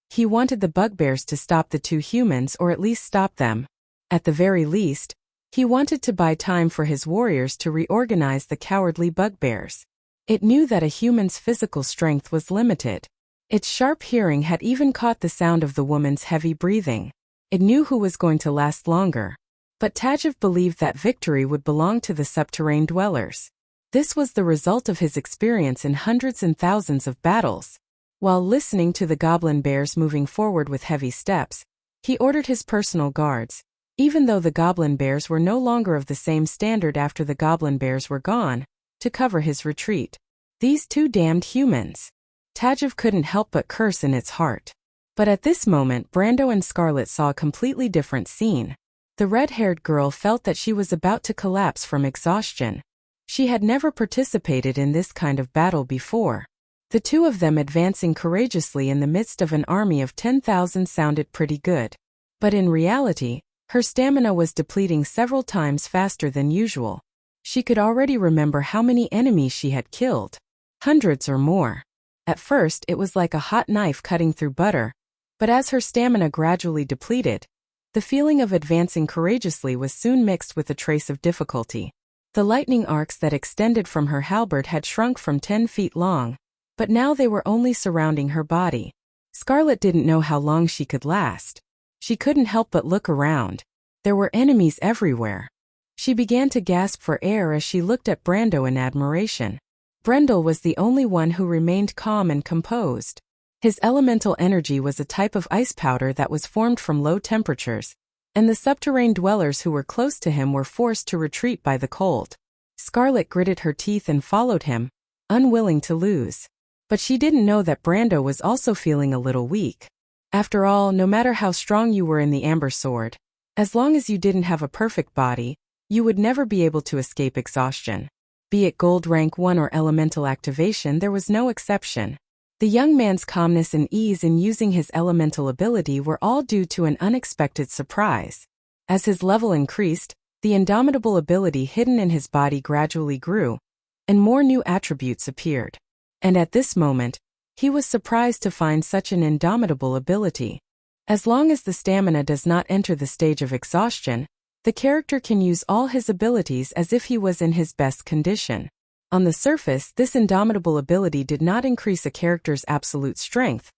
He wanted the bugbears to stop the two humans or at least stop them. At the very least, he wanted to buy time for his warriors to reorganize the cowardly bugbears. It knew that a human's physical strength was limited. Its sharp hearing had even caught the sound of the woman's heavy breathing. It knew who was going to last longer. But Tajiv believed that victory would belong to the subterrane dwellers. This was the result of his experience in hundreds and thousands of battles. While listening to the goblin bears moving forward with heavy steps, he ordered his personal guards. Even though the goblin bears were no longer of the same standard after the goblin bears were gone, to cover his retreat. These two damned humans. Tajiv couldn't help but curse in its heart. But at this moment, Brando and Scarlet saw a completely different scene. The red-haired girl felt that she was about to collapse from exhaustion. She had never participated in this kind of battle before. The two of them advancing courageously in the midst of an army of 10,000 sounded pretty good. But in reality, her stamina was depleting several times faster than usual. She could already remember how many enemies she had killed. Hundreds or more. At first, it was like a hot knife cutting through butter, but as her stamina gradually depleted, the feeling of advancing courageously was soon mixed with a trace of difficulty. The lightning arcs that extended from her halberd had shrunk from 10 feet long, but now they were only surrounding her body. Scarlet didn't know how long she could last. She couldn't help but look around. There were enemies everywhere. She began to gasp for air as she looked at Brando in admiration. Brendel was the only one who remained calm and composed. His elemental energy was a type of ice powder that was formed from low temperatures, and the subterrane dwellers who were close to him were forced to retreat by the cold. Scarlet gritted her teeth and followed him, unwilling to lose. But she didn't know that Brando was also feeling a little weak. After all, no matter how strong you were in the Amber Sword, as long as you didn't have a perfect body, you would never be able to escape exhaustion. Be it gold rank 1 or elemental activation, there was no exception. The young man's calmness and ease in using his elemental ability were all due to an unexpected surprise. As his level increased, the indomitable ability hidden in his body gradually grew, and more new attributes appeared. And at this moment, he was surprised to find such an indomitable ability. As long as the stamina does not enter the stage of exhaustion, the character can use all his abilities as if he was in his best condition. On the surface, this indomitable ability did not increase a character's absolute strength,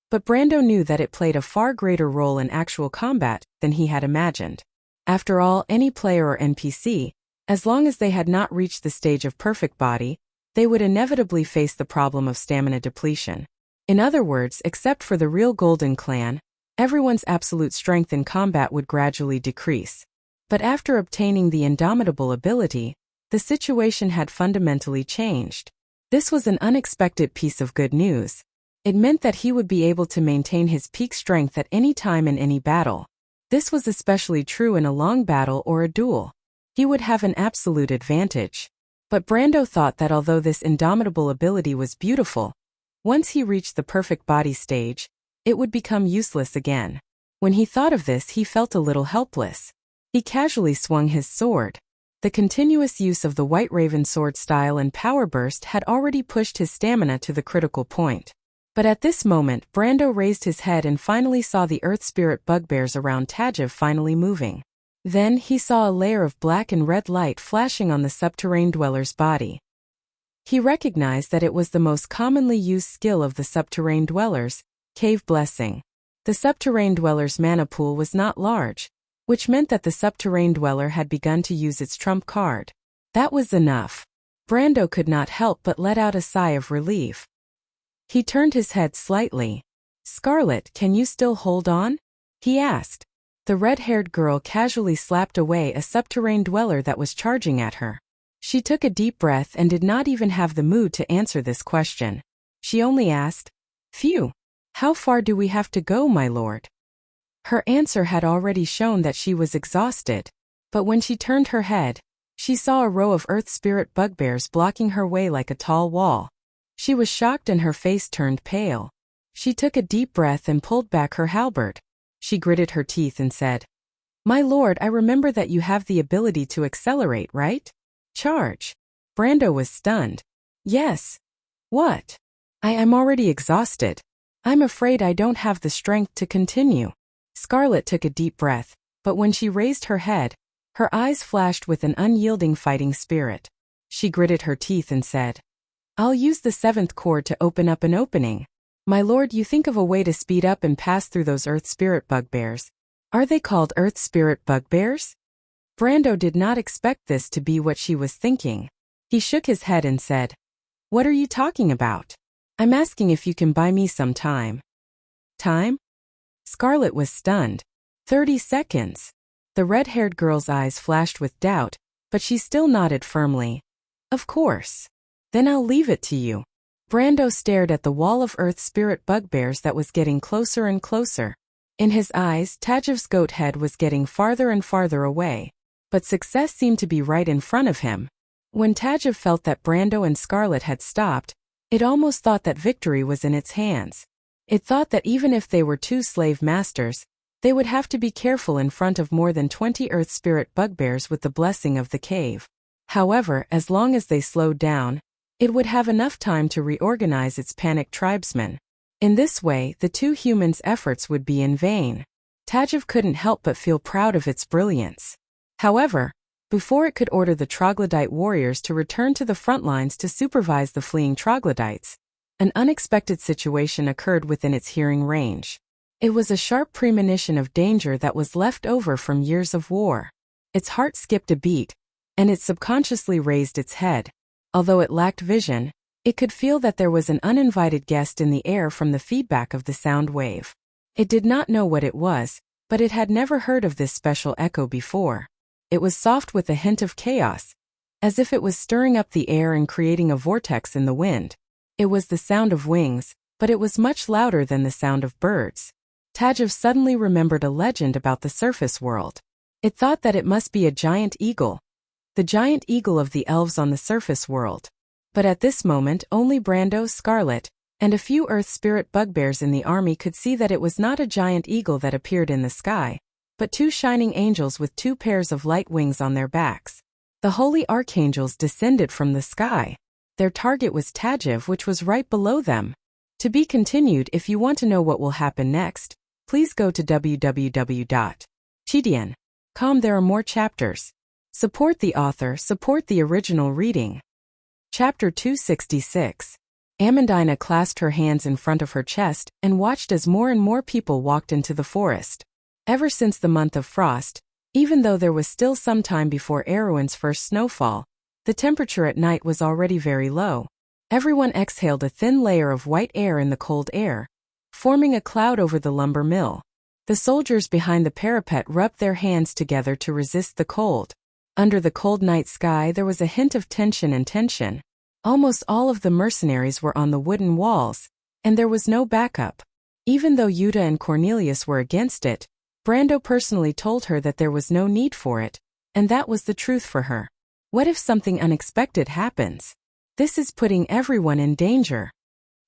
but Brando knew that it played a far greater role in actual combat than he had imagined. After all, any player or NPC, as long as they had not reached the stage of perfect body, they would inevitably face the problem of stamina depletion. In other words, except for the real Golden Clan, everyone's absolute strength in combat would gradually decrease. But after obtaining the indomitable ability, the situation had fundamentally changed. This was an unexpected piece of good news. It meant that he would be able to maintain his peak strength at any time in any battle. This was especially true in a long battle or a duel. He would have an absolute advantage. But Brando thought that although this indomitable ability was beautiful, once he reached the perfect body stage, it would become useless again. When he thought of this, he felt a little helpless. He casually swung his sword. The continuous use of the White Raven sword style and power burst had already pushed his stamina to the critical point. But at this moment, Brando raised his head and finally saw the Earth Spirit bugbears around Tajiv finally moving. Then he saw a layer of black and red light flashing on the subterrane dweller's body. He recognized that it was the most commonly used skill of the subterrane dwellers, Cave Blessing. The subterrane dweller's mana pool was not large, which meant that the subterrane dweller had begun to use its trump card. That was enough. Brando could not help but let out a sigh of relief. He turned his head slightly. "Scarlet, can you still hold on?" he asked. The red-haired girl casually slapped away a subterrane dweller that was charging at her. She took a deep breath and did not even have the mood to answer this question. She only asked, "Phew, how far do we have to go, my lord?" Her answer had already shown that she was exhausted, but when she turned her head, she saw a row of Earth Spirit bugbears blocking her way like a tall wall. She was shocked and her face turned pale. She took a deep breath and pulled back her halberd. She gritted her teeth and said, "My lord, I remember that you have the ability to accelerate, right? Charge." Brando was stunned. "Yes." "What?" I am already exhausted. I'm afraid I don't have the strength to continue." Scarlet took a deep breath, but when she raised her head, her eyes flashed with an unyielding fighting spirit. She gritted her teeth and said, "I'll use the seventh chord to open up an opening. My lord, you think of a way to speed up and pass through those Earth Spirit bugbears. Are they called Earth Spirit bugbears?" Brando did not expect this to be what she was thinking. He shook his head and said, "What are you talking about? I'm asking if you can buy me some time." "Time?" Scarlet was stunned. 30 seconds. The red-haired girl's eyes flashed with doubt, but she still nodded firmly. "Of course. Then I'll leave it to you." Brando stared at the wall of Earth Spirit bugbears that was getting closer and closer. In his eyes, Tajiv's goat head was getting farther and farther away, but success seemed to be right in front of him. When Tajiv felt that Brando and Scarlet had stopped, it almost thought that victory was in its hands. It thought that even if they were two slave masters, they would have to be careful in front of more than 20 Earth Spirit bugbears with the blessing of the cave. However, as long as they slowed down, it would have enough time to reorganize its panicked tribesmen. In this way, the two humans' efforts would be in vain. Tajiv couldn't help but feel proud of its brilliance. However, before it could order the troglodyte warriors to return to the front lines to supervise the fleeing troglodytes, an unexpected situation occurred within its hearing range. It was a sharp premonition of danger that was left over from years of war. Its heart skipped a beat, and it subconsciously raised its head. Although it lacked vision, it could feel that there was an uninvited guest in the air from the feedback of the sound wave. It did not know what it was, but it had never heard of this special echo before. It was soft with a hint of chaos, as if it was stirring up the air and creating a vortex in the wind. It was the sound of wings, but it was much louder than the sound of birds. Tajiv suddenly remembered a legend about the surface world. It thought that it must be a giant eagle. The giant eagle of the elves on the surface world. But at this moment only Brando, Scarlet, and a few Earth Spirit bugbears in the army could see that it was not a giant eagle that appeared in the sky, but two shining angels with two pairs of light wings on their backs. The holy archangels descended from the sky. Their target was Tajiv, which was right below them. To be continued. If you want to know what will happen next, please go to www.chidian.com. There are more chapters. Support the author, support the original reading. Chapter 266. Amandina clasped her hands in front of her chest and watched as more and more people walked into the forest. Ever since the month of frost, even though there was still some time before Erwin's first snowfall, the temperature at night was already very low. Everyone exhaled a thin layer of white air in the cold air, forming a cloud over the lumber mill. The soldiers behind the parapet rubbed their hands together to resist the cold. Under the cold night sky there was a hint of tension. Almost all of the mercenaries were on the wooden walls, and there was no backup. Even though Yuta and Cornelius were against it, Brando personally told her that there was no need for it, and that was the truth for her. What if something unexpected happens? This is putting everyone in danger.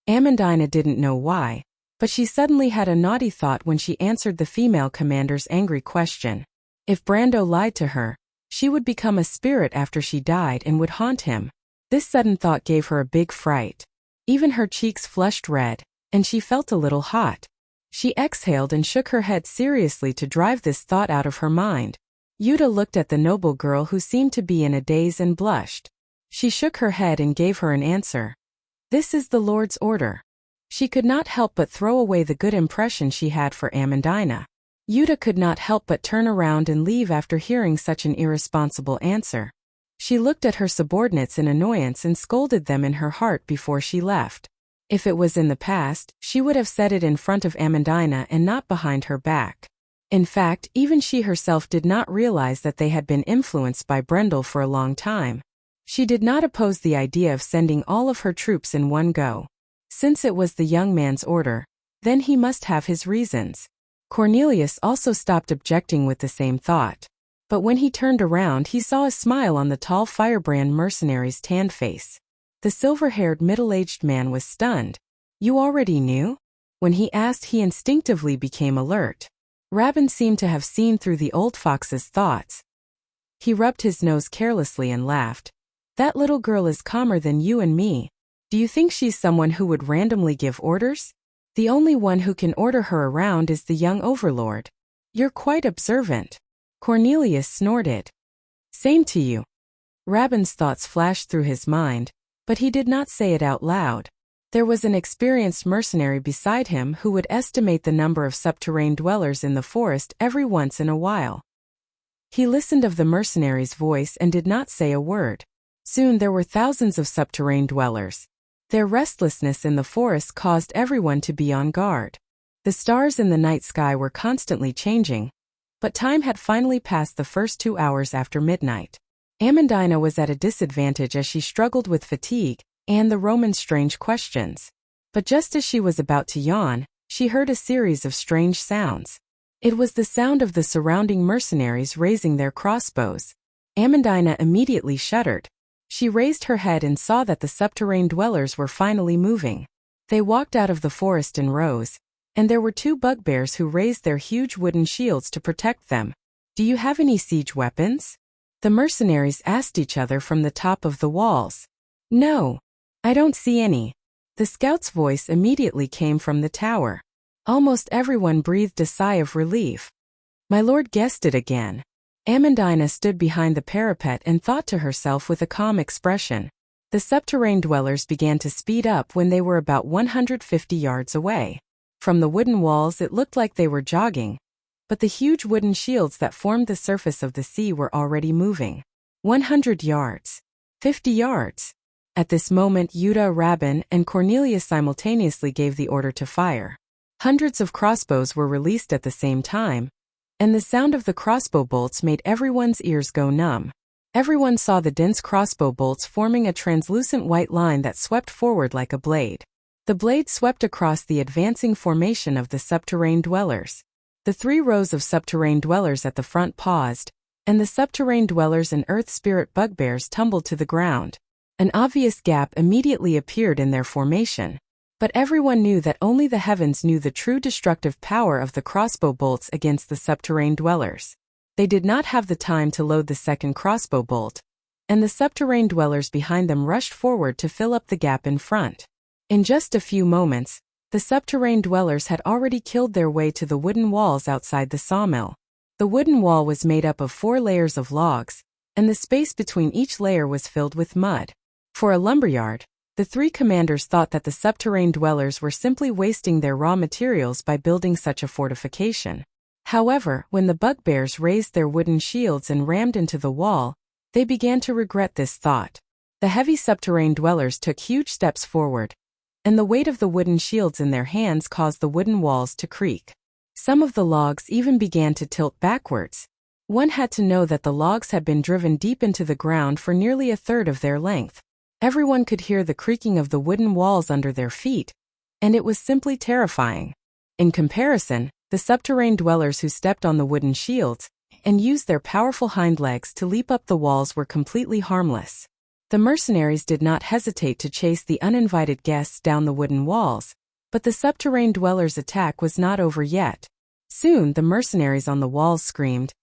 Amandina didn't know why, but she suddenly had a naughty thought when she answered the female commander's angry question. If Brando lied to her, she would become a spirit after she died and would haunt him. This sudden thought gave her a big fright. Even her cheeks flushed red, and she felt a little hot. She exhaled and shook her head seriously to drive this thought out of her mind. Yuta looked at the noble girl who seemed to be in a daze and blushed. She shook her head and gave her an answer. This is the Lord's order. She could not help but throw away the good impression she had for Amandina. Yuta could not help but turn around and leave after hearing such an irresponsible answer. She looked at her subordinates in annoyance and scolded them in her heart before she left. If it was in the past, she would have said it in front of Amandina and not behind her back. In fact, even she herself did not realize that they had been influenced by Brendel for a long time. She did not oppose the idea of sending all of her troops in one go. Since it was the young man's order, then he must have his reasons. Cornelius also stopped objecting with the same thought. But when he turned around, he saw a smile on the tall firebrand mercenary's tanned face. The silver-haired middle-aged man was stunned. You already knew? When he asked, he instinctively became alert. Rabin seemed to have seen through the old fox's thoughts. He rubbed his nose carelessly and laughed. That little girl is calmer than you and me. Do you think she's someone who would randomly give orders? The only one who can order her around is the young overlord. You're quite observant. Cornelius snorted. Same to you. Rabin's thoughts flashed through his mind, but he did not say it out loud. There was an experienced mercenary beside him who would estimate the number of subterranean dwellers in the forest every once in a while. He listened of the mercenary's voice and did not say a word. Soon there were thousands of subterranean dwellers. Their restlessness in the forest caused everyone to be on guard. The stars in the night sky were constantly changing, but time had finally passed the first 2 hours after midnight. Amandina was at a disadvantage as she struggled with fatigue and the Roman's strange questions. But just as she was about to yawn, she heard a series of strange sounds. It was the sound of the surrounding mercenaries raising their crossbows. Amandina immediately shuddered. She raised her head and saw that the subterranean dwellers were finally moving. They walked out of the forest in rows, and there were 2 bugbears who raised their huge wooden shields to protect them. Do you have any siege weapons? The mercenaries asked each other from the top of the walls. No, I don't see any. The scout's voice immediately came from the tower. Almost everyone breathed a sigh of relief. My lord guessed it again. Amandina stood behind the parapet and thought to herself with a calm expression. The subterranean dwellers began to speed up when they were about 150 yards away. From the wooden walls it looked like they were jogging, but the huge wooden shields that formed the surface of the sea were already moving. 100 yards. 50 yards. At this moment Yuta, Rabin, and Cornelius simultaneously gave the order to fire. Hundreds of crossbows were released at the same time, and the sound of the crossbow bolts made everyone's ears go numb. Everyone saw the dense crossbow bolts forming a translucent white line that swept forward like a blade. The blade swept across the advancing formation of the subterranean dwellers. The 3 rows of subterranean dwellers at the front paused, and the subterranean dwellers and earth spirit bugbears tumbled to the ground. An obvious gap immediately appeared in their formation. But everyone knew that only the heavens knew the true destructive power of the crossbow bolts against the subterranean dwellers. They did not have the time to load the second crossbow bolt, and the subterranean dwellers behind them rushed forward to fill up the gap in front. In just a few moments, the subterranean dwellers had already killed their way to the wooden walls outside the sawmill. The wooden wall was made up of 4 layers of logs, and the space between each layer was filled with mud. For a lumberyard, the 3 commanders thought that the subterranean dwellers were simply wasting their raw materials by building such a fortification. However, when the bugbears raised their wooden shields and rammed into the wall, they began to regret this thought. The heavy subterranean dwellers took huge steps forward, and the weight of the wooden shields in their hands caused the wooden walls to creak. Some of the logs even began to tilt backwards. One had to know that the logs had been driven deep into the ground for nearly a third of their length. Everyone could hear the creaking of the wooden walls under their feet, and it was simply terrifying. In comparison, the subterrane dwellers who stepped on the wooden shields and used their powerful hind legs to leap up the walls were completely harmless. The mercenaries did not hesitate to chase the uninvited guests down the wooden walls, but the subterrane dwellers' attack was not over yet. Soon the mercenaries on the walls screamed,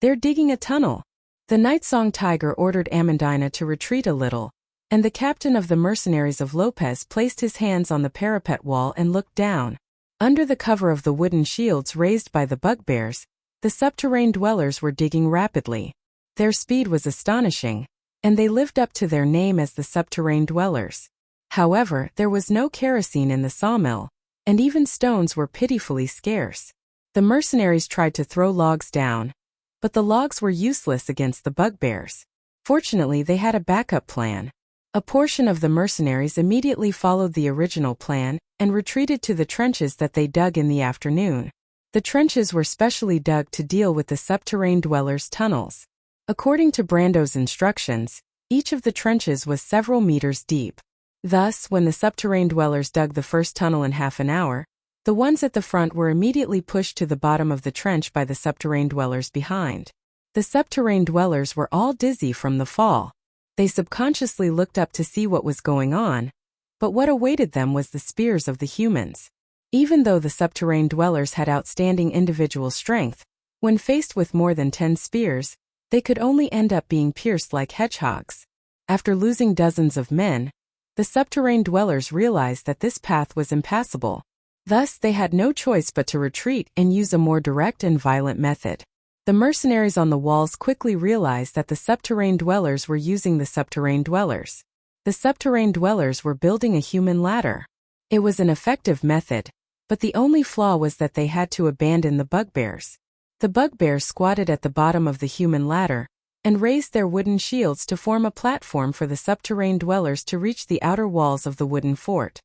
"They're digging a tunnel!" The Night-Song Tiger ordered Amandina to retreat a little, and the captain of the mercenaries of Lopez placed his hands on the parapet wall and looked down. Under the cover of the wooden shields raised by the bugbears, the subterrane dwellers were digging rapidly. Their speed was astonishing, and they lived up to their name as the subterrane dwellers. However, there was no kerosene in the sawmill, and even stones were pitifully scarce. The mercenaries tried to throw logs down, but the logs were useless against the bugbears. Fortunately, they had a backup plan. A portion of the mercenaries immediately followed the original plan and retreated to the trenches that they dug in the afternoon. The trenches were specially dug to deal with the subterrane dwellers' tunnels. According to Brando's instructions, each of the trenches was several meters deep. Thus, when the subterrane dwellers dug the first tunnel in half an hour, the ones at the front were immediately pushed to the bottom of the trench by the subterrane dwellers behind. The subterrane dwellers were all dizzy from the fall. They subconsciously looked up to see what was going on, but what awaited them was the spears of the humans. Even though the subterrane dwellers had outstanding individual strength, when faced with more than 10 spears, they could only end up being pierced like hedgehogs. After losing dozens of men, the subterrane dwellers realized that this path was impassable. Thus, they had no choice but to retreat and use a more direct and violent method. The mercenaries on the walls quickly realized that the subterrane dwellers were using the subterrane dwellers. The subterrane dwellers were building a human ladder. It was an effective method, but the only flaw was that they had to abandon the bugbears. The bugbears squatted at the bottom of the human ladder and raised their wooden shields to form a platform for the subterrane dwellers to reach the outer walls of the wooden fort.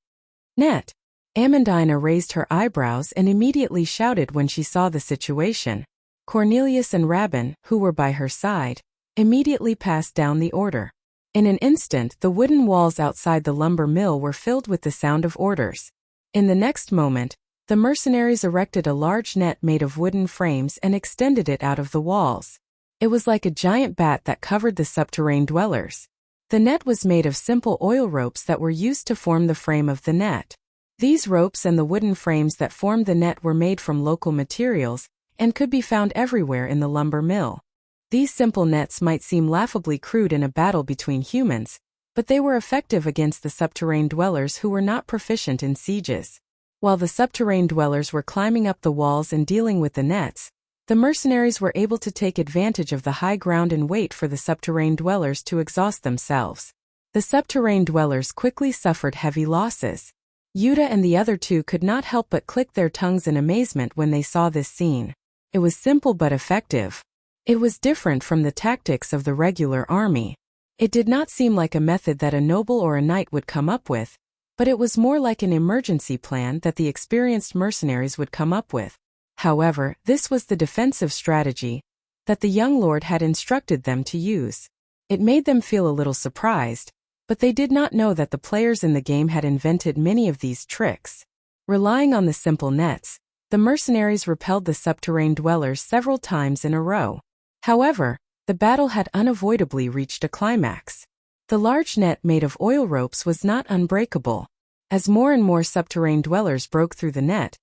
Net. Amandina raised her eyebrows and immediately shouted when she saw the situation. Cornelius and Rabin, who were by her side, immediately passed down the order. In an instant, the wooden walls outside the lumber mill were filled with the sound of orders. In the next moment, the mercenaries erected a large net made of wooden frames and extended it out of the walls. It was like a giant bat that covered the subterrane dwellers. The net was made of simple oil ropes that were used to form the frame of the net. These ropes and the wooden frames that formed the net were made from local materials and could be found everywhere in the lumber mill. These simple nets might seem laughably crude in a battle between humans, but they were effective against the subterrane dwellers who were not proficient in sieges. While the subterrane dwellers were climbing up the walls and dealing with the nets, the mercenaries were able to take advantage of the high ground and wait for the subterrane dwellers to exhaust themselves. The subterrane dwellers quickly suffered heavy losses. Yuta and the other two could not help but click their tongues in amazement when they saw this scene. It was simple but effective. It was different from the tactics of the regular army. It did not seem like a method that a noble or a knight would come up with, but it was more like an emergency plan that the experienced mercenaries would come up with. However, this was the defensive strategy that the young lord had instructed them to use. It made them feel a little surprised, but they did not know that the players in the game had invented many of these tricks. Relying on the simple nets, the mercenaries repelled the subterrane dwellers several times in a row. However, the battle had unavoidably reached a climax. The large net made of oil ropes was not unbreakable. As more and more subterrane dwellers broke through the net,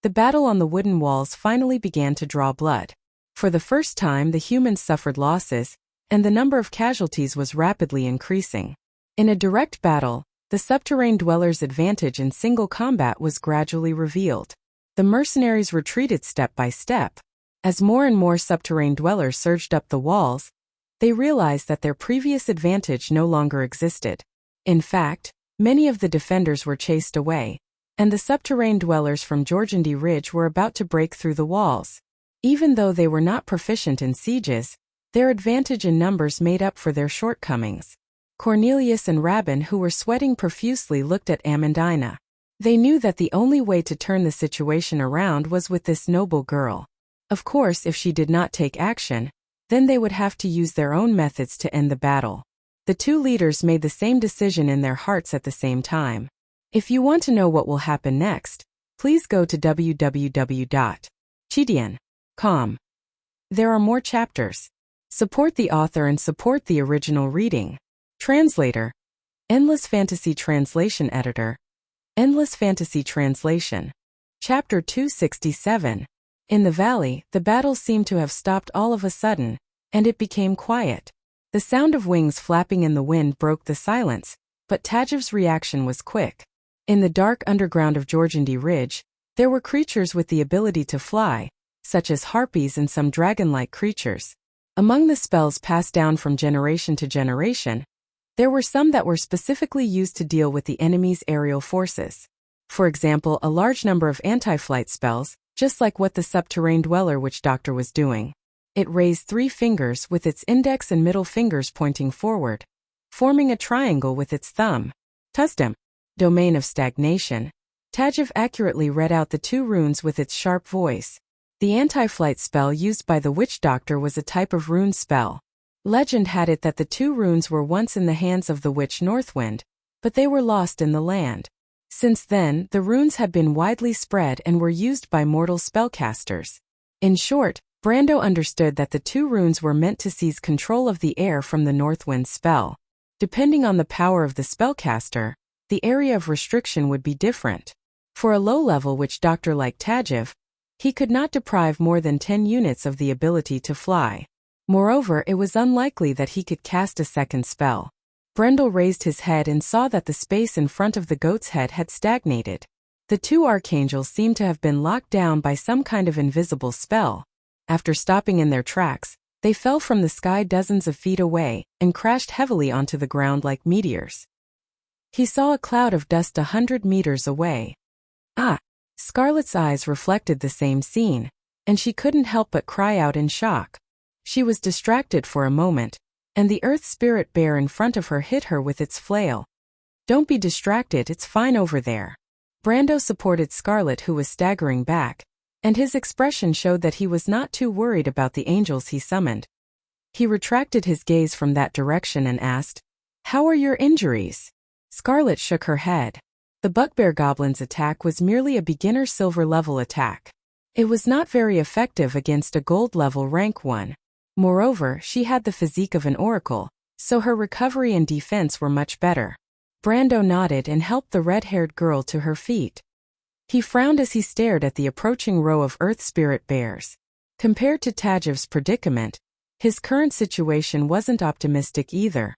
the battle on the wooden walls finally began to draw blood. For the first time, the humans suffered losses, and the number of casualties was rapidly increasing. In a direct battle, the subterrane dwellers' advantage in single combat was gradually revealed. The mercenaries retreated step by step. As more and more subterrane dwellers surged up the walls, they realized that their previous advantage no longer existed. In fact, many of the defenders were chased away, and the subterrane dwellers from Jorgendy Ridge were about to break through the walls. Even though they were not proficient in sieges, their advantage in numbers made up for their shortcomings. Cornelius and Rabin, who were sweating profusely, looked at Amandina. They knew that the only way to turn the situation around was with this noble girl. Of course, if she did not take action, then they would have to use their own methods to end the battle. The two leaders made the same decision in their hearts at the same time. If you want to know what will happen next, please go to www.chidian.com. There are more chapters. Support the author and support the original reading. Translator. Endless Fantasy Translation Editor. Endless Fantasy Translation. Chapter 267. In the valley, the battle seemed to have stopped all of a sudden, and it became quiet. The sound of wings flapping in the wind broke the silence, but Tajiv's reaction was quick. In the dark underground of Jorgandi Ridge, there were creatures with the ability to fly, such as harpies and some dragon-like creatures. Among the spells passed down from generation to generation, there were some that were specifically used to deal with the enemy's aerial forces. For example, a large number of anti-flight spells, just like what the subterranean dweller witch doctor was doing. It raised 3 fingers with its index and middle fingers pointing forward, forming a triangle with its thumb. Tusdom. Domain of Stagnation. Tajiv accurately read out the 2 runes with its sharp voice. The anti-flight spell used by the witch doctor was a type of rune spell. Legend had it that the 2 runes were once in the hands of the witch Northwind, but they were lost in the land. Since then, the runes had been widely spread and were used by mortal spellcasters. In short, Brando understood that the 2 runes were meant to seize control of the air from the Northwind spell. Depending on the power of the spellcaster, the area of restriction would be different. For a low-level witch doctor like Tajiv, he could not deprive more than 10 units of the ability to fly. Moreover, it was unlikely that he could cast a second spell. Brendel raised his head and saw that the space in front of the goat's head had stagnated. The 2 archangels seemed to have been locked down by some kind of invisible spell. After stopping in their tracks, they fell from the sky dozens of feet away and crashed heavily onto the ground like meteors. He saw a cloud of dust 100 meters away. Ah! Scarlet's eyes reflected the same scene, and she couldn't help but cry out in shock. She was distracted for a moment, and the earth spirit bear in front of her hit her with its flail. Don't be distracted, it's fine over there. Brando supported Scarlet, who was staggering back, and his expression showed that he was not too worried about the angels he summoned. He retracted his gaze from that direction and asked, "How are your injuries?" Scarlet shook her head. The bugbear goblin's attack was merely a beginner silver-level attack. It was not very effective against a gold-level rank 1. Moreover, she had the physique of an oracle, so her recovery and defense were much better. Brando nodded and helped the red-haired girl to her feet. He frowned as he stared at the approaching row of earth spirit bears. Compared to Tajiv's predicament, his current situation wasn't optimistic either.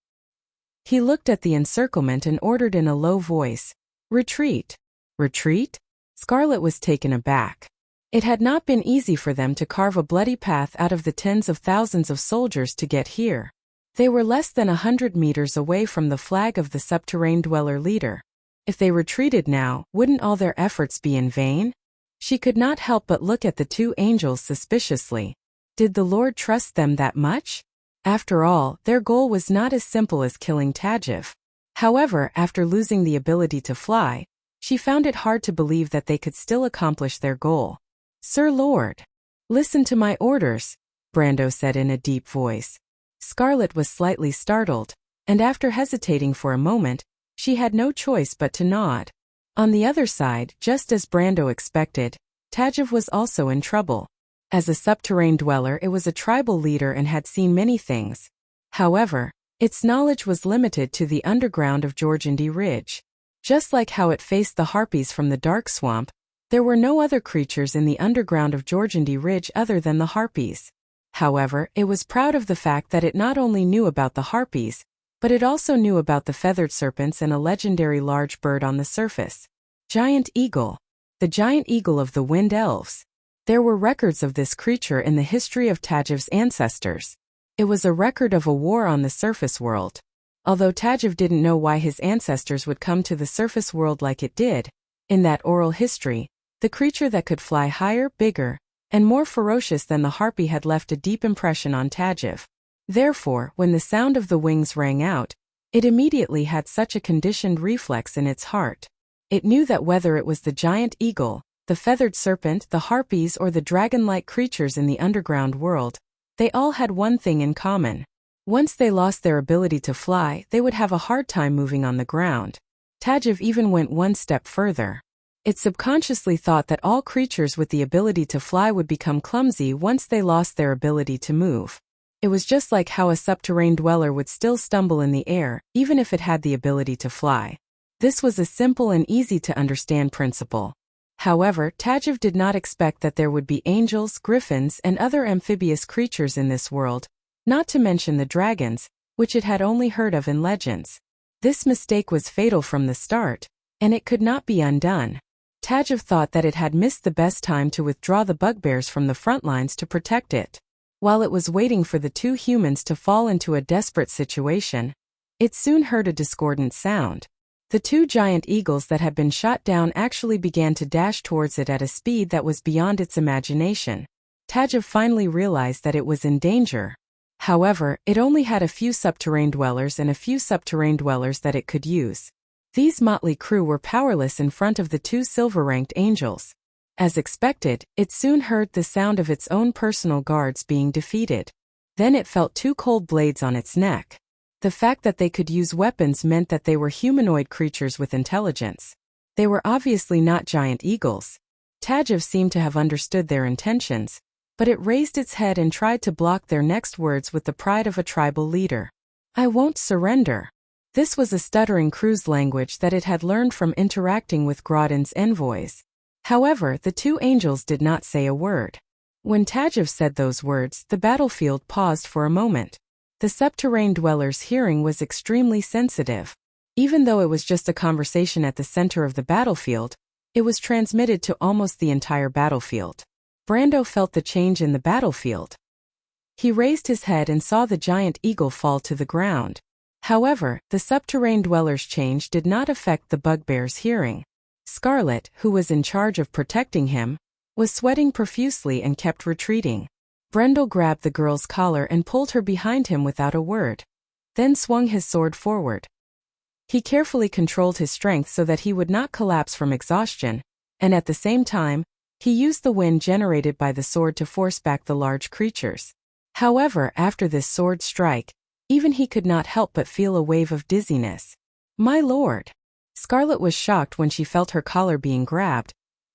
He looked at the encirclement and ordered in a low voice, "Retreat." Retreat? Scarlet was taken aback. It had not been easy for them to carve a bloody path out of the tens of thousands of soldiers to get here. They were less than 100 meters away from the flag of the subterranean dweller leader. If they retreated now, wouldn't all their efforts be in vain? She could not help but look at the 2 angels suspiciously. Did the Lord trust them that much? After all, their goal was not as simple as killing Tajiv. However, after losing the ability to fly, she found it hard to believe that they could still accomplish their goal. "Sir Lord, listen to my orders," Brando said in a deep voice. Scarlet was slightly startled, and after hesitating for a moment, she had no choice but to nod. On the other side, just as Brando expected, Tajiv was also in trouble. As a subterranean dweller, it was a tribal leader and had seen many things. However, its knowledge was limited to the underground of Jorgandi Ridge. Just like how it faced the harpies from the dark swamp, there were no other creatures in the underground of Jorgandi Ridge other than the harpies. However, it was proud of the fact that it not only knew about the harpies, but it also knew about the feathered serpents and a legendary large bird on the surface. Giant eagle. The giant eagle of the wind elves. There were records of this creature in the history of Tajiv's ancestors. It was a record of a war on the surface world. Although Tajiv didn't know why his ancestors would come to the surface world like it did, in that oral history, the creature that could fly higher, bigger, and more ferocious than the harpy had left a deep impression on Tajiv. Therefore, when the sound of the wings rang out, it immediately had such a conditioned reflex in its heart. It knew that whether it was the giant eagle, the feathered serpent, the harpies, or the dragon-like creatures in the underground world, they all had one thing in common. Once they lost their ability to fly, they would have a hard time moving on the ground. Tajiv even went one step further. It subconsciously thought that all creatures with the ability to fly would become clumsy once they lost their ability to move. It was just like how a subterranean dweller would still stumble in the air, even if it had the ability to fly. This was a simple and easy to understand principle. However, Tajiv did not expect that there would be angels, griffins, and other amphibious creatures in this world, not to mention the dragons, which it had only heard of in legends. This mistake was fatal from the start, and it could not be undone. Tajiv thought that it had missed the best time to withdraw the bugbears from the front lines to protect it. While it was waiting for the two humans to fall into a desperate situation, it soon heard a discordant sound. The two giant eagles that had been shot down actually began to dash towards it at a speed that was beyond its imagination. Tajiv finally realized that it was in danger. However, it only had a few subterranean dwellers and a few subterranean dwellers that it could use. These motley crew were powerless in front of the two silver-ranked angels. As expected, it soon heard the sound of its own personal guards being defeated. Then it felt two cold blades on its neck. The fact that they could use weapons meant that they were humanoid creatures with intelligence. They were obviously not giant eagles. Tajiv seemed to have understood their intentions, but it raised its head and tried to block their next words with the pride of a tribal leader. "I won't surrender." This was a stuttering crew's language that it had learned from interacting with Groudon's envoys. However, the two angels did not say a word. When Tajiv said those words, the battlefield paused for a moment. The subterranean dweller's hearing was extremely sensitive. Even though it was just a conversation at the center of the battlefield, it was transmitted to almost the entire battlefield. Brando felt the change in the battlefield. He raised his head and saw the giant eagle fall to the ground. However, the subterranean dweller's change did not affect the bugbear's hearing. Scarlet, who was in charge of protecting him, was sweating profusely and kept retreating. Brendel grabbed the girl's collar and pulled her behind him without a word, then swung his sword forward. He carefully controlled his strength so that he would not collapse from exhaustion, and at the same time, he used the wind generated by the sword to force back the large creatures. However, after this sword strike, even he could not help but feel a wave of dizziness. "My lord!" Scarlet was shocked when she felt her collar being grabbed,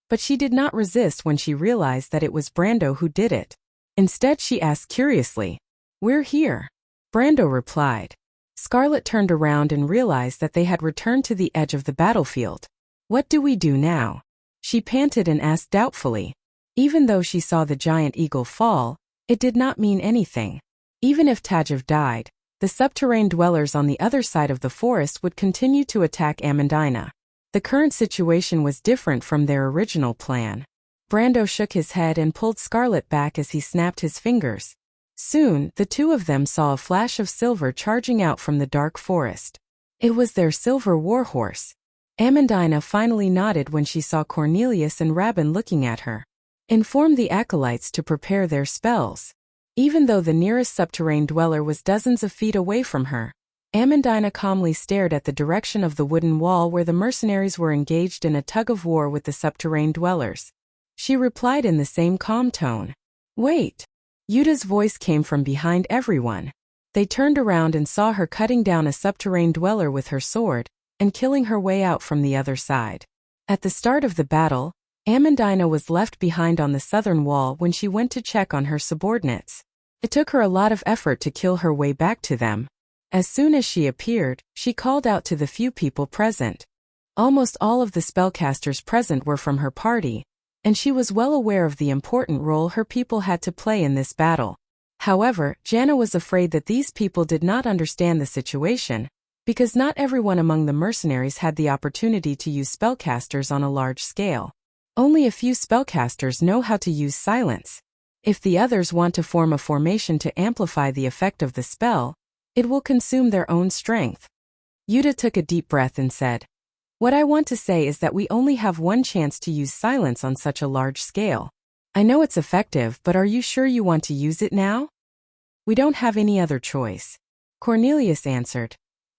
but she did not resist when she realized that it was Brando who did it. Instead, she asked curiously, "We're here." Brando replied. Scarlet turned around and realized that they had returned to the edge of the battlefield. "What do we do now?" She panted and asked doubtfully. Even though she saw the giant eagle fall, it did not mean anything. Even if Tajiv died, the subterranean dwellers on the other side of the forest would continue to attack Amandina. The current situation was different from their original plan. Brando shook his head and pulled Scarlet back as he snapped his fingers. Soon, the two of them saw a flash of silver charging out from the dark forest. It was their silver warhorse. Amandina finally nodded when she saw Cornelius and Rabin looking at her. Inform the acolytes to prepare their spells. Even though the nearest subterranean dweller was dozens of feet away from her, Amandina calmly stared at the direction of the wooden wall where the mercenaries were engaged in a tug-of-war with the subterranean dwellers. She replied in the same calm tone. "Wait." Yuda's voice came from behind everyone. They turned around and saw her cutting down a subterranean dweller with her sword, and killing her way out from the other side. At the start of the battle, Amandina was left behind on the southern wall when she went to check on her subordinates. It took her a lot of effort to kill her way back to them. As soon as she appeared, she called out to the few people present. Almost all of the spellcasters present were from her party, and she was well aware of the important role her people had to play in this battle. However, Jana was afraid that these people did not understand the situation, because not everyone among the mercenaries had the opportunity to use spellcasters on a large scale. Only a few spellcasters know how to use silence. If the others want to form a formation to amplify the effect of the spell, it will consume their own strength. Yuda took a deep breath and said, "What I want to say is that we only have one chance to use silence on such a large scale. I know it's effective, but are you sure you want to use it now?" "We don't have any other choice," Cornelius answered.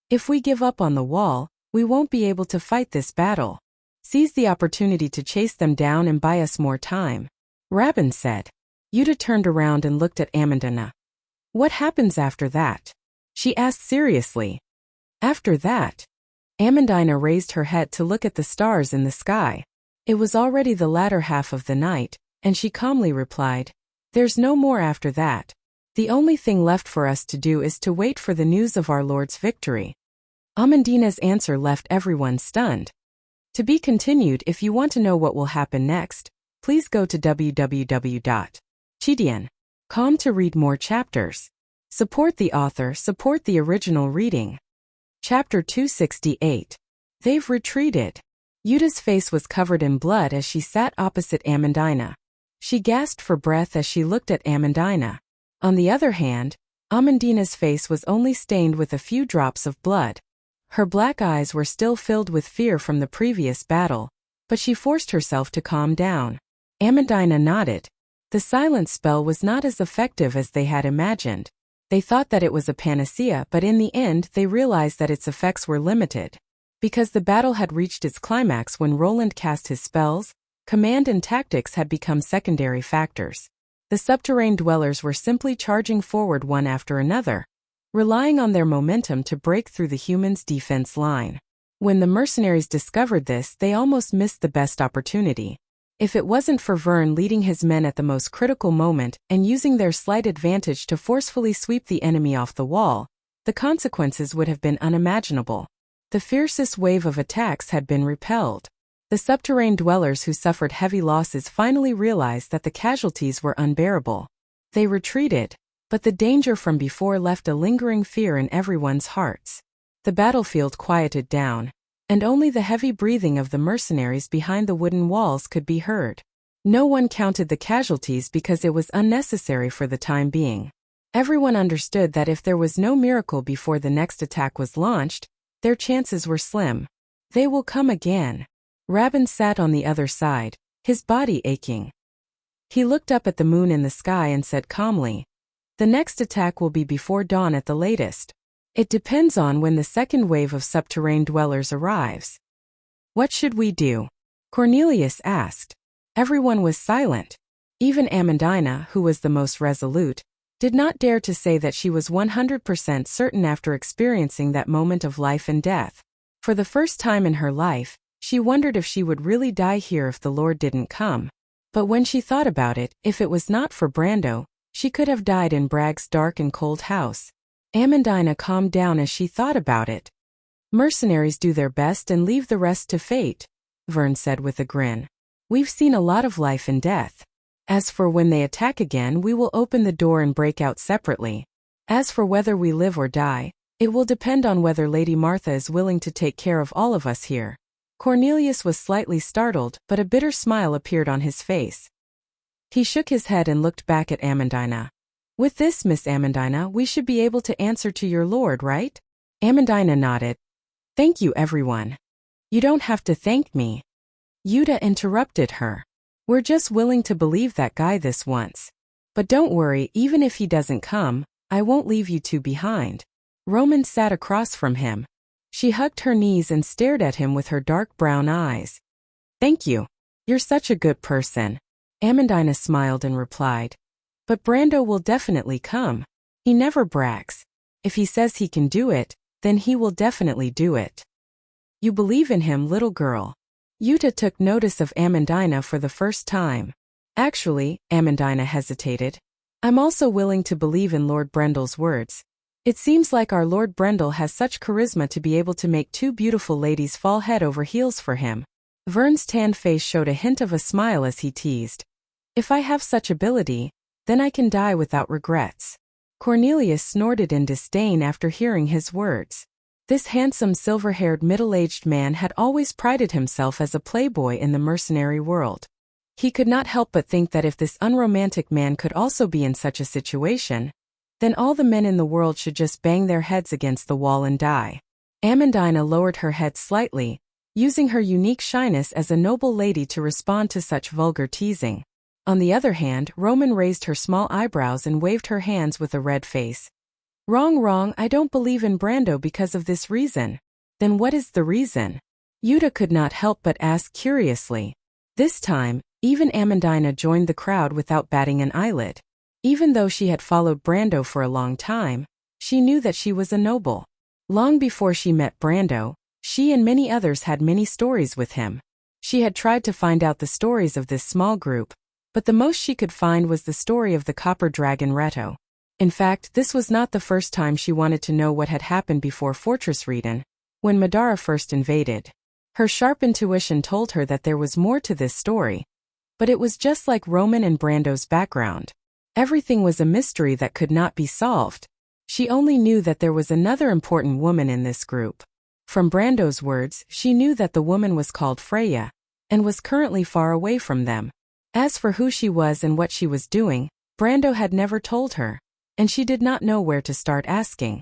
"If we give up on the wall, we won't be able to fight this battle. Seize the opportunity to chase them down and buy us more time," Rabin said. Yuda turned around and looked at Amandina. "What happens after that?" she asked seriously. After that, Amandina raised her head to look at the stars in the sky. It was already the latter half of the night, and she calmly replied, "There's no more after that. The only thing left for us to do is to wait for the news of our Lord's victory." Amandina's answer left everyone stunned. To be continued. If you want to know what will happen next, please go to www.chidian.com to read more chapters. Support the author, support the original reading. Chapter 268. They've retreated. Yuta's face was covered in blood as she sat opposite Amandina. She gasped for breath as she looked at Amandina. On the other hand, Amandina's face was only stained with a few drops of blood. Her black eyes were still filled with fear from the previous battle, but she forced herself to calm down. Amandina nodded. The silence spell was not as effective as they had imagined. They thought that it was a panacea, but in the end they realized that its effects were limited. Because the battle had reached its climax when Roland cast his spells, command and tactics had become secondary factors. The subterrane dwellers were simply charging forward one after another, relying on their momentum to break through the humans' defense line. When the mercenaries discovered this, they almost missed the best opportunity. If it wasn't for Vern leading his men at the most critical moment and using their slight advantage to forcefully sweep the enemy off the wall, the consequences would have been unimaginable. The fiercest wave of attacks had been repelled. The subterrane dwellers who suffered heavy losses finally realized that the casualties were unbearable. They retreated, but the danger from before left a lingering fear in everyone's hearts. The battlefield quieted down, and only the heavy breathing of the mercenaries behind the wooden walls could be heard. No one counted the casualties because it was unnecessary for the time being. Everyone understood that if there was no miracle before the next attack was launched, their chances were slim. They will come again. Rabin sat on the other side, his body aching. He looked up at the moon in the sky and said calmly, "The next attack will be before dawn at the latest. It depends on when the second wave of subterrane dwellers arrives." "What should we do?" Cornelius asked. Everyone was silent. Even Amandina, who was the most resolute, did not dare to say that she was 100% certain after experiencing that moment of life and death. For the first time in her life, she wondered if she would really die here if the Lord didn't come. But when she thought about it, if it was not for Brando, she could have died in Bragg's dark and cold house. Amandina calmed down as she thought about it. "Mercenaries do their best and leave the rest to fate," Vern said with a grin. "We've seen a lot of life and death. As for when they attack again, we will open the door and break out separately. As for whether we live or die, it will depend on whether Lady Martha is willing to take care of all of us here." Cornelius was slightly startled, but a bitter smile appeared on his face. He shook his head and looked back at Amandina. "With this, Miss Amandina, we should be able to answer to your lord, right?" Amandina nodded. "Thank you, everyone." "You don't have to thank me." Yuta interrupted her. "We're just willing to believe that guy this once. But don't worry, even if he doesn't come, I won't leave you two behind." Roman sat across from him. She hugged her knees and stared at him with her dark brown eyes. "Thank you. You're such a good person." Amandina smiled and replied. "But Brando will definitely come. He never brags. If he says he can do it, then he will definitely do it." "You believe in him, little girl." Yuta took notice of Amandina for the first time. "Actually," Amandina hesitated, "I'm also willing to believe in Lord Brendel's words. It seems like our Lord Brendel has such charisma to be able to make two beautiful ladies fall head over heels for him." Vern's tanned face showed a hint of a smile as he teased. "If I have such ability, then I can die without regrets." Cornelius snorted in disdain after hearing his words. This handsome silver-haired middle-aged man had always prided himself as a playboy in the mercenary world. He could not help but think that if this unromantic man could also be in such a situation, then all the men in the world should just bang their heads against the wall and die. Amandina lowered her head slightly, using her unique shyness as a noble lady to respond to such vulgar teasing. On the other hand, Roman raised her small eyebrows and waved her hands with a red face. Wrong, I don't believe in Brando because of this reason." "Then what is the reason?" Yuta could not help but ask curiously. This time, even Amandina joined the crowd without batting an eyelid. Even though she had followed Brando for a long time, She knew that she was a noble. Long before she met Brando, she and many others had many stories with him. She had tried to find out the stories of this small group, but the most she could find was the story of the copper dragon Reto. In fact, this was not the first time she wanted to know what had happened before Fortress Reden, when Madara first invaded. Her sharp intuition told her that there was more to this story, but it was just like Roman and Brando's background. Everything was a mystery that could not be solved. She only knew that there was another important woman in this group. From Brando's words, she knew that the woman was called Freya, and was currently far away from them. As for who she was and what she was doing, Brando had never told her, and she did not know where to start asking.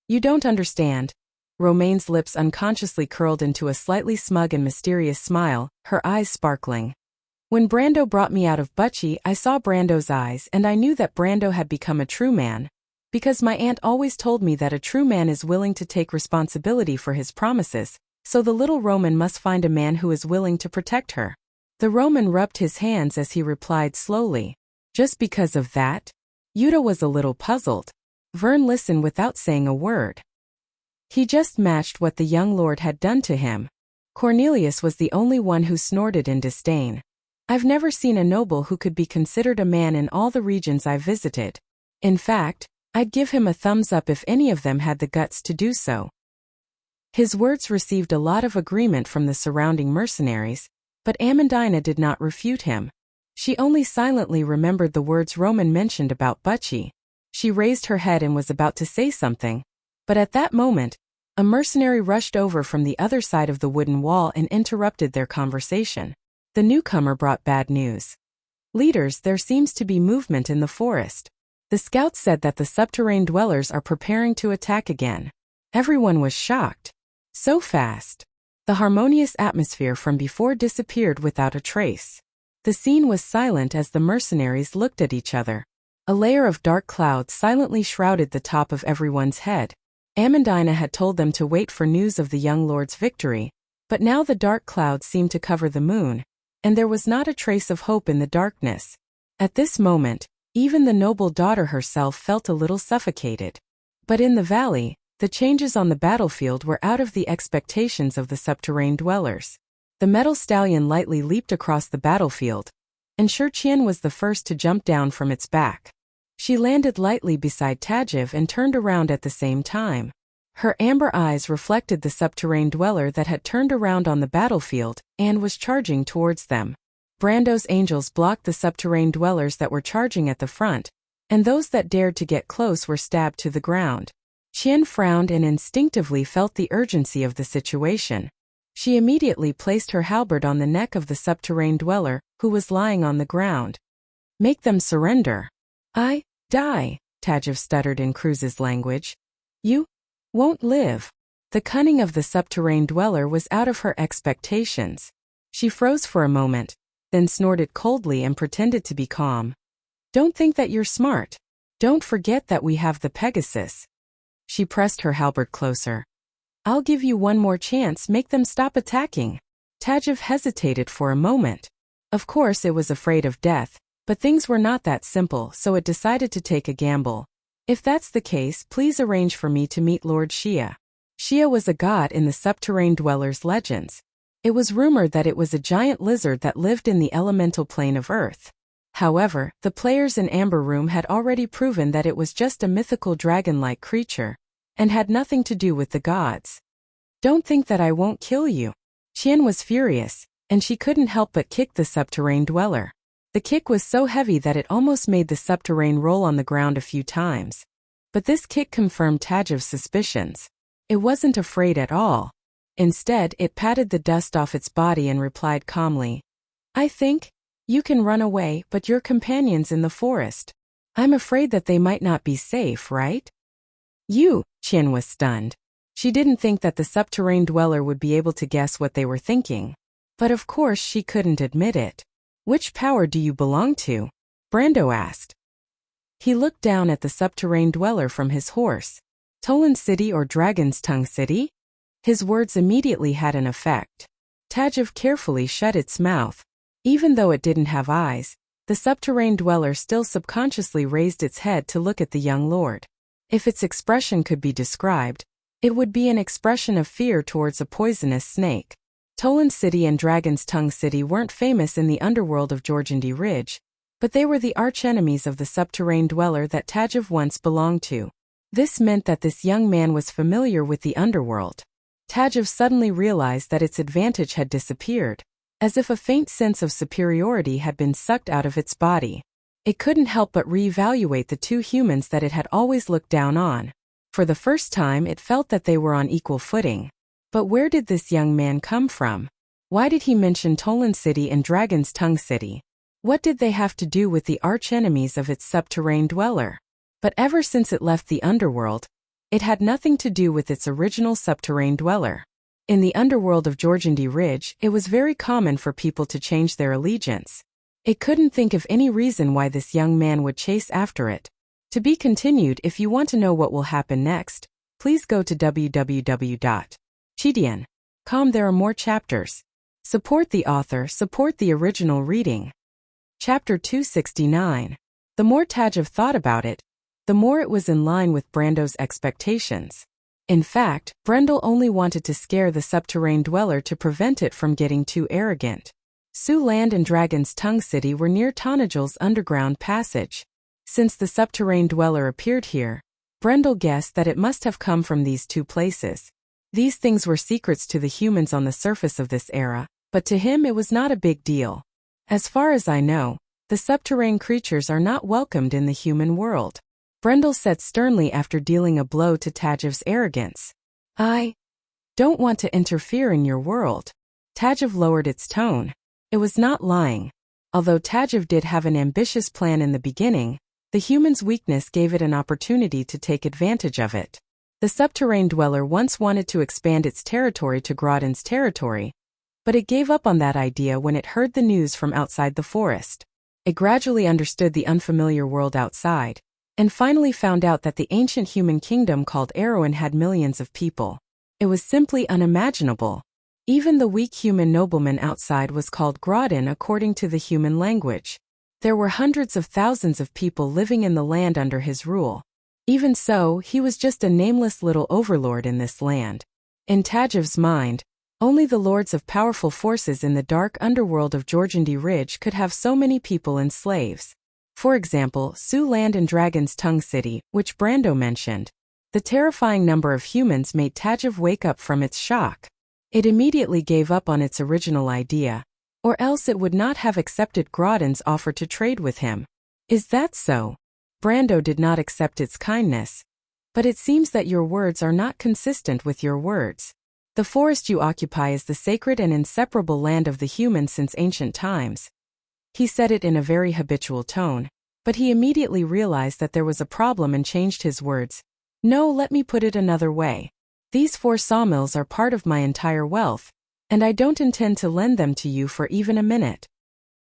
You don't understand. Romaine's lips unconsciously curled into a slightly smug and mysterious smile, her eyes sparkling. When Brando brought me out of Butchie, I saw Brando's eyes and I knew that Brando had become a true man, because my aunt always told me that a true man is willing to take responsibility for his promises, so the little Roman must find a man who is willing to protect her. The Roman rubbed his hands as he replied slowly. Just because of that? Yuta was a little puzzled. Vern listened without saying a word. He just matched what the young lord had done to him. Cornelius was the only one who snorted in disdain. I've never seen a noble who could be considered a man in all the regions I visited. In fact, I'd give him a thumbs up if any of them had the guts to do so. His words received a lot of agreement from the surrounding mercenaries, but Amandina did not refute him. She only silently remembered the words Roman mentioned about Butchie. She raised her head and was about to say something, but at that moment, a mercenary rushed over from the other side of the wooden wall and interrupted their conversation. The newcomer brought bad news. Leaders, there seems to be movement in the forest. The scouts said that the subterranean dwellers are preparing to attack again. Everyone was shocked. So fast. The harmonious atmosphere from before disappeared without a trace. The scene was silent as the mercenaries looked at each other. A layer of dark clouds silently shrouded the top of everyone's head. Amandina had told them to wait for news of the young lord's victory, but now the dark clouds seemed to cover the moon, and there was not a trace of hope in the darkness. At this moment, even the noble daughter herself felt a little suffocated. But in the valley, the changes on the battlefield were out of the expectations of the subterranean dwellers. The metal stallion lightly leaped across the battlefield, and Shurqian was the first to jump down from its back. She landed lightly beside Tajiv and turned around at the same time. Her amber eyes reflected the subterranean dweller that had turned around on the battlefield and was charging towards them. Brando's angels blocked the subterranean dwellers that were charging at the front, and those that dared to get close were stabbed to the ground. Qian frowned and instinctively felt the urgency of the situation. She immediately placed her halberd on the neck of the subterranean dweller, who was lying on the ground. Make them surrender. I die, Tajiv stuttered in Cruz's language. You won't live. The cunning of the subterranean dweller was out of her expectations. She froze for a moment, then snorted coldly and pretended to be calm. Don't think that you're smart. Don't forget that we have the Pegasus. She pressed her halberd closer. I'll give you one more chance, make them stop attacking. Tajiv hesitated for a moment. Of course it was afraid of death, but things were not that simple, so it decided to take a gamble. If that's the case, please arrange for me to meet Lord Xia. Xia was a god in the subterranean dwellers' legends. It was rumored that it was a giant lizard that lived in the elemental plane of Earth. However, the players in Amber Room had already proven that it was just a mythical dragon-like creature, and had nothing to do with the gods. Don't think that I won't kill you. Qian was furious, and she couldn't help but kick the subterranean dweller. The kick was so heavy that it almost made the subterranean roll on the ground a few times. But this kick confirmed Tajiv's suspicions. It wasn't afraid at all. Instead, it patted the dust off its body and replied calmly, I think you can run away, but your companions in the forest. I'm afraid that they might not be safe, right? Qian was stunned. She didn't think that the subterranean dweller would be able to guess what they were thinking. But of course she couldn't admit it. Which power do you belong to? Brando asked. He looked down at the subterranean dweller from his horse. Tolan City or Dragon's Tongue City? His words immediately had an effect. Tajiv carefully shut its mouth. Even though it didn't have eyes, the subterranean dweller still subconsciously raised its head to look at the young lord. If its expression could be described, it would be an expression of fear towards a poisonous snake. Toland City and Dragon's Tongue City weren't famous in the underworld of Georgindy Ridge, but they were the archenemies of the subterranean dweller that Tajiv once belonged to. This meant that this young man was familiar with the underworld. Tajiv suddenly realized that its advantage had disappeared, as if a faint sense of superiority had been sucked out of its body. It couldn't help but reevaluate the two humans that it had always looked down on. For the first time it felt that they were on equal footing. But where did this young man come from? Why did he mention Toland City and Dragon's Tongue City? What did they have to do with the archenemies of its subterranean dweller? But ever since it left the underworld, it had nothing to do with its original subterranean dweller. In the underworld of Georgindy Ridge, it was very common for people to change their allegiance. It couldn't think of any reason why this young man would chase after it. To be continued. If you want to know what will happen next, please go to www.chidian.com. There are more chapters. Support the author, support the original reading. Chapter 269. The more Tajiv thought about it, the more it was in line with Brando's expectations. In fact, Brendel only wanted to scare the subterranean dweller to prevent it from getting too arrogant. Sioux Land and Dragon's Tongue City were near Tanajal's underground passage. Since the subterranean dweller appeared here, Brendel guessed that it must have come from these two places. These things were secrets to the humans on the surface of this era, but to him it was not a big deal. As far as I know, the subterranean creatures are not welcomed in the human world, Brendel said sternly after dealing a blow to Tajiv's arrogance. I don't want to interfere in your world. Tajiv lowered its tone. It was not lying. Although Tajiv did have an ambitious plan in the beginning, the human's weakness gave it an opportunity to take advantage of it. The subterranean dweller once wanted to expand its territory to Grodin's territory, but it gave up on that idea when it heard the news from outside the forest. It gradually understood the unfamiliar world outside, and finally found out that the ancient human kingdom called Erowin had millions of people. It was simply unimaginable. Even the weak human nobleman outside was called Grodin according to the human language. There were hundreds of thousands of people living in the land under his rule. Even so, he was just a nameless little overlord in this land. In Tajiv's mind, only the lords of powerful forces in the dark underworld of Georgindy Ridge could have so many people and slaves. For example, Sioux Land and Dragon's Tongue City, which Brando mentioned. The terrifying number of humans made Tajiv wake up from its shock. It immediately gave up on its original idea, or else it would not have accepted Grodin's offer to trade with him. Is that so? Brando did not accept its kindness. But it seems that your words are not consistent with your words. The forest you occupy is the sacred and inseparable land of the human since ancient times. He said it in a very habitual tone, but he immediately realized that there was a problem and changed his words. No, let me put it another way. These 4 sawmills are part of my entire wealth, and I don't intend to lend them to you for even a minute.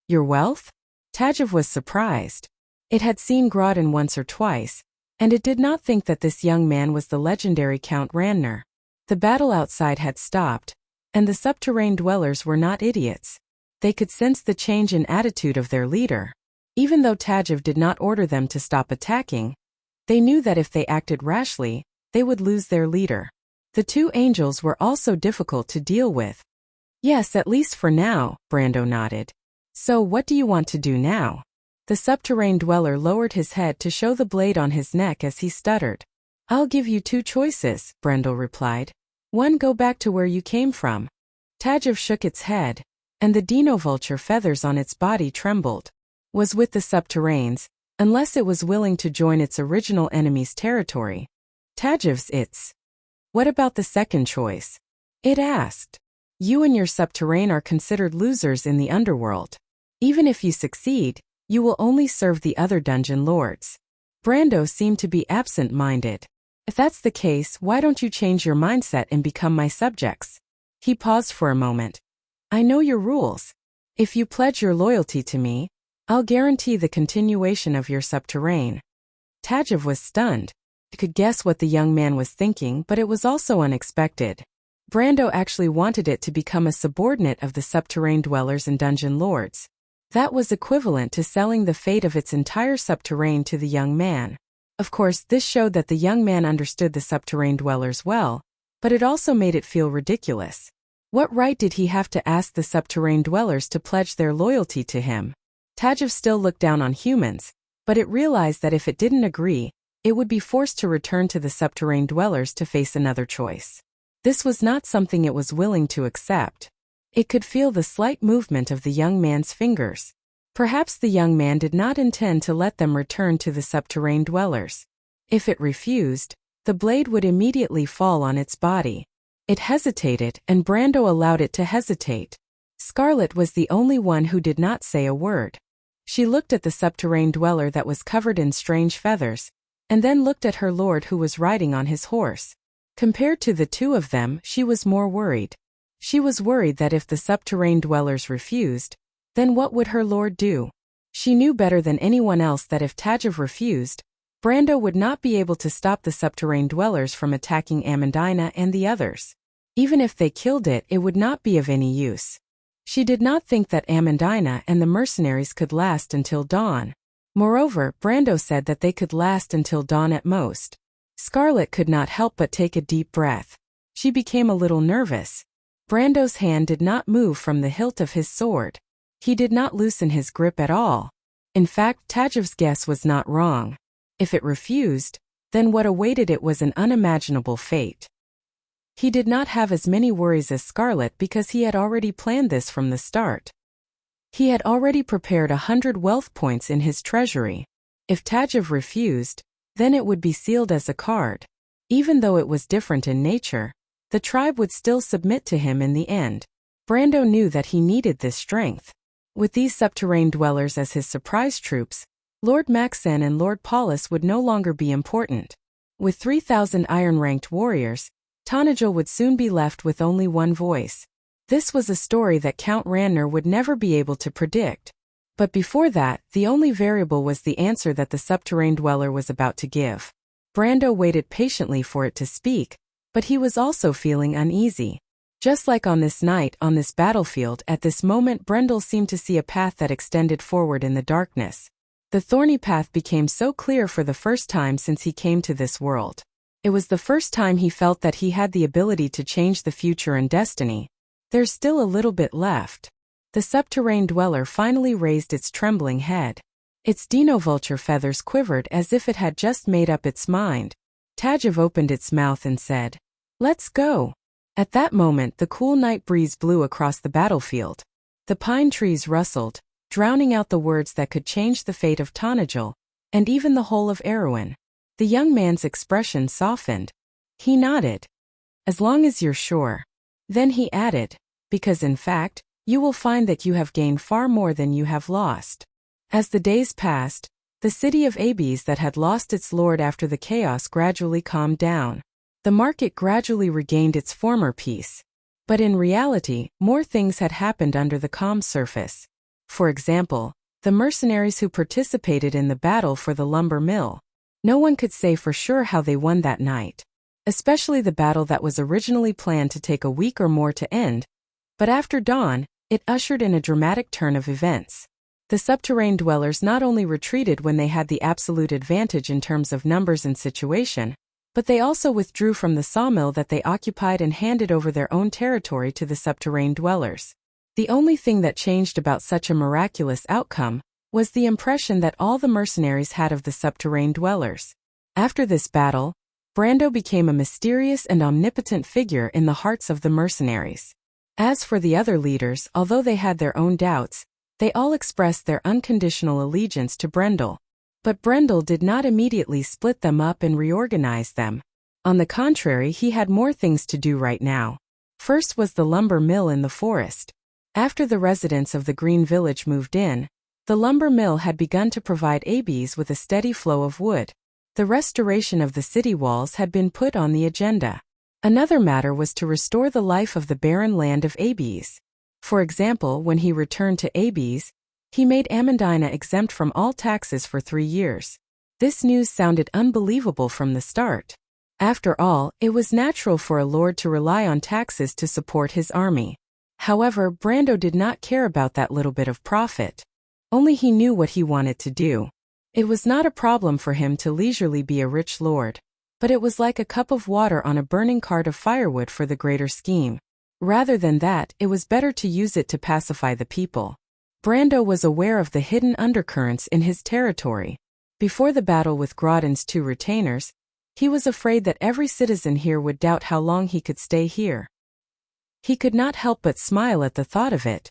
Your wealth? Tajiv was surprised. It had seen Grodin once or twice, and it did not think that this young man was the legendary Count Randner. The battle outside had stopped, and the subterranean dwellers were not idiots. They could sense the change in attitude of their leader. Even though Tajiv did not order them to stop attacking, they knew that if they acted rashly, they would lose their leader. The 2 angels were also difficult to deal with. Yes, at least for now, Brando nodded. So what do you want to do now? The subterranean dweller lowered his head to show the blade on his neck as he stuttered. I'll give you 2 choices, Brendel replied. 1, go back to where you came from. Tajiv shook its head, and the dinovulture feathers on its body trembled. Was with the subterraneans, unless it was willing to join its original enemy's territory. Tajiv's its. What about the second choice? It asked. You and your subterrane are considered losers in the underworld. Even if you succeed, you will only serve the other dungeon lords. Brando seemed to be absent-minded. If that's the case, why don't you change your mindset and become my subjects? He paused for a moment. I know your rules. If you pledge your loyalty to me, I'll guarantee the continuation of your subterrane. Tajiv was stunned. He could guess what the young man was thinking, but it was also unexpected. Brando actually wanted it to become a subordinate of the subterranean dwellers and dungeon lords. That was equivalent to selling the fate of its entire subterrane to the young man. Of course, this showed that the young man understood the subterranean dwellers well, but it also made it feel ridiculous. What right did he have to ask the subterranean dwellers to pledge their loyalty to him? Tajiv still looked down on humans, but it realized that if it didn't agree, it would be forced to return to the subterranean dwellers to face another choice. This was not something it was willing to accept. It could feel the slight movement of the young man's fingers. Perhaps the young man did not intend to let them return to the subterranean dwellers. If it refused, the blade would immediately fall on its body. It hesitated, and Brando allowed it to hesitate. Scarlet was the only one who did not say a word. She looked at the subterranean dweller that was covered in strange feathers, and then looked at her lord who was riding on his horse. Compared to the two of them, she was more worried. She was worried that if the subterranean dwellers refused, then what would her lord do? She knew better than anyone else that if Tajiv refused, Brando would not be able to stop the subterranean dwellers from attacking Amandina and the others. Even if they killed it, it would not be of any use. She did not think that Amandina and the mercenaries could last until dawn. Moreover, Brando said that they could last until dawn at most. Scarlet could not help but take a deep breath. She became a little nervous. Brando's hand did not move from the hilt of his sword. He did not loosen his grip at all. In fact, Tajiv's guess was not wrong. If it refused, then what awaited it was an unimaginable fate. He did not have as many worries as Scarlet because he had already planned this from the start. He had already prepared 100 wealth points in his treasury. If Tajiv refused, then it would be sealed as a card. Even though it was different in nature, the tribe would still submit to him in the end. Brando knew that he needed this strength. With these subterranean dwellers as his surprise troops, Lord Maxen and Lord Paulus would no longer be important. With 3,000 iron-ranked warriors, Tanajil would soon be left with only one voice. This was a story that Count Ranner would never be able to predict. But before that, the only variable was the answer that the subterranean dweller was about to give. Brando waited patiently for it to speak, but he was also feeling uneasy. Just like on this night, on this battlefield, at this moment Brendel seemed to see a path that extended forward in the darkness. The thorny path became so clear for the first time since he came to this world. It was the first time he felt that he had the ability to change the future and destiny. There's still a little bit left. The subterranean dweller finally raised its trembling head. Its dinovulture feathers quivered as if it had just made up its mind. Tajiv opened its mouth and said, "Let's go." At that moment the cool night breeze blew across the battlefield. The pine trees rustled, drowning out the words that could change the fate of Tanajil, and even the whole of Erewhon. The young man's expression softened. He nodded. "As long as you're sure." Then he added, "Because in fact, you will find that you have gained far more than you have lost." As the days passed, the city of Abes that had lost its lord after the chaos gradually calmed down. The market gradually regained its former peace. But in reality, more things had happened under the calm surface. For example, the mercenaries who participated in the battle for the lumber mill. No one could say for sure how they won that night. Especially the battle that was originally planned to take a week or more to end. But after dawn, it ushered in a dramatic turn of events. The subterranean dwellers not only retreated when they had the absolute advantage in terms of numbers and situation, but they also withdrew from the sawmill that they occupied and handed over their own territory to the subterranean dwellers. The only thing that changed about such a miraculous outcome was the impression that all the mercenaries had of the subterranean dwellers. After this battle, Brando became a mysterious and omnipotent figure in the hearts of the mercenaries. As for the other leaders, although they had their own doubts, they all expressed their unconditional allegiance to Brendel. But Brendel did not immediately split them up and reorganize them. On the contrary, he had more things to do right now. First was the lumber mill in the forest. After the residents of the Green Village moved in, the lumber mill had begun to provide Abes with a steady flow of wood. The restoration of the city walls had been put on the agenda. Another matter was to restore the life of the barren land of Abes. For example, when he returned to Abes, he made Amandina exempt from all taxes for 3 years. This news sounded unbelievable from the start. After all, it was natural for a lord to rely on taxes to support his army. However, Brando did not care about that little bit of profit. Only he knew what he wanted to do. It was not a problem for him to leisurely be a rich lord, but it was like a cup of water on a burning cart of firewood for the greater scheme. Rather than that, it was better to use it to pacify the people. Brando was aware of the hidden undercurrents in his territory. Before the battle with Grodin's 2 retainers, he was afraid that every citizen here would doubt how long he could stay here. He could not help but smile at the thought of it.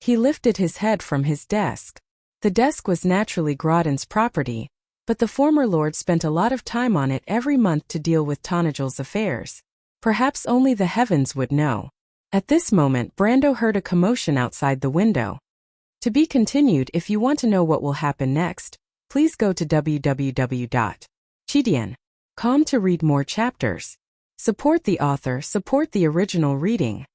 He lifted his head from his desk. The desk was naturally Grodin's property, but the former lord spent a lot of time on it every month to deal with Tanajal's affairs. Perhaps only the heavens would know. At this moment, Brando heard a commotion outside the window. To be continued. If you want to know what will happen next, please go to www.chidian.com to read more chapters. Support the author, support the original reading.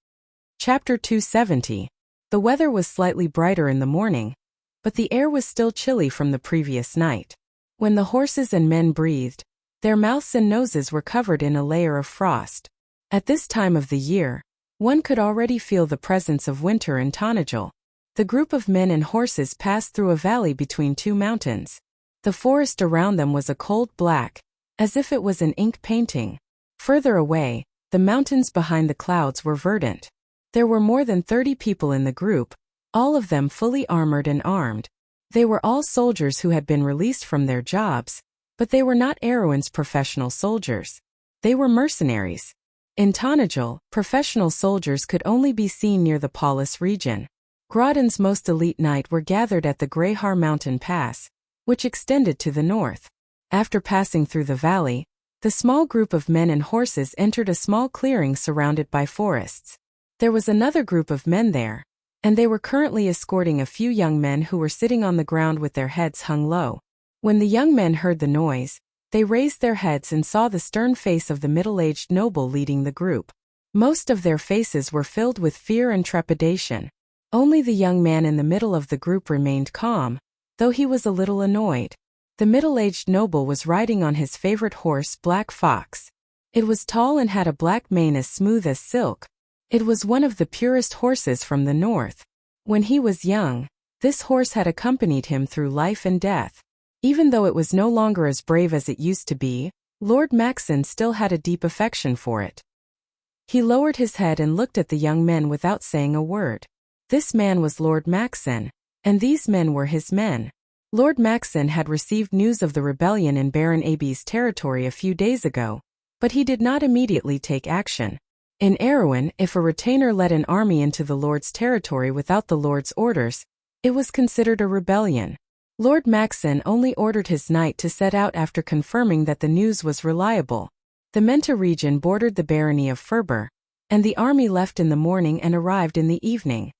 Chapter 270. The weather was slightly brighter in the morning, but the air was still chilly from the previous night. When the horses and men breathed, their mouths and noses were covered in a layer of frost. At this time of the year, one could already feel the presence of winter in Tanajal. The group of men and horses passed through a valley between 2 mountains. The forest around them was a cold black, as if it was an ink painting. Further away, the mountains behind the clouds were verdant. There were more than 30 people in the group, all of them fully armored and armed. They were all soldiers who had been released from their jobs, but they were not Erewhon's professional soldiers. They were mercenaries. In Tanajal, professional soldiers could only be seen near the Paulus region. Grodin's most elite knight were gathered at the Greyhar mountain pass, which extended to the north. After passing through the valley, the small group of men and horses entered a small clearing surrounded by forests. There was another group of men there, and they were currently escorting a few young men who were sitting on the ground with their heads hung low. When the young men heard the noise, they raised their heads and saw the stern face of the middle-aged noble leading the group. Most of their faces were filled with fear and trepidation. Only the young man in the middle of the group remained calm, though he was a little annoyed. The middle-aged noble was riding on his favorite horse, Black Fox. It was tall and had a black mane as smooth as silk. It was one of the purest horses from the north. When he was young, this horse had accompanied him through life and death. Even though it was no longer as brave as it used to be, Lord Maxon still had a deep affection for it. He lowered his head and looked at the young men without saying a word. This man was Lord Maxon, and these men were his men. Lord Maxon had received news of the rebellion in Baron Abi's territory a few days ago, but he did not immediately take action. In Erewhon, if a retainer led an army into the Lord's territory without the Lord's orders, it was considered a rebellion. Lord Maxon only ordered his knight to set out after confirming that the news was reliable. The Menta region bordered the barony of Ferber, and the army left in the morning and arrived in the evening.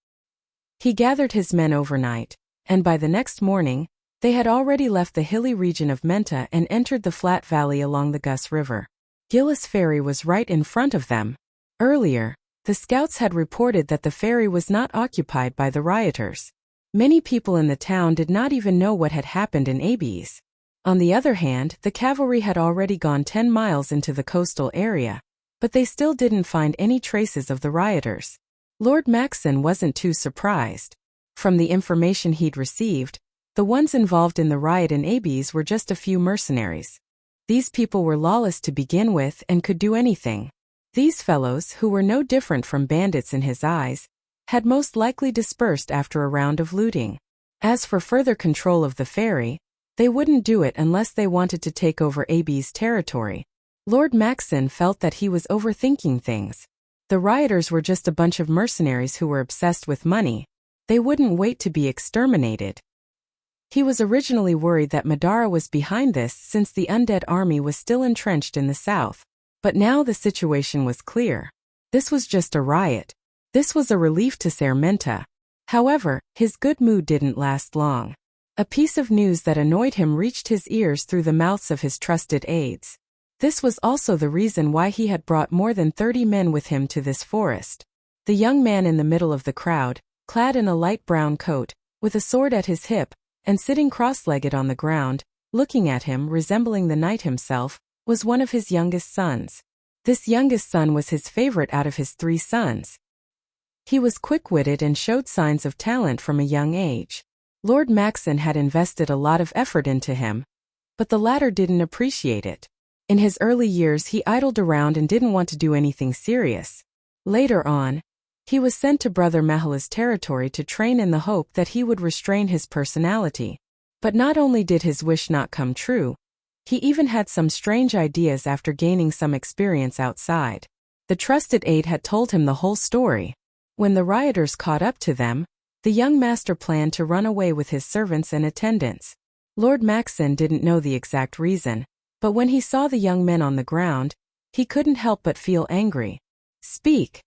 He gathered his men overnight, and by the next morning, they had already left the hilly region of Menta and entered the flat valley along the Gus River. Gillis Ferry was right in front of them. Earlier, the scouts had reported that the ferry was not occupied by the rioters. Many people in the town did not even know what had happened in Abes. On the other hand, the cavalry had already gone 10 miles into the coastal area, but they still didn't find any traces of the rioters. Lord Maxon wasn't too surprised. From the information he'd received, the ones involved in the riot in Abes were just a few mercenaries. These people were lawless to begin with and could do anything. These fellows, who were no different from bandits in his eyes, had most likely dispersed after a round of looting. As for further control of the ferry, they wouldn't do it unless they wanted to take over Ab's territory. Lord Maxon felt that he was overthinking things. The rioters were just a bunch of mercenaries who were obsessed with money. They wouldn't wait to be exterminated. He was originally worried that Madara was behind this since the undead army was still entrenched in the south. But now the situation was clear. This was just a riot. This was a relief to Ser Menta. However, his good mood didn't last long. A piece of news that annoyed him reached his ears through the mouths of his trusted aides. This was also the reason why he had brought more than 30 men with him to this forest. The young man in the middle of the crowd, clad in a light brown coat, with a sword at his hip, and sitting cross-legged on the ground, looking at him resembling the knight himself, was one of his youngest sons. This youngest son was his favorite out of his 3 sons. He was quick-witted and showed signs of talent from a young age. Lord Maxon had invested a lot of effort into him, but the latter didn't appreciate it. In his early years he idled around and didn't want to do anything serious. Later on, he was sent to Brother Mahala's territory to train in the hope that he would restrain his personality. But not only did his wish not come true, he even had some strange ideas after gaining some experience outside. The trusted aide had told him the whole story. When the rioters caught up to them, the young master planned to run away with his servants and attendants. Lord Maxon didn't know the exact reason, but when he saw the young men on the ground, he couldn't help but feel angry. "Speak,"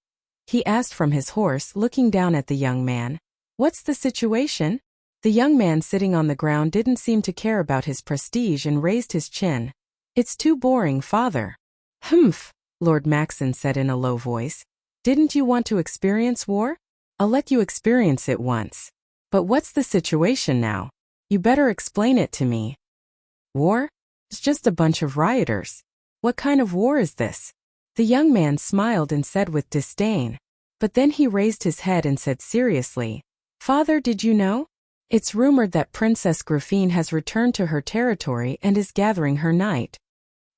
he asked from his horse, looking down at the young man. "What's the situation?" The young man sitting on the ground didn't seem to care about his prestige and raised his chin. "It's too boring, father." "Humph," Lord Maxon said in a low voice. "Didn't you want to experience war? I'll let you experience it once. But what's the situation now? You better explain it to me." "War? It's just a bunch of rioters. What kind of war is this?" The young man smiled and said with disdain. But then he raised his head and said seriously, "Father, did you know? It's rumored that Princess Griffine has returned to her territory and is gathering her knight."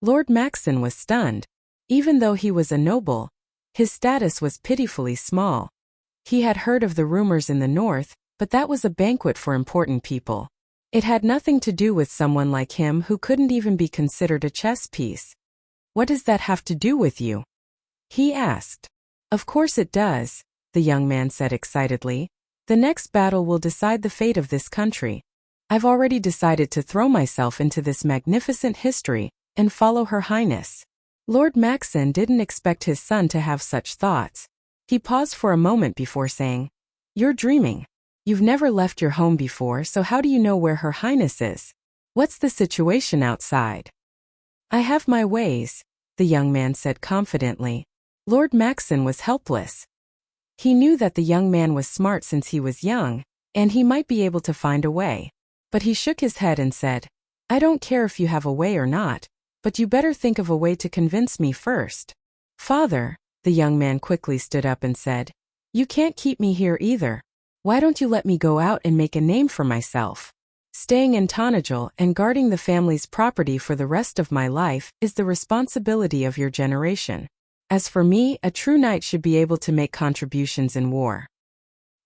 Lord Maxon was stunned. Even though he was a noble, his status was pitifully small. He had heard of the rumors in the north, but that was a banquet for important people. It had nothing to do with someone like him who couldn't even be considered a chess piece. "What does that have to do with you?" he asked. "Of course it does," the young man said excitedly. "The next battle will decide the fate of this country. I've already decided to throw myself into this magnificent history and follow Her Highness." Lord Maxon didn't expect his son to have such thoughts. He paused for a moment before saying, "You're dreaming. You've never left your home before, so how do you know where Her Highness is? What's the situation outside?" "I have my ways," the young man said confidently. Lord Maxon was helpless. He knew that the young man was smart since he was young, and he might be able to find a way. But he shook his head and said, "I don't care if you have a way or not, but you better think of a way to convince me first." "Father," the young man quickly stood up and said, "you can't keep me here either. Why don't you let me go out and make a name for myself? Staying in Tanajul and guarding the family's property for the rest of my life is the responsibility of your generation. As for me, a true knight should be able to make contributions in war."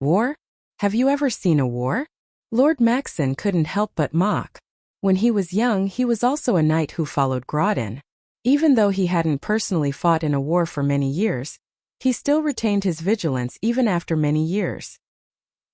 "War? Have you ever seen a war?" Lord Maxon couldn't help but mock. When he was young, he was also a knight who followed Grodin. Even though he hadn't personally fought in a war for many years, he still retained his vigilance even after many years.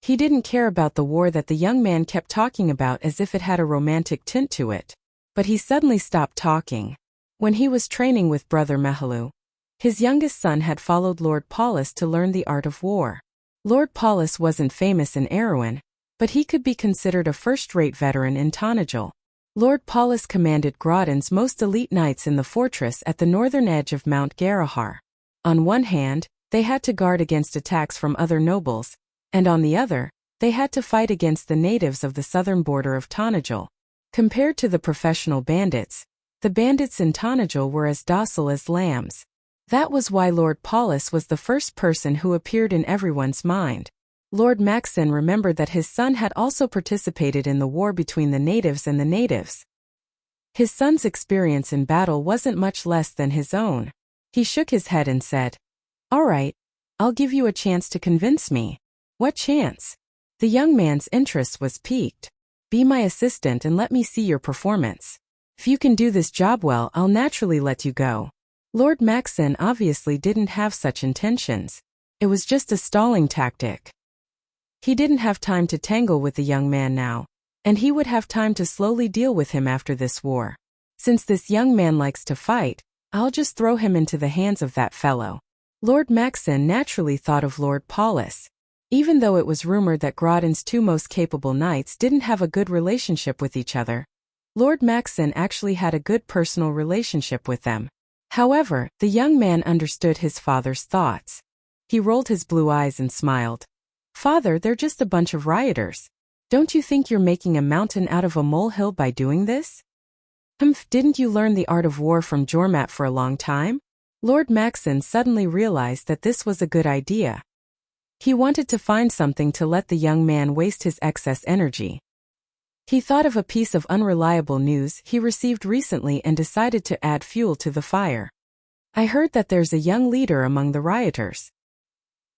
He didn't care about the war that the young man kept talking about as if it had a romantic tint to it. But he suddenly stopped talking. When he was training with Brother Mahalu, his youngest son had followed Lord Paulus to learn the art of war. Lord Paulus wasn't famous in Erewhon, but he could be considered a first-rate veteran in Tanajul. Lord Paulus commanded Grodin's most elite knights in the fortress at the northern edge of Mount Garahar. On one hand, they had to guard against attacks from other nobles, and on the other, they had to fight against the natives of the southern border of Tanajul. Compared to the professional bandits, the bandits in Tanajul were as docile as lambs. That was why Lord Paulus was the first person who appeared in everyone's mind. Lord Maxon remembered that his son had also participated in the war between the natives and the natives. His son's experience in battle wasn't much less than his own. He shook his head and said, "All right, I'll give you a chance to convince me." "What chance?" The young man's interest was piqued. "Be my assistant and let me see your performance. If you can do this job well, I'll naturally let you go." Lord Maxon obviously didn't have such intentions. It was just a stalling tactic. He didn't have time to tangle with the young man now, and he would have time to slowly deal with him after this war. Since this young man likes to fight, I'll just throw him into the hands of that fellow. Lord Maxon naturally thought of Lord Paulus. Even though it was rumored that Grodin's two most capable knights didn't have a good relationship with each other, Lord Maxon actually had a good personal relationship with them. However, the young man understood his father's thoughts. He rolled his blue eyes and smiled. "Father, they're just a bunch of rioters. Don't you think you're making a mountain out of a molehill by doing this?" Didn't you learn the art of war from Jormat for a long time?" Lord Maxon suddenly realized that this was a good idea. He wanted to find something to let the young man waste his excess energy. He thought of a piece of unreliable news he received recently and decided to add fuel to the fire. I heard that there's a young leader among the rioters.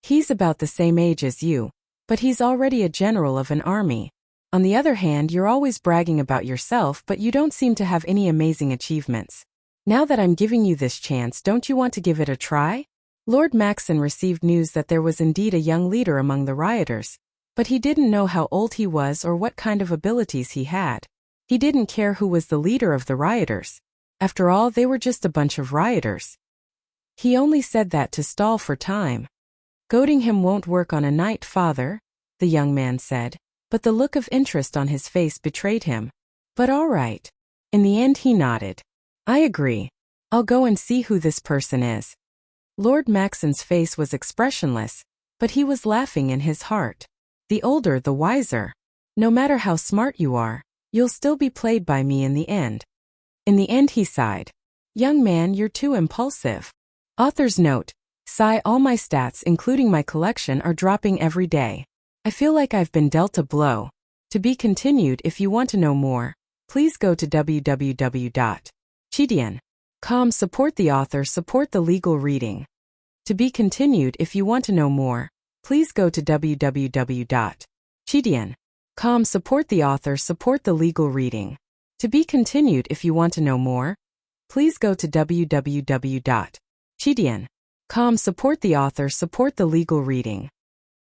He's about the same age as you, but he's already a general of an army. On the other hand, you're always bragging about yourself, but you don't seem to have any amazing achievements. Now that I'm giving you this chance, don't you want to give it a try? Lord Maxon received news that there was indeed a young leader among the rioters, but he didn't know how old he was or what kind of abilities he had. He didn't care who was the leader of the rioters. After all, they were just a bunch of rioters. He only said that to stall for time. Goading him won't work on a knight, father, the young man said, but the look of interest on his face betrayed him. But all right. In the end he nodded. I agree. I'll go and see who this person is. Lord Maxon's face was expressionless, but he was laughing in his heart. The older, the wiser. No matter how smart you are, you'll still be played by me in the end. In the end, he sighed. Young man, you're too impulsive. Author's note. Sigh, all my stats, including my collection, are dropping every day. I feel like I've been dealt a blow. To be continued. If you want to know more, please go to www.chidian.com. Support the author, support the legal reading. To be continued. If you want to know more, please go to www.chidian.com. Support the author, support the legal reading. To be continued. If you want to know more, please go to www.chidian.com. Support the author, support the legal reading.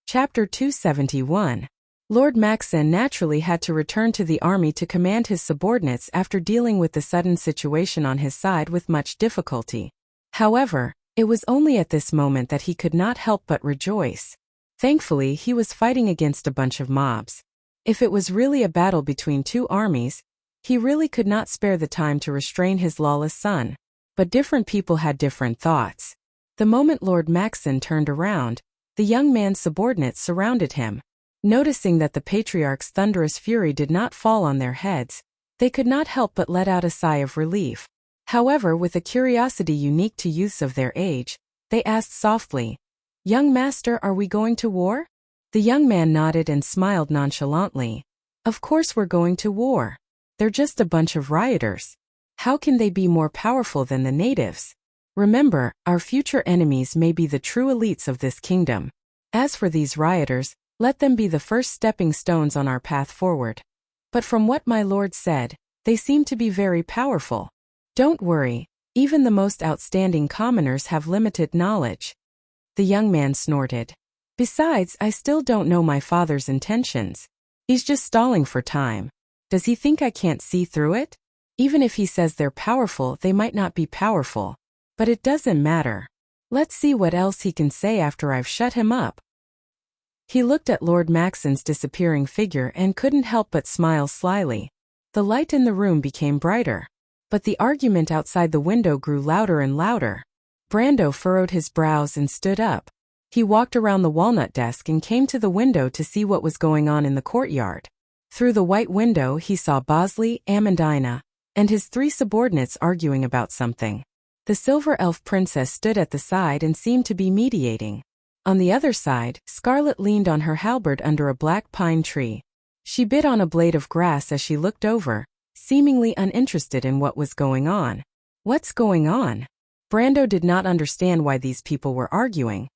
Chapter 271. Lord Maxon naturally had to return to the army to command his subordinates after dealing with the sudden situation on his side with much difficulty. However, it was only at this moment that he could not help but rejoice. Thankfully, he was fighting against a bunch of mobs. If it was really a battle between two armies, he really could not spare the time to restrain his lawless son. But different people had different thoughts. The moment Lord Maxon turned around, the young man's subordinates surrounded him. Noticing that the patriarch's thunderous fury did not fall on their heads, they could not help but let out a sigh of relief. However, with a curiosity unique to youths of their age, they asked softly, Young master, are we going to war? The young man nodded and smiled nonchalantly. Of course we're going to war. They're just a bunch of rioters. How can they be more powerful than the natives? Remember, our future enemies may be the true elites of this kingdom. As for these rioters, let them be the first stepping stones on our path forward. But from what my lord said, they seem to be very powerful. Don't worry, even the most outstanding commoners have limited knowledge. The young man snorted. Besides, I still don't know my father's intentions. He's just stalling for time. Does he think I can't see through it? Even if he says they're powerful, they might not be powerful. But it doesn't matter. Let's see what else he can say after I've shut him up. He looked at Lord Maxon's disappearing figure and couldn't help but smile slyly. The light in the room became brighter. But the argument outside the window grew louder and louder. Brando furrowed his brows and stood up. He walked around the walnut desk and came to the window to see what was going on in the courtyard. Through the white window he saw Bosley, Amandina, and his three subordinates arguing about something. The silver elf princess stood at the side and seemed to be mediating. On the other side, Scarlet leaned on her halberd under a black pine tree. She bit on a blade of grass as she looked over, seemingly uninterested in what was going on. What's going on? Brando did not understand why these people were arguing.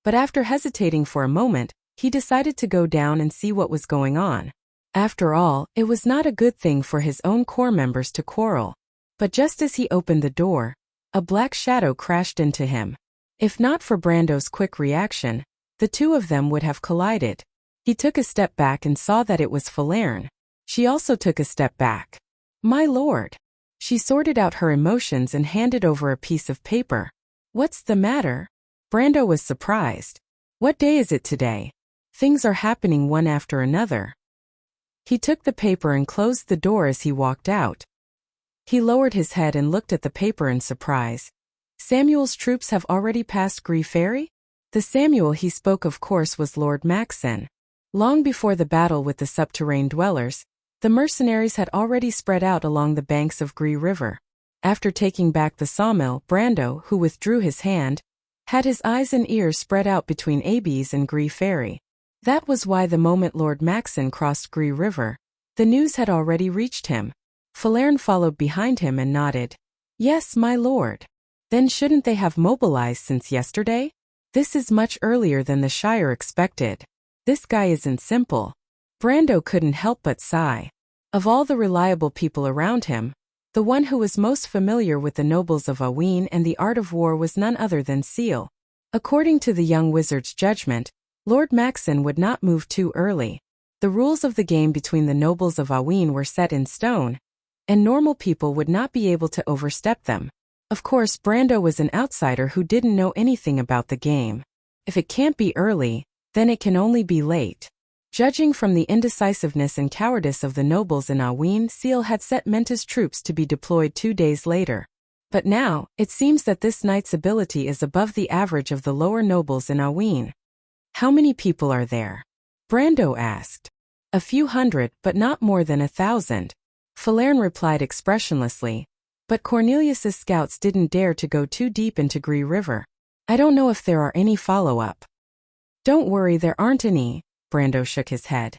But after hesitating for a moment, he decided to go down and see what was going on. After all, it was not a good thing for his own corps members to quarrel. But just as he opened the door, a black shadow crashed into him. If not for Brando's quick reaction, the two of them would have collided. He took a step back and saw that it was Falerne. She also took a step back. My lord. She sorted out her emotions and handed over a piece of paper. What's the matter? Brando was surprised. What day is it today? Things are happening one after another. He took the paper and closed the door as he walked out. He lowered his head and looked at the paper in surprise. Samuel's troops have already passed Gree Ferry? The Samuel he spoke of course was Lord Maxon. Long before the battle with the subterranean dwellers, the mercenaries had already spread out along the banks of Gree River. After taking back the sawmill, Brando, who withdrew his hand, had his eyes and ears spread out between Abies and Gree Ferry. That was why the moment Lord Maxon crossed Gree River, the news had already reached him. Falerne followed behind him and nodded. Yes, my lord. Then shouldn't they have mobilized since yesterday? This is much earlier than the Shire expected. This guy isn't simple. Brando couldn't help but sigh. Of all the reliable people around him, the one who was most familiar with the nobles of Aween and the art of war was none other than Seal. According to the young wizard's judgment, Lord Maxon would not move too early. The rules of the game between the nobles of Aween were set in stone, and normal people would not be able to overstep them. Of course, Brando was an outsider who didn't know anything about the game. If it can't be early, then it can only be late. Judging from the indecisiveness and cowardice of the nobles in Aween, Seal had set Menta's troops to be deployed 2 days later. But now, it seems that this knight's ability is above the average of the lower nobles in Aween. How many people are there? Brando asked. A few hundred, but not more than 1,000. Falerne replied expressionlessly. But Cornelius's scouts didn't dare to go too deep into Gree River. I don't know if there are any follow-up. Don't worry, there aren't any, Brando shook his head.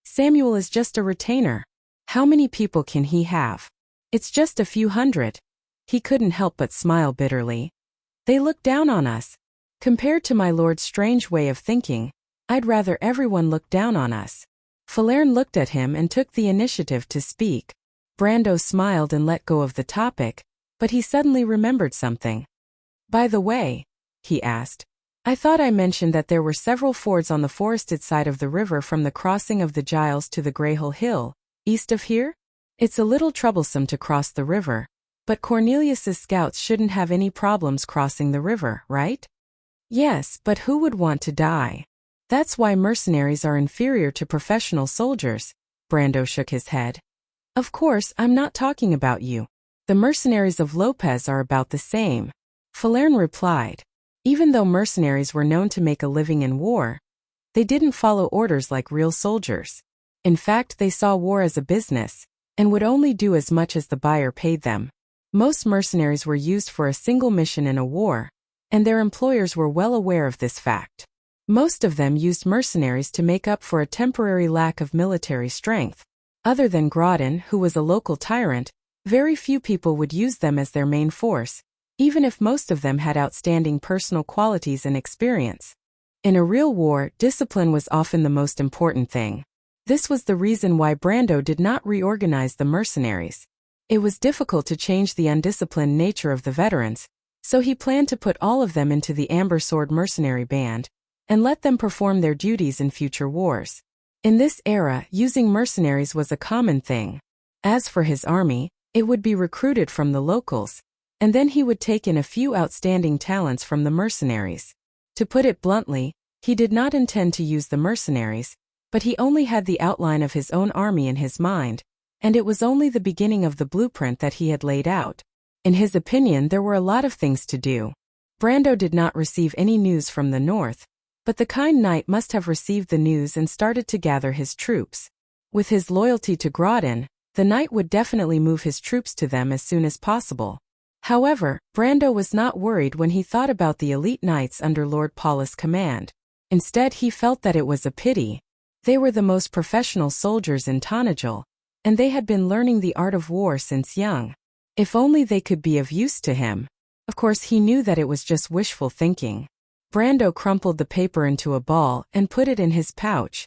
Samuel is just a retainer. How many people can he have? It's just a few hundred. He couldn't help but smile bitterly. They look down on us. Compared to my lord's strange way of thinking, I'd rather everyone look down on us. Falerne looked at him and took the initiative to speak. Brando smiled and let go of the topic, but he suddenly remembered something. By the way, he asked, I thought I mentioned that there were several fords on the forested side of the river from the crossing of the Giles to the Greyhill Hill, east of here? It's a little troublesome to cross the river, but Cornelius's scouts shouldn't have any problems crossing the river, right? Yes, but who would want to die? That's why mercenaries are inferior to professional soldiers. Brando shook his head. Of course, I'm not talking about you. The mercenaries of Lopez are about the same. Falerne replied. Even though mercenaries were known to make a living in war, they didn't follow orders like real soldiers. In fact, they saw war as a business, and would only do as much as the buyer paid them. Most mercenaries were used for a single mission in a war, and their employers were well aware of this fact. Most of them used mercenaries to make up for a temporary lack of military strength. Other than Grodin, who was a local tyrant, very few people would use them as their main force, even if most of them had outstanding personal qualities and experience. In a real war, discipline was often the most important thing. This was the reason why Brando did not reorganize the mercenaries. It was difficult to change the undisciplined nature of the veterans, so he planned to put all of them into the Amber Sword Mercenary Band, and let them perform their duties in future wars. In this era, using mercenaries was a common thing. As for his army, it would be recruited from the locals, and then he would take in a few outstanding talents from the mercenaries. To put it bluntly, he did not intend to use the mercenaries, but he only had the outline of his own army in his mind, and it was only the beginning of the blueprint that he had laid out. In his opinion, there were a lot of things to do. Brando did not receive any news from the north, but the kind knight must have received the news and started to gather his troops. With his loyalty to Grodin, the knight would definitely move his troops to them as soon as possible. However, Brando was not worried when he thought about the elite knights under Lord Paulus' command. Instead, he felt that it was a pity. They were the most professional soldiers in Tanagal, and they had been learning the art of war since young. If only they could be of use to him. Of course, he knew that it was just wishful thinking. Brando crumpled the paper into a ball and put it in his pouch.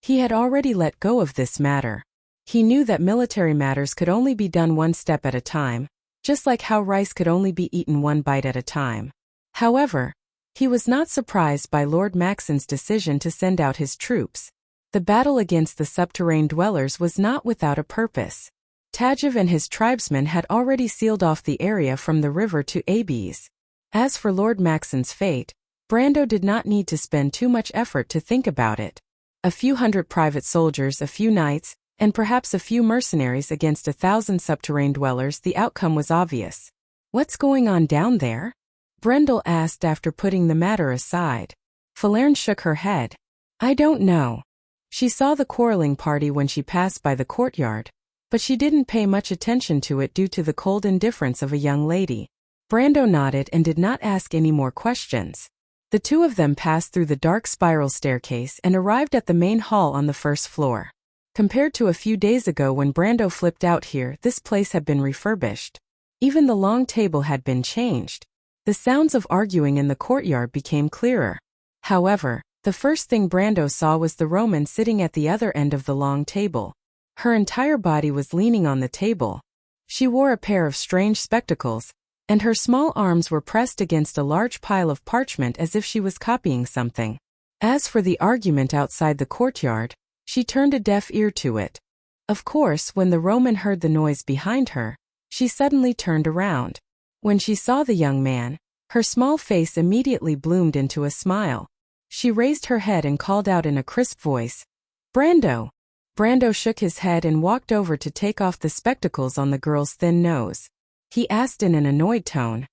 He had already let go of this matter. He knew that military matters could only be done one step at a time, just like how rice could only be eaten one bite at a time. However, he was not surprised by Lord Maxon's decision to send out his troops. The battle against the subterranean dwellers was not without a purpose. Tajiv and his tribesmen had already sealed off the area from the river to Abies. As for Lord Maxon's fate, Brando did not need to spend too much effort to think about it. A few hundred private soldiers, a few knights, and perhaps a few mercenaries against 1,000 subterranean dwellers, the outcome was obvious. What's going on down there? Brendel asked after putting the matter aside. Falerne shook her head. I don't know. She saw the quarreling party when she passed by the courtyard, but she didn't pay much attention to it due to the cold indifference of a young lady. Brando nodded and did not ask any more questions. The two of them passed through the dark spiral staircase and arrived at the main hall on the first floor. Compared to a few days ago when Brando flipped out here, this place had been refurbished. Even the long table had been changed. The sounds of arguing in the courtyard became clearer. However, the first thing Brando saw was the Roman sitting at the other end of the long table. Her entire body was leaning on the table. She wore a pair of strange spectacles, and her small arms were pressed against a large pile of parchment as if she was copying something. As for the argument outside the courtyard, she turned a deaf ear to it. Of course, when the Roman heard the noise behind her, she suddenly turned around. When she saw the young man, her small face immediately bloomed into a smile. She raised her head and called out in a crisp voice, "Brando!" Brando shook his head and walked over to take off the spectacles on the girl's thin nose. He asked in an annoyed tone,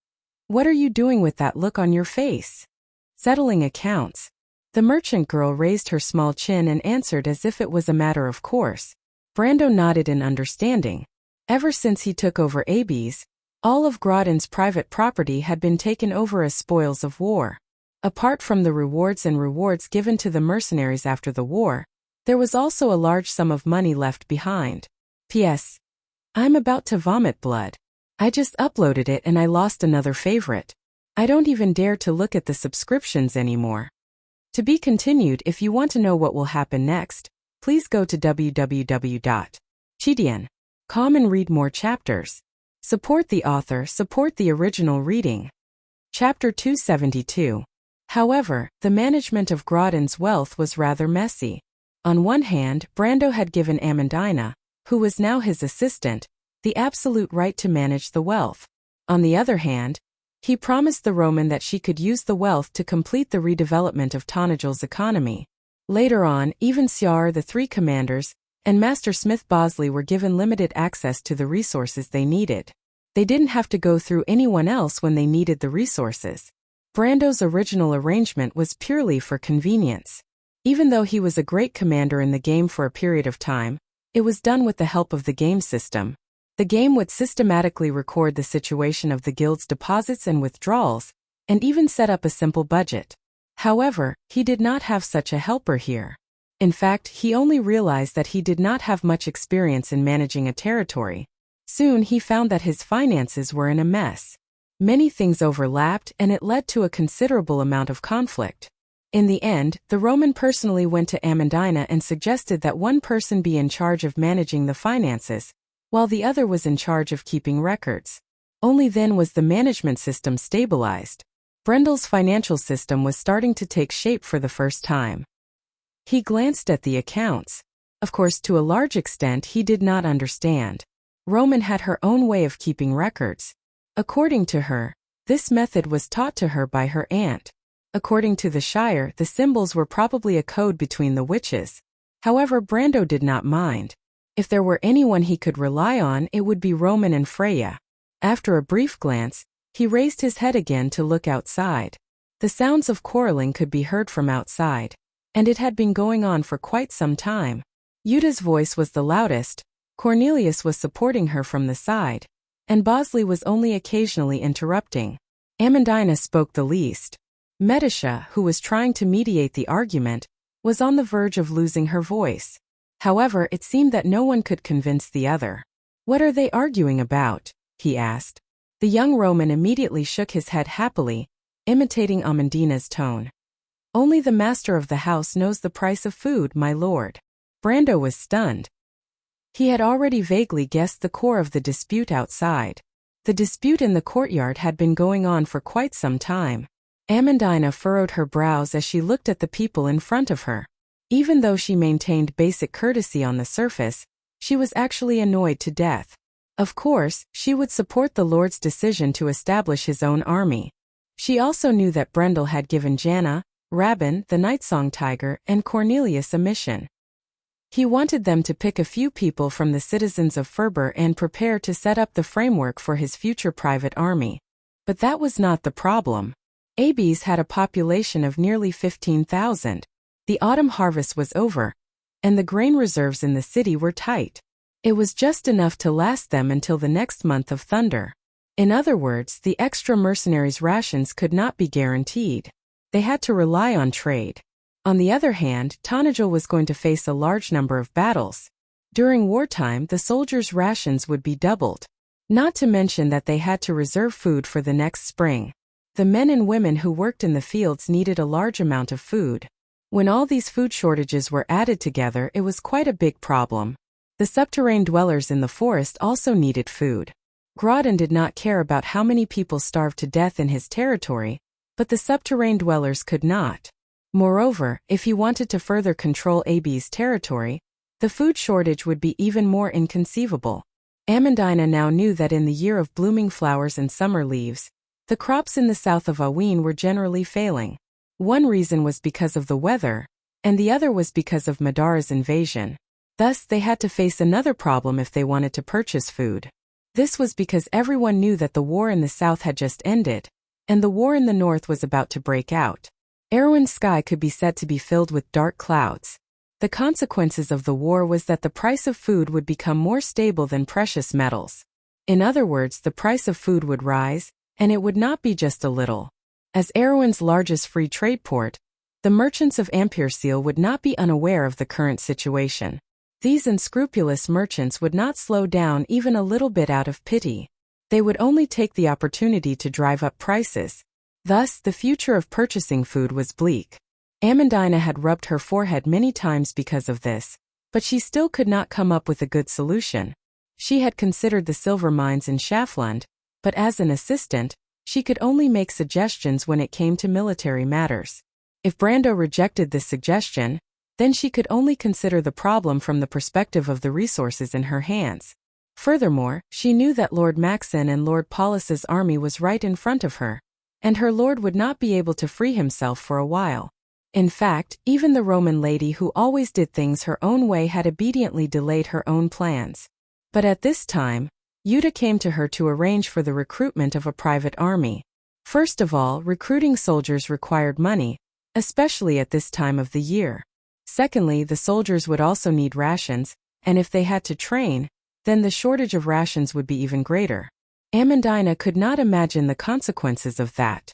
"What are you doing with that look on your face?" "Settling accounts." The merchant girl raised her small chin and answered as if it was a matter of course. Brando nodded in understanding. Ever since he took over Abyss, all of Grodin's private property had been taken over as spoils of war. Apart from the rewards given to the mercenaries after the war, there was also a large sum of money left behind. P.S. I'm about to vomit blood. I just uploaded it and I lost another favorite. I don't even dare to look at the subscriptions anymore. To be continued. If you want to know what will happen next, please go to www.chidian.com and read more chapters. Support the author, support the original reading. Chapter 272. However, the management of Grodin's wealth was rather messy. On one hand, Brando had given Amandina, who was now his assistant, the absolute right to manage the wealth. On the other hand, he promised the Roman that she could use the wealth to complete the redevelopment of Tanajal's economy. Later on, even Siar, the three commanders, and Master Smith Bosley were given limited access to the resources they needed. They didn't have to go through anyone else when they needed the resources. Brando's original arrangement was purely for convenience. Even though he was a great commander in the game for a period of time, it was done with the help of the game system. The game would systematically record the situation of the guild's deposits and withdrawals, and even set up a simple budget. However, he did not have such a helper here. In fact, he only realized that he did not have much experience in managing a territory. Soon he found that his finances were in a mess. Many things overlapped and it led to a considerable amount of conflict. In the end, the Roman personally went to Amandina and suggested that one person be in charge of managing the finances, while the other was in charge of keeping records. Only then was the management system stabilized. Brendel's financial system was starting to take shape for the first time. He glanced at the accounts. Of course, to a large extent he did not understand. Roman had her own way of keeping records. According to her, this method was taught to her by her aunt. According to the Shire, the symbols were probably a code between the witches. However, Brando did not mind. If there were anyone he could rely on, it would be Roman and Freya. After a brief glance, he raised his head again to look outside. The sounds of quarreling could be heard from outside, and it had been going on for quite some time. Yuda's voice was the loudest, Cornelius was supporting her from the side, and Bosley was only occasionally interrupting. Amandina spoke the least. Medisha, who was trying to mediate the argument, was on the verge of losing her voice. However, it seemed that no one could convince the other. "What are they arguing about?" he asked. The young Roman immediately shook his head happily, imitating Amandina's tone. "Only the master of the house knows the price of food, my lord." Brando was stunned. He had already vaguely guessed the core of the dispute outside. The dispute in the courtyard had been going on for quite some time. Amandina furrowed her brows as she looked at the people in front of her. Even though she maintained basic courtesy on the surface, she was actually annoyed to death. Of course, she would support the Lord's decision to establish his own army. She also knew that Brendel had given Janna, Rabin, the Nightsong Tiger, and Cornelius a mission. He wanted them to pick a few people from the citizens of Ferber and prepare to set up the framework for his future private army. But that was not the problem. Abyss had a population of nearly 15,000. The autumn harvest was over, and the grain reserves in the city were tight. It was just enough to last them until the next month of thunder. In other words, the extra mercenaries' rations could not be guaranteed. They had to rely on trade. On the other hand, Tanajil was going to face a large number of battles. During wartime, the soldiers' rations would be doubled. Not to mention that they had to reserve food for the next spring. The men and women who worked in the fields needed a large amount of food. When all these food shortages were added together, it was quite a big problem. The subterranean dwellers in the forest also needed food. Grodin did not care about how many people starved to death in his territory, but the subterranean dwellers could not. Moreover, if he wanted to further control AB's territory, the food shortage would be even more inconceivable. Amandina now knew that in the year of blooming flowers and summer leaves, the crops in the south of Awin were generally failing. One reason was because of the weather, and the other was because of Madara's invasion. Thus, they had to face another problem if they wanted to purchase food. This was because everyone knew that the war in the south had just ended, and the war in the north was about to break out. Erewhon's sky could be said to be filled with dark clouds. The consequences of the war was that the price of food would become more stable than precious metals. In other words, the price of food would rise, and it would not be just a little. As Erewhon's largest free trade port, the merchants of Ampere-Seal would not be unaware of the current situation. These unscrupulous merchants would not slow down even a little bit out of pity. They would only take the opportunity to drive up prices. Thus, the future of purchasing food was bleak. Amandina had rubbed her forehead many times because of this, but she still could not come up with a good solution. She had considered the silver mines in Schaflund, but as an assistant, she could only make suggestions when it came to military matters. If Brando rejected this suggestion, then she could only consider the problem from the perspective of the resources in her hands. Furthermore, she knew that Lord Maxon and Lord Paulus's army was right in front of her, and her lord would not be able to free himself for a while. In fact, even the Roman lady who always did things her own way had obediently delayed her own plans. But at this time, Yuta came to her to arrange for the recruitment of a private army. First of all, recruiting soldiers required money, especially at this time of the year. Secondly, the soldiers would also need rations, and if they had to train, then the shortage of rations would be even greater. Amandina could not imagine the consequences of that.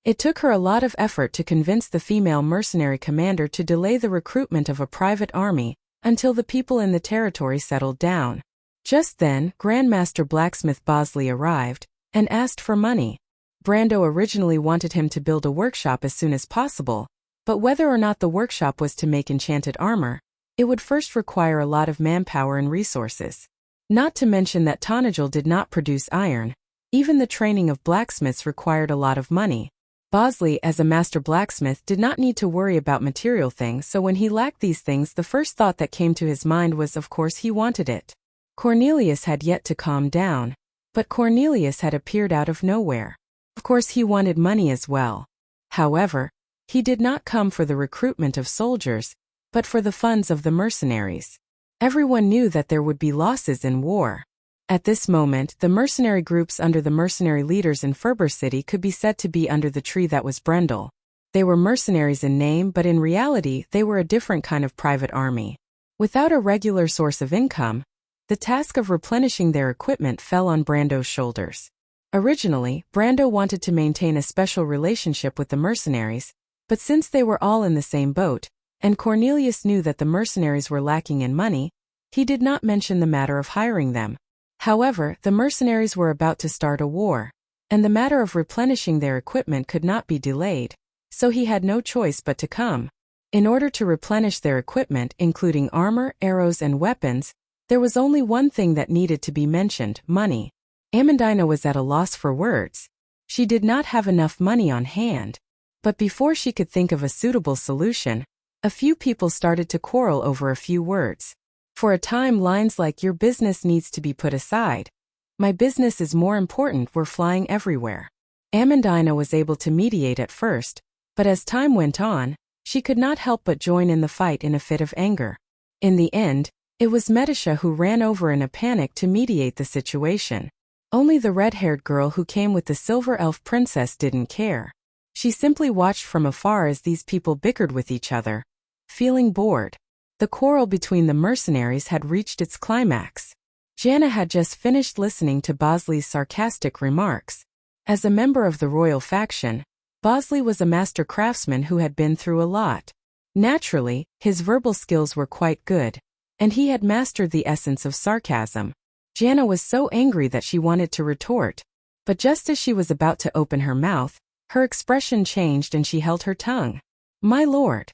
It took her a lot of effort to convince the female mercenary commander to delay the recruitment of a private army until the people in the territory settled down. Just then, Grandmaster Blacksmith Bosley arrived and asked for money. Brando originally wanted him to build a workshop as soon as possible, but whether or not the workshop was to make enchanted armor, it would first require a lot of manpower and resources. Not to mention that Tanajil did not produce iron. Even the training of blacksmiths required a lot of money. Bosley, as a master blacksmith, did not need to worry about material things, so when he lacked these things, the first thought that came to his mind was, of course, he wanted it. Cornelius had yet to calm down, but Cornelius had appeared out of nowhere. Of course, he wanted money as well. However, he did not come for the recruitment of soldiers, but for the funds of the mercenaries. Everyone knew that there would be losses in war. At this moment, the mercenary groups under the mercenary leaders in Ferber City could be said to be under the tree that was Brendel. They were mercenaries in name, but in reality, they were a different kind of private army. Without a regular source of income, the task of replenishing their equipment fell on Brando's shoulders. Originally, Brando wanted to maintain a special relationship with the mercenaries, but since they were all in the same boat, and Cornelius knew that the mercenaries were lacking in money, he did not mention the matter of hiring them. However, the mercenaries were about to start a war, and the matter of replenishing their equipment could not be delayed, so he had no choice but to come. In order to replenish their equipment, including armor, arrows, and weapons, there was only one thing that needed to be mentioned: money. Amandina was at a loss for words. She did not have enough money on hand. But before she could think of a suitable solution, a few people started to quarrel over a few words. For a time, lines like "your business needs to be put aside," "my business is more important," were flying everywhere. Amandina was able to mediate at first, but as time went on, she could not help but join in the fight in a fit of anger. In the end, it was Medisha who ran over in a panic to mediate the situation. Only the red-haired girl who came with the silver elf princess didn't care. She simply watched from afar as these people bickered with each other. Feeling bored, the quarrel between the mercenaries had reached its climax. Jana had just finished listening to Bosley's sarcastic remarks. As a member of the royal faction, Bosley was a master craftsman who had been through a lot. Naturally, his verbal skills were quite good, and he had mastered the essence of sarcasm. Jana was so angry that she wanted to retort, but just as she was about to open her mouth, her expression changed and she held her tongue. "My lord."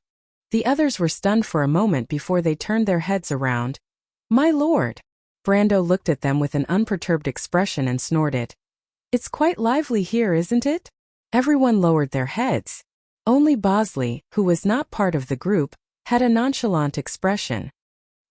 The others were stunned for a moment before they turned their heads around. "My lord." Brando looked at them with an unperturbed expression and snorted. "It's quite lively here, isn't it?" Everyone lowered their heads. Only Bosley, who was not part of the group, had a nonchalant expression.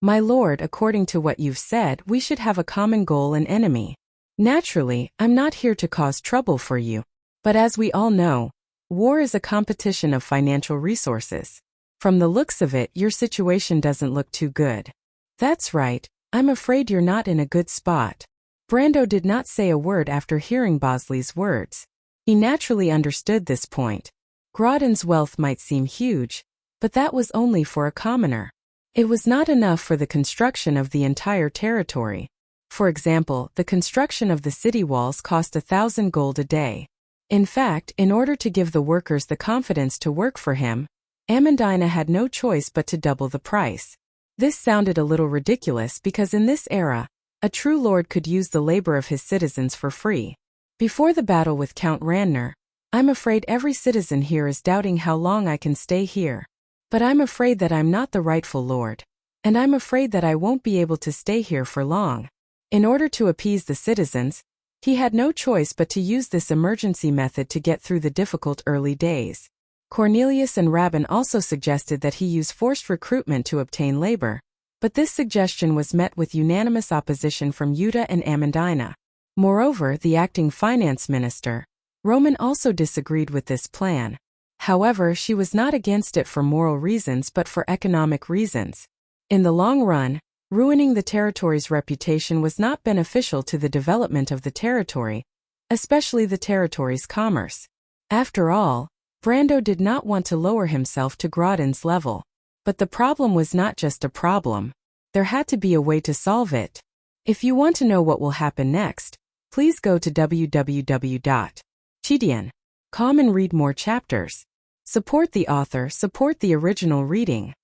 "My lord, according to what you've said, we should have a common goal and enemy. Naturally, I'm not here to cause trouble for you. But as we all know, war is a competition of financial resources. From the looks of it, your situation doesn't look too good." "That's right, I'm afraid you're not in a good spot." Brando did not say a word after hearing Bosley's words. He naturally understood this point. Grodin's wealth might seem huge, but that was only for a commoner. It was not enough for the construction of the entire territory. For example, the construction of the city walls cost 1,000 gold a day. In fact, in order to give the workers the confidence to work for him, Amandina had no choice but to double the price. This sounded a little ridiculous because in this era, a true lord could use the labor of his citizens for free. Before the battle with Count Randner, "I'm afraid every citizen here is doubting how long I can stay here. But I'm afraid that I'm not the rightful lord. And I'm afraid that I won't be able to stay here for long." In order to appease the citizens, he had no choice but to use this emergency method to get through the difficult early days. Cornelius and Rabin also suggested that he use forced recruitment to obtain labor, but this suggestion was met with unanimous opposition from Yuta and Amandina. Moreover, the acting finance minister, Roman, also disagreed with this plan. However, she was not against it for moral reasons but for economic reasons. In the long run, ruining the territory's reputation was not beneficial to the development of the territory, especially the territory's commerce. After all, Brando did not want to lower himself to Grodin's level. But the problem was not just a problem. There had to be a way to solve it. If you want to know what will happen next, please go to www.chidian.com and read more chapters. Support the author, support the original reading.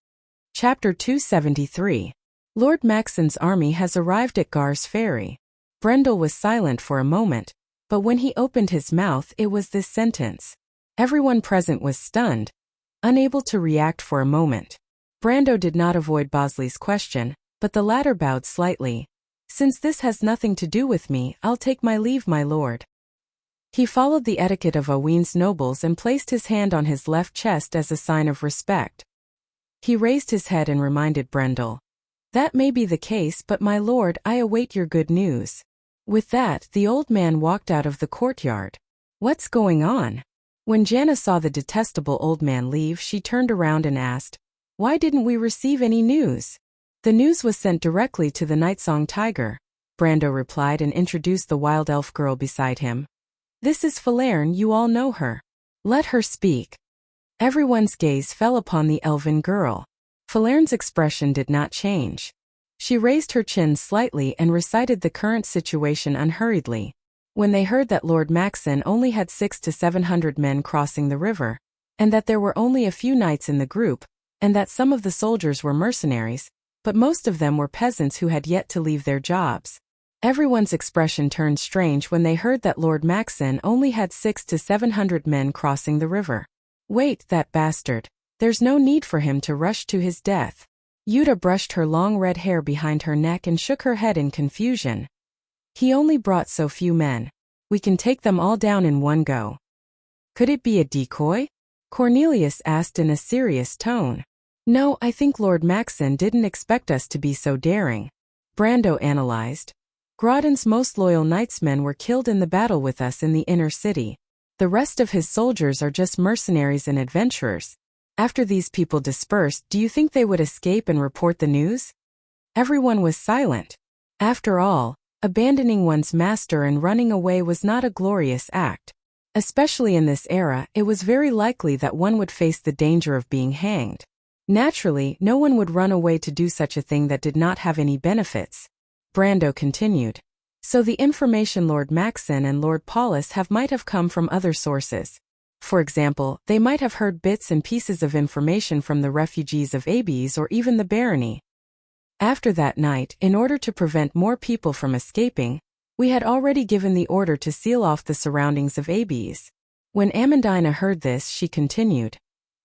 Chapter 273. Lord Maxon's army has arrived at Gar's Ferry. Brendel was silent for a moment, but when he opened his mouth it was this sentence. Everyone present was stunned, unable to react for a moment. Brando did not avoid Bosley's question, but the latter bowed slightly. "Since this has nothing to do with me, I'll take my leave, my lord." He followed the etiquette of Oween's nobles and placed his hand on his left chest as a sign of respect. He raised his head and reminded Brendel, "That may be the case, but my lord, I await your good news." With that, the old man walked out of the courtyard. "What's going on?" When Jana saw the detestable old man leave, she turned around and asked, "Why didn't we receive any news?" "The news was sent directly to the Nightsong Tiger," Brando replied and introduced the wild elf girl beside him. "This is Falerne, you all know her. Let her speak." Everyone's gaze fell upon the elven girl. Falerne's expression did not change. She raised her chin slightly and recited the current situation unhurriedly. When they heard that Lord Maxon only had 600 to 700 men crossing the river, and that there were only a few knights in the group, and that some of the soldiers were mercenaries, but most of them were peasants who had yet to leave their jobs. Everyone's expression turned strange when they heard that Lord Maxon only had 600 to 700 men crossing the river. "Wait, that bastard. There's no need for him to rush to his death." Yuta brushed her long red hair behind her neck and shook her head in confusion. "He only brought so few men. We can take them all down in one go." "Could it be a decoy?" Cornelius asked in a serious tone. "No, I think Lord Maxon didn't expect us to be so daring," Brando analyzed. "Grodin's most loyal knightsmen were killed in the battle with us in the inner city. The rest of his soldiers are just mercenaries and adventurers. After these people dispersed, do you think they would escape and report the news?" Everyone was silent. After all, abandoning one's master and running away was not a glorious act. Especially in this era, it was very likely that one would face the danger of being hanged. Naturally, no one would run away to do such a thing that did not have any benefits. Brando continued. So the information Lord Maxon and Lord Paulus might have come from other sources. For example, they might have heard bits and pieces of information from the refugees of Abes or even the barony. After that night, in order to prevent more people from escaping, we had already given the order to seal off the surroundings of Abes. When Amandina heard this, she continued,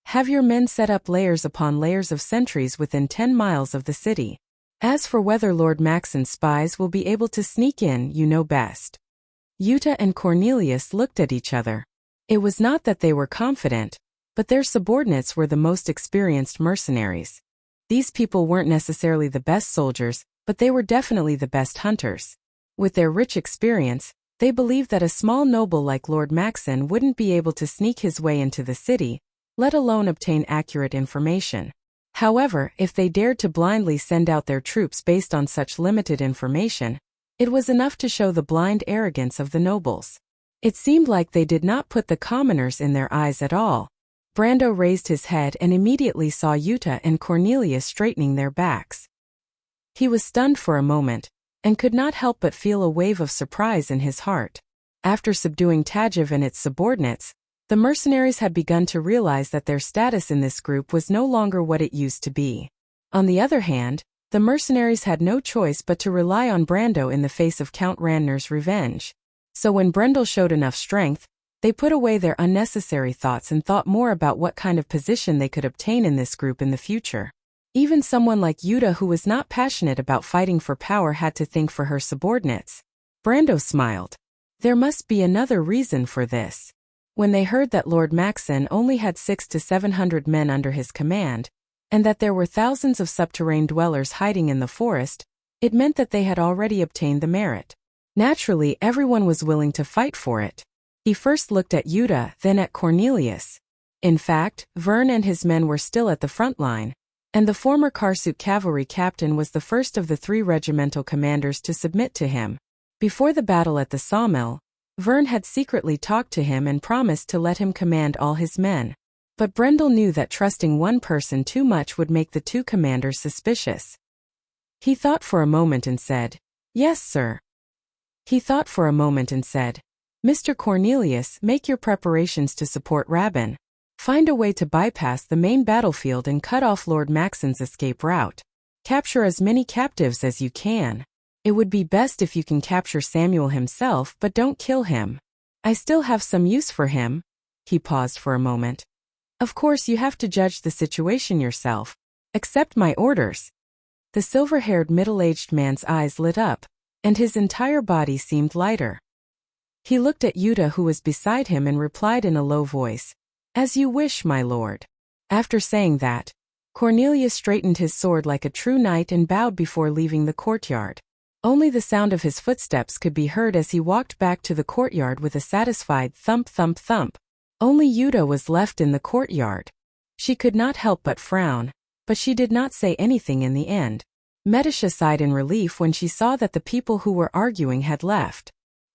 "Have your men set up layers upon layers of sentries within 10 miles of the city. As for whether Lord Maxon's spies will be able to sneak in, you know best." Yuta and Cornelius looked at each other. It was not that they were confident, but their subordinates were the most experienced mercenaries. These people weren't necessarily the best soldiers, but they were definitely the best hunters. With their rich experience, they believed that a small noble like Lord Maxon wouldn't be able to sneak his way into the city, let alone obtain accurate information. However, if they dared to blindly send out their troops based on such limited information, it was enough to show the blind arrogance of the nobles. It seemed like they did not put the commoners in their eyes at all. Brando raised his head and immediately saw Yuta and Cornelius straightening their backs. He was stunned for a moment, and could not help but feel a wave of surprise in his heart. After subduing Tajiv and its subordinates, the mercenaries had begun to realize that their status in this group was no longer what it used to be. On the other hand, the mercenaries had no choice but to rely on Brando in the face of Count Randner's revenge. So when Brendel showed enough strength, they put away their unnecessary thoughts and thought more about what kind of position they could obtain in this group in the future. Even someone like Yuta, who was not passionate about fighting for power, had to think for her subordinates. Brando smiled. There must be another reason for this. When they heard that Lord Maxon only had 600 to 700 men under his command, and that there were thousands of subterranean dwellers hiding in the forest, it meant that they had already obtained the merit. Naturally, everyone was willing to fight for it. He first looked at Yuta, then at Cornelius. In fact, Vern and his men were still at the front line, and the former Karsut cavalry captain was the first of the 3 regimental commanders to submit to him. Before the battle at the sawmill, Vern had secretly talked to him and promised to let him command all his men. But Brendel knew that trusting one person too much would make the 2 commanders suspicious. He thought for a moment and said, "Yes, sir." He thought for a moment and said, "Mr. Cornelius, make your preparations to support Rabin. Find a way to bypass the main battlefield and cut off Lord Maxon's escape route. Capture as many captives as you can. It would be best if you can capture Samuel himself, but don't kill him. I still have some use for him." He paused for a moment. "Of course you have to judge the situation yourself. Accept my orders." The silver-haired middle-aged man's eyes lit up, and his entire body seemed lighter. He looked at Yuta, who was beside him, and replied in a low voice, "As you wish, my lord." After saying that, Cornelius straightened his sword like a true knight and bowed before leaving the courtyard. Only the sound of his footsteps could be heard as he walked back to the courtyard with a satisfied thump thump thump. Only Yuta was left in the courtyard. She could not help but frown, but she did not say anything in the end. Medisha sighed in relief when she saw that the people who were arguing had left.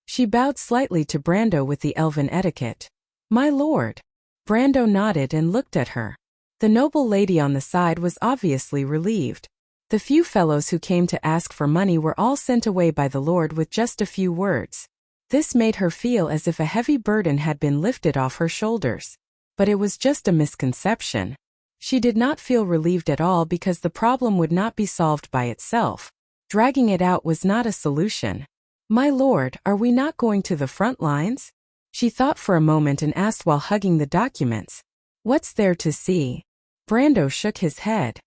She bowed slightly to Brando with the elven etiquette. "My lord." Brando nodded and looked at her. The noble lady on the side was obviously relieved. The few fellows who came to ask for money were all sent away by the Lord with just a few words. This made her feel as if a heavy burden had been lifted off her shoulders. But it was just a misconception. She did not feel relieved at all because the problem would not be solved by itself. Dragging it out was not a solution. "My lord, are we not going to the front lines?" She thought for a moment and asked while hugging the documents. "What's there to see?" Brando shook his head.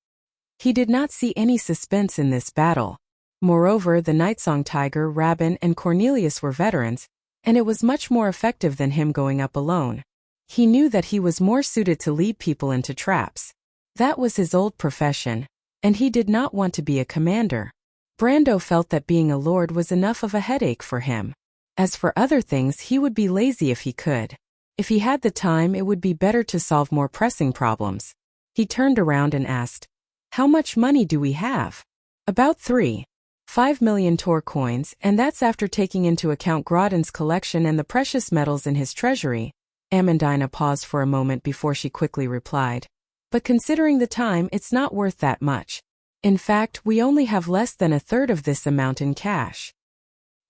He did not see any suspense in this battle. Moreover, the Nightsong Tiger, Rabin, and Cornelius were veterans, and it was much more effective than him going up alone. He knew that he was more suited to lead people into traps. That was his old profession, and he did not want to be a commander. Brando felt that being a lord was enough of a headache for him. As for other things, he would be lazy if he could. If he had the time, it would be better to solve more pressing problems. He turned around and asked, "How much money do we have?" "About 3.5 million Tor coins, and that's after taking into account Grodin's collection and the precious metals in his treasury." Amandina paused for a moment before she quickly replied. "But considering the time, it's not worth that much. In fact, we only have less than a third of this amount in cash.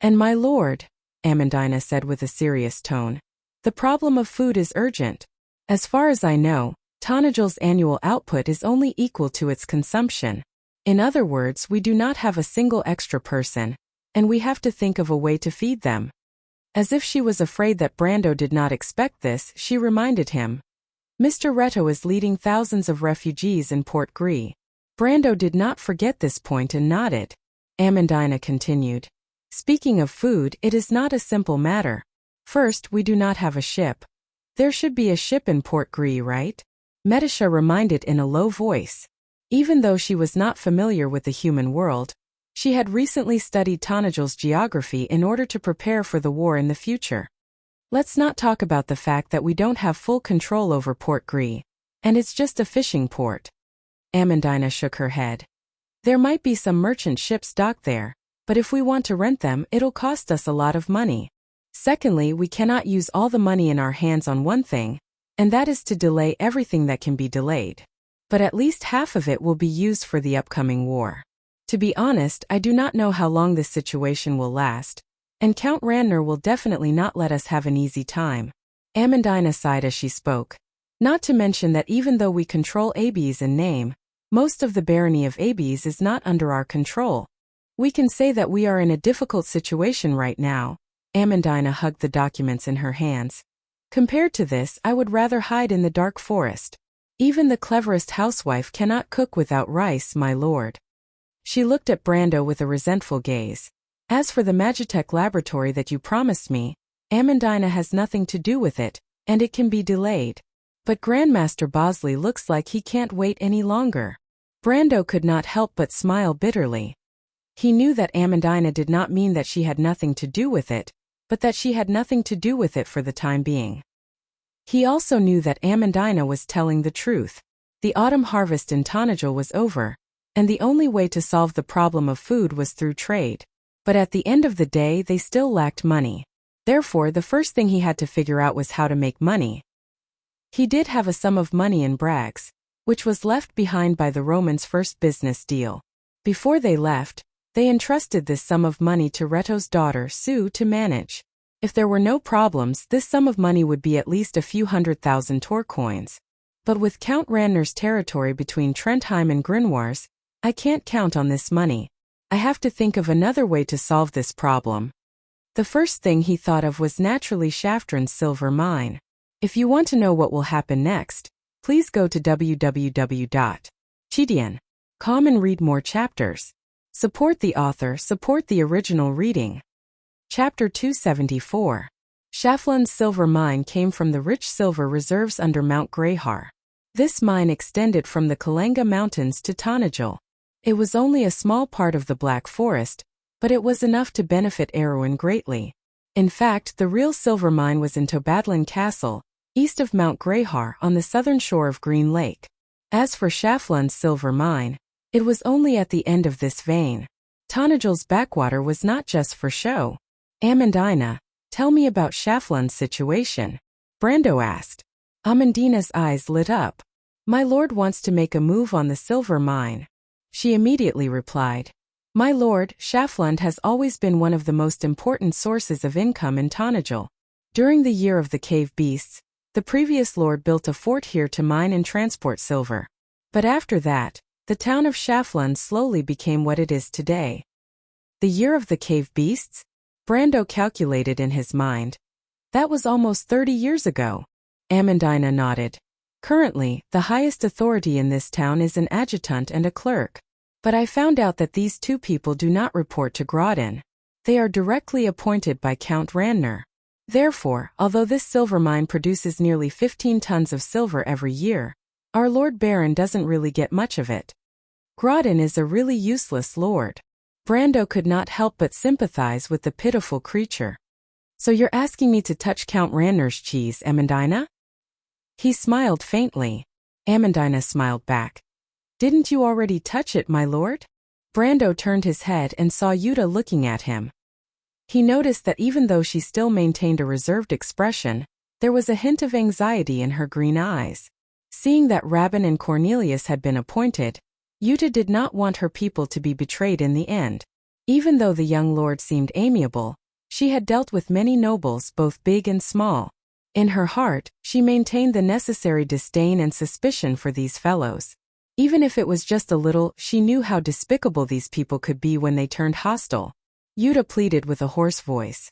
And my lord, Amandina said with a serious tone, the problem of food is urgent. As far as I know, Tanajal's annual output is only equal to its consumption. In other words, we do not have a single extra person, and we have to think of a way to feed them. As if she was afraid that Brando did not expect this, she reminded him. Mr. Reto is leading thousands of refugees in Port Gris. Brando did not forget this point and nodded. Amandina continued. Speaking of food, it is not a simple matter. First, we do not have a ship. There should be a ship in Port Gris, right? Medisha reminded in a low voice. Even though she was not familiar with the human world, she had recently studied Tanajal's geography in order to prepare for the war in the future. Let's not talk about the fact that we don't have full control over Port Gris, and it's just a fishing port. Amandina shook her head. There might be some merchant ships docked there, but if we want to rent them, it'll cost us a lot of money. Secondly, we cannot use all the money in our hands on one thing, and that is to delay everything that can be delayed. But at least half of it will be used for the upcoming war. To be honest, I do not know how long this situation will last, and Count Randner will definitely not let us have an easy time. Amandina sighed as she spoke. Not to mention that even though we control Abes in name, most of the barony of Abes is not under our control. We can say that we are in a difficult situation right now. Amandina hugged the documents in her hands. Compared to this, I would rather hide in the dark forest. Even the cleverest housewife cannot cook without rice, my lord. She looked at Brando with a resentful gaze. As for the Magitech laboratory that you promised me, Amandina has nothing to do with it, and it can be delayed. But Grandmaster Bosley looks like he can't wait any longer. Brando could not help but smile bitterly. He knew that Amandina did not mean that she had nothing to do with it, but that she had nothing to do with it for the time being. He also knew that Amandina was telling the truth. The autumn harvest in Tanajal was over, and the only way to solve the problem of food was through trade. But at the end of the day, they still lacked money. Therefore, the first thing he had to figure out was how to make money. He did have a sum of money in Brags, which was left behind by the Romans' first business deal. Before they left, they entrusted this sum of money to Reto's daughter, Sue, to manage. If there were no problems, this sum of money would be at least a few 100,000 Tor coins. But with Count Randner's territory between Trentheim and Grinoires, I can't count on this money. I have to think of another way to solve this problem. The first thing he thought of was naturally Shaftran's silver mine. If you want to know what will happen next, please go to www.chidian.com and read more chapters. Support the author, support the original reading. Chapter 274. Shaflan's silver mine came from the rich silver reserves under Mount Greyhar. This mine extended from the Kalenga Mountains to Tanajal. It was only a small part of the Black Forest, but it was enough to benefit Erwin greatly. In fact, the real silver mine was in Tobadlin Castle, east of Mount Greyhar on the southern shore of Green Lake. As for Shaflan's silver mine, it was only at the end of this vein. Tanajal's backwater was not just for show. Amandina, tell me about Shaflan's situation, Brando asked. Amandina's eyes lit up. My lord wants to make a move on the silver mine. She immediately replied. My lord, Shafland has always been one of the most important sources of income in Tanajal. During the year of the cave beasts, the previous lord built a fort here to mine and transport silver. But after that, the town of Shafland slowly became what it is today. The year of the cave beasts? Brando calculated in his mind. That was almost 30 years ago. Amandina nodded. Currently, the highest authority in this town is an adjutant and a clerk. But I found out that these two people do not report to Grodin. They are directly appointed by Count Randner. Therefore, although this silver mine produces nearly 15 tons of silver every year, our Lord Baron doesn't really get much of it. Grodin is a really useless lord. Brando could not help but sympathize with the pitiful creature. So you're asking me to touch Count Randner's cheese, Amandina? He smiled faintly. Amandina smiled back. Didn't you already touch it, my lord? Brando turned his head and saw Yuta looking at him. He noticed that even though she still maintained a reserved expression, there was a hint of anxiety in her green eyes. Seeing that Rabin and Cornelius had been appointed, Yuta did not want her people to be betrayed in the end. Even though the young lord seemed amiable, she had dealt with many nobles both big and small. In her heart, she maintained the necessary disdain and suspicion for these fellows. Even if it was just a little, she knew how despicable these people could be when they turned hostile. Yuta pleaded with a hoarse voice.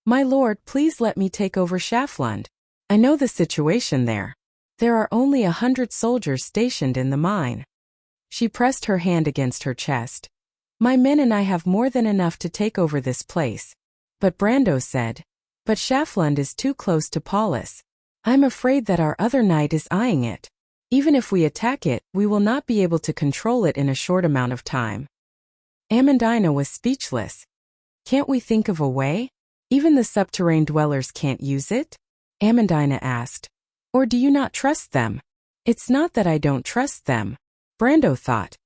"My lord, please let me take over Schaflund. I know the situation there. There are only 100 soldiers stationed in the mine." She pressed her hand against her chest. "My men and I have more than enough to take over this place." But Brando said, "But Schaflund is too close to Paulus. I'm afraid that our other knight is eyeing it. Even if we attack it, we will not be able to control it in a short amount of time." Amandina was speechless. "Can't we think of a way? Even the subterranean dwellers can't use it?" Amandina asked. "Or do you not trust them?" "It's not that I don't trust them," Brando thought.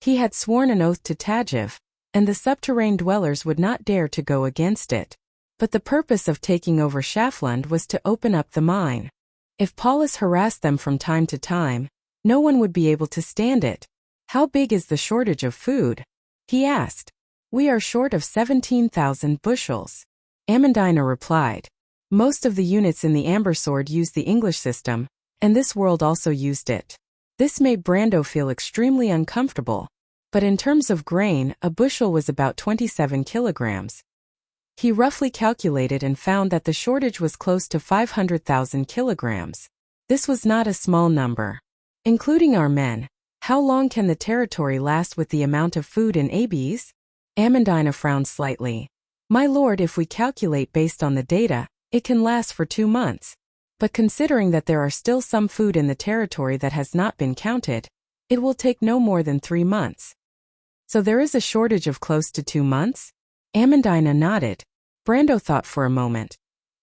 He had sworn an oath to Tajiv, and the subterranean dwellers would not dare to go against it. But the purpose of taking over Schaflund was to open up the mine. If Paulus harassed them from time to time, no one would be able to stand it. "How big is the shortage of food?" he asked. "We are short of 17,000 bushels." Amandina replied. Most of the units in the Amber Sword use the English system, and this world also used it. This made Brando feel extremely uncomfortable. But in terms of grain, a bushel was about 27 kilograms. He roughly calculated and found that the shortage was close to 500,000 kilograms. This was not a small number. Including our men, how long can the territory last with the amount of food in ABs? Amandina frowned slightly. "My lord, if we calculate based on the data, it can last for 2 months. But considering that there are still some food in the territory that has not been counted, it will take no more than 3 months. So there is a shortage of close to 2 months? Amandina nodded. Brando thought for a moment.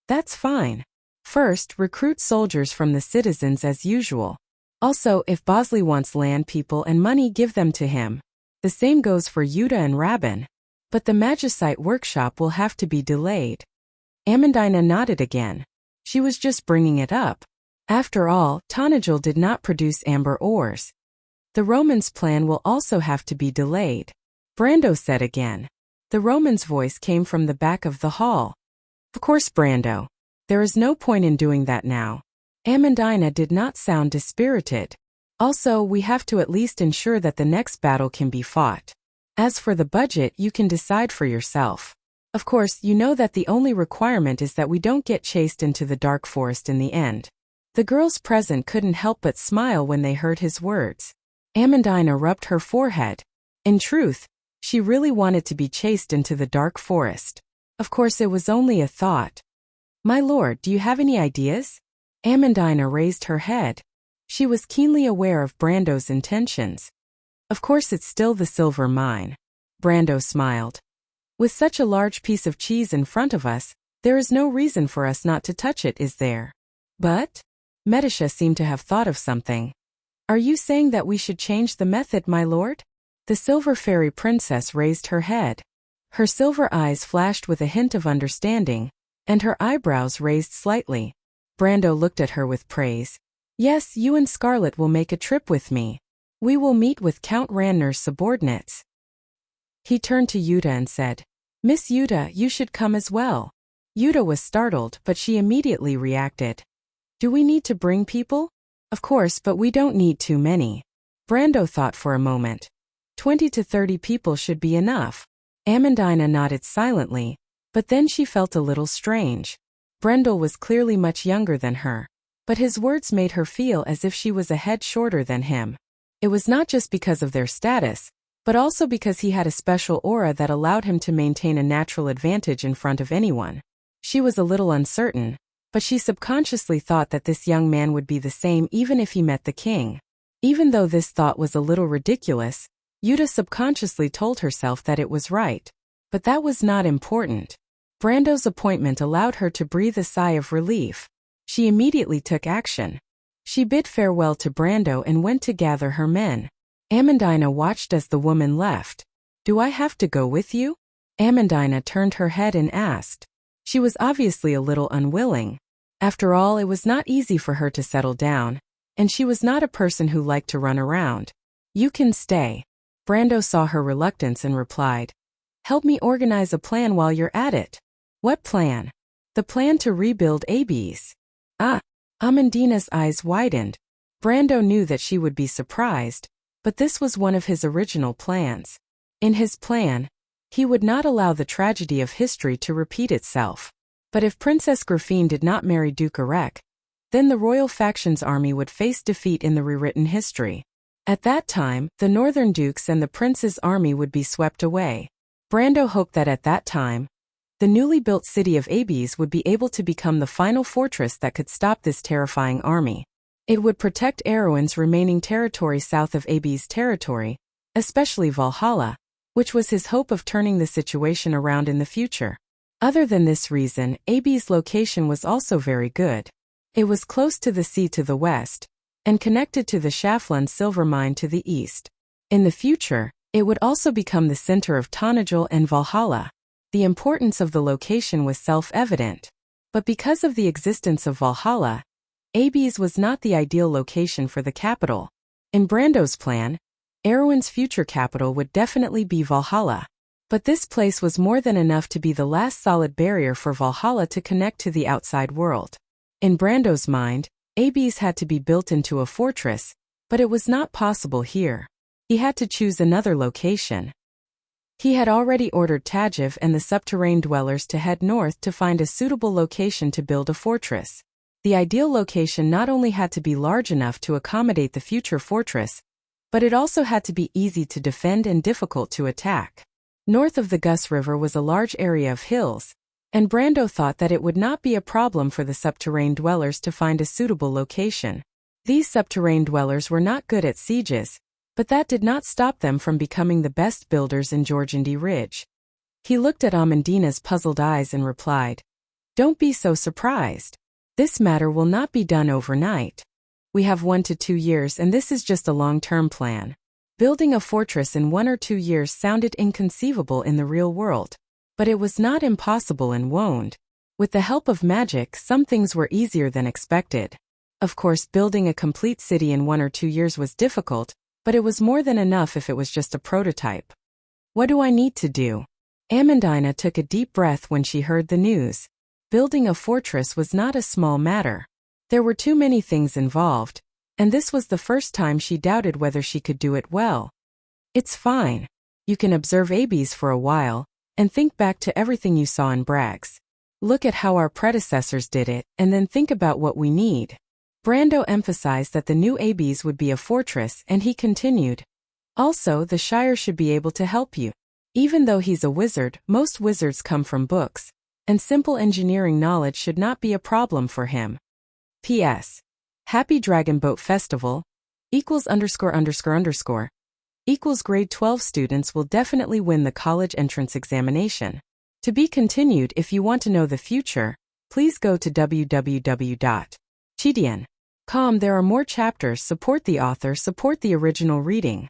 That's fine. First, recruit soldiers from the citizens as usual. Also, if Bosley wants land, people, and money, give them to him. The same goes for Yuta and Rabin. But the Magicite workshop will have to be delayed. Amandina nodded again. She was just bringing it up. After all, Tanajul did not produce amber ores. The Romans' plan will also have to be delayed. Brando said again. The Roman's voice came from the back of the hall. Of course, Brando. There is no point in doing that now. Amandina did not sound dispirited. Also, we have to at least ensure that the next battle can be fought. As for the budget, you can decide for yourself. Of course, you know that the only requirement is that we don't get chased into the dark forest in the end. The girls present couldn't help but smile when they heard his words. Amandina rubbed her forehead. In truth, she really wanted to be chased into the dark forest. Of course, it was only a thought. My lord, do you have any ideas? Amandina raised her head. She was keenly aware of Brando's intentions. Of course, it's still the silver mine. Brando smiled. With such a large piece of cheese in front of us, there is no reason for us not to touch it, is there? But? Medisha seemed to have thought of something. Are you saying that we should change the method, my lord? The silver fairy princess raised her head. Her silver eyes flashed with a hint of understanding, and her eyebrows raised slightly. Brando looked at her with praise. Yes, you and Scarlet will make a trip with me. We will meet with Count Ranner's subordinates. He turned to Yuta and said, Miss Yuta, you should come as well. Yuta was startled, but she immediately reacted. Do we need to bring people? Of course, but we don't need too many. Brando thought for a moment. 20 to 30 people should be enough. Amandina nodded silently, but then she felt a little strange. Brendel was clearly much younger than her, but his words made her feel as if she was a head shorter than him. It was not just because of their status, but also because he had a special aura that allowed him to maintain a natural advantage in front of anyone. She was a little uncertain, but she subconsciously thought that this young man would be the same even if he met the king. Even though this thought was a little ridiculous, Yuta subconsciously told herself that it was right. But that was not important. Brando's appointment allowed her to breathe a sigh of relief. She immediately took action. She bid farewell to Brando and went to gather her men. Amandina watched as the woman left. Do I have to go with you? Amandina turned her head and asked. She was obviously a little unwilling. After all, it was not easy for her to settle down, and she was not a person who liked to run around. You can stay. Brando saw her reluctance and replied, "Help me organize a plan while you're at it." "What plan?" "The plan to rebuild Abes." "Ah." Amandina's eyes widened. Brando knew that she would be surprised, but this was one of his original plans. In his plan, he would not allow the tragedy of history to repeat itself. But if Princess Grafine did not marry Duke Arek, then the royal faction's army would face defeat in the rewritten history. At that time, the northern dukes and the prince's army would be swept away. Brando hoped that at that time, the newly built city of Abes would be able to become the final fortress that could stop this terrifying army. It would protect Erewhon's remaining territory south of Abes territory, especially Valhalla, which was his hope of turning the situation around in the future. Other than this reason, Abes' location was also very good. It was close to the sea to the west, and connected to the Shaflund silver mine to the east. In the future, it would also become the center of Tanajul and Valhalla. The importance of the location was self-evident. But because of the existence of Valhalla, Abes was not the ideal location for the capital. In Brando's plan, Erewhon's future capital would definitely be Valhalla. But this place was more than enough to be the last solid barrier for Valhalla to connect to the outside world. In Brando's mind, Abes had to be built into a fortress, but it was not possible here. He had to choose another location. He had already ordered Tajiv and the subterranean dwellers to head north to find a suitable location to build a fortress. The ideal location not only had to be large enough to accommodate the future fortress, but it also had to be easy to defend and difficult to attack. North of the Gus River was a large area of hills, and Brando thought that it would not be a problem for the subterranean dwellers to find a suitable location. These subterranean dwellers were not good at sieges, but that did not stop them from becoming the best builders in Jorgindi Ridge. He looked at Amandina's puzzled eyes and replied, "Don't be so surprised. This matter will not be done overnight. We have 1 to 2 years and this is just a long-term plan." Building a fortress in 1 or 2 years sounded inconceivable in the real world. But it was not impossible in Wonde. With the help of magic, some things were easier than expected. Of course, building a complete city in 1 or 2 years was difficult, but it was more than enough if it was just a prototype. "What do I need to do?" Amandina took a deep breath when she heard the news. Building a fortress was not a small matter. There were too many things involved, and this was the first time she doubted whether she could do it well. "It's fine. You can observe Abes for a while, and think back to everything you saw in Brags. Look at how our predecessors did it, and then think about what we need." Brando emphasized that the new Abes would be a fortress, and he continued, "Also, the Shire should be able to help you. Even though he's a wizard, most wizards come from books, and simple engineering knowledge should not be a problem for him. P.S. Happy Dragon Boat Festival, =_____, grade 12 students will definitely win the college entrance examination. To be continued. If you want to know the future, please go to www.chidian.com. There are more chapters. Support the author, support the original reading.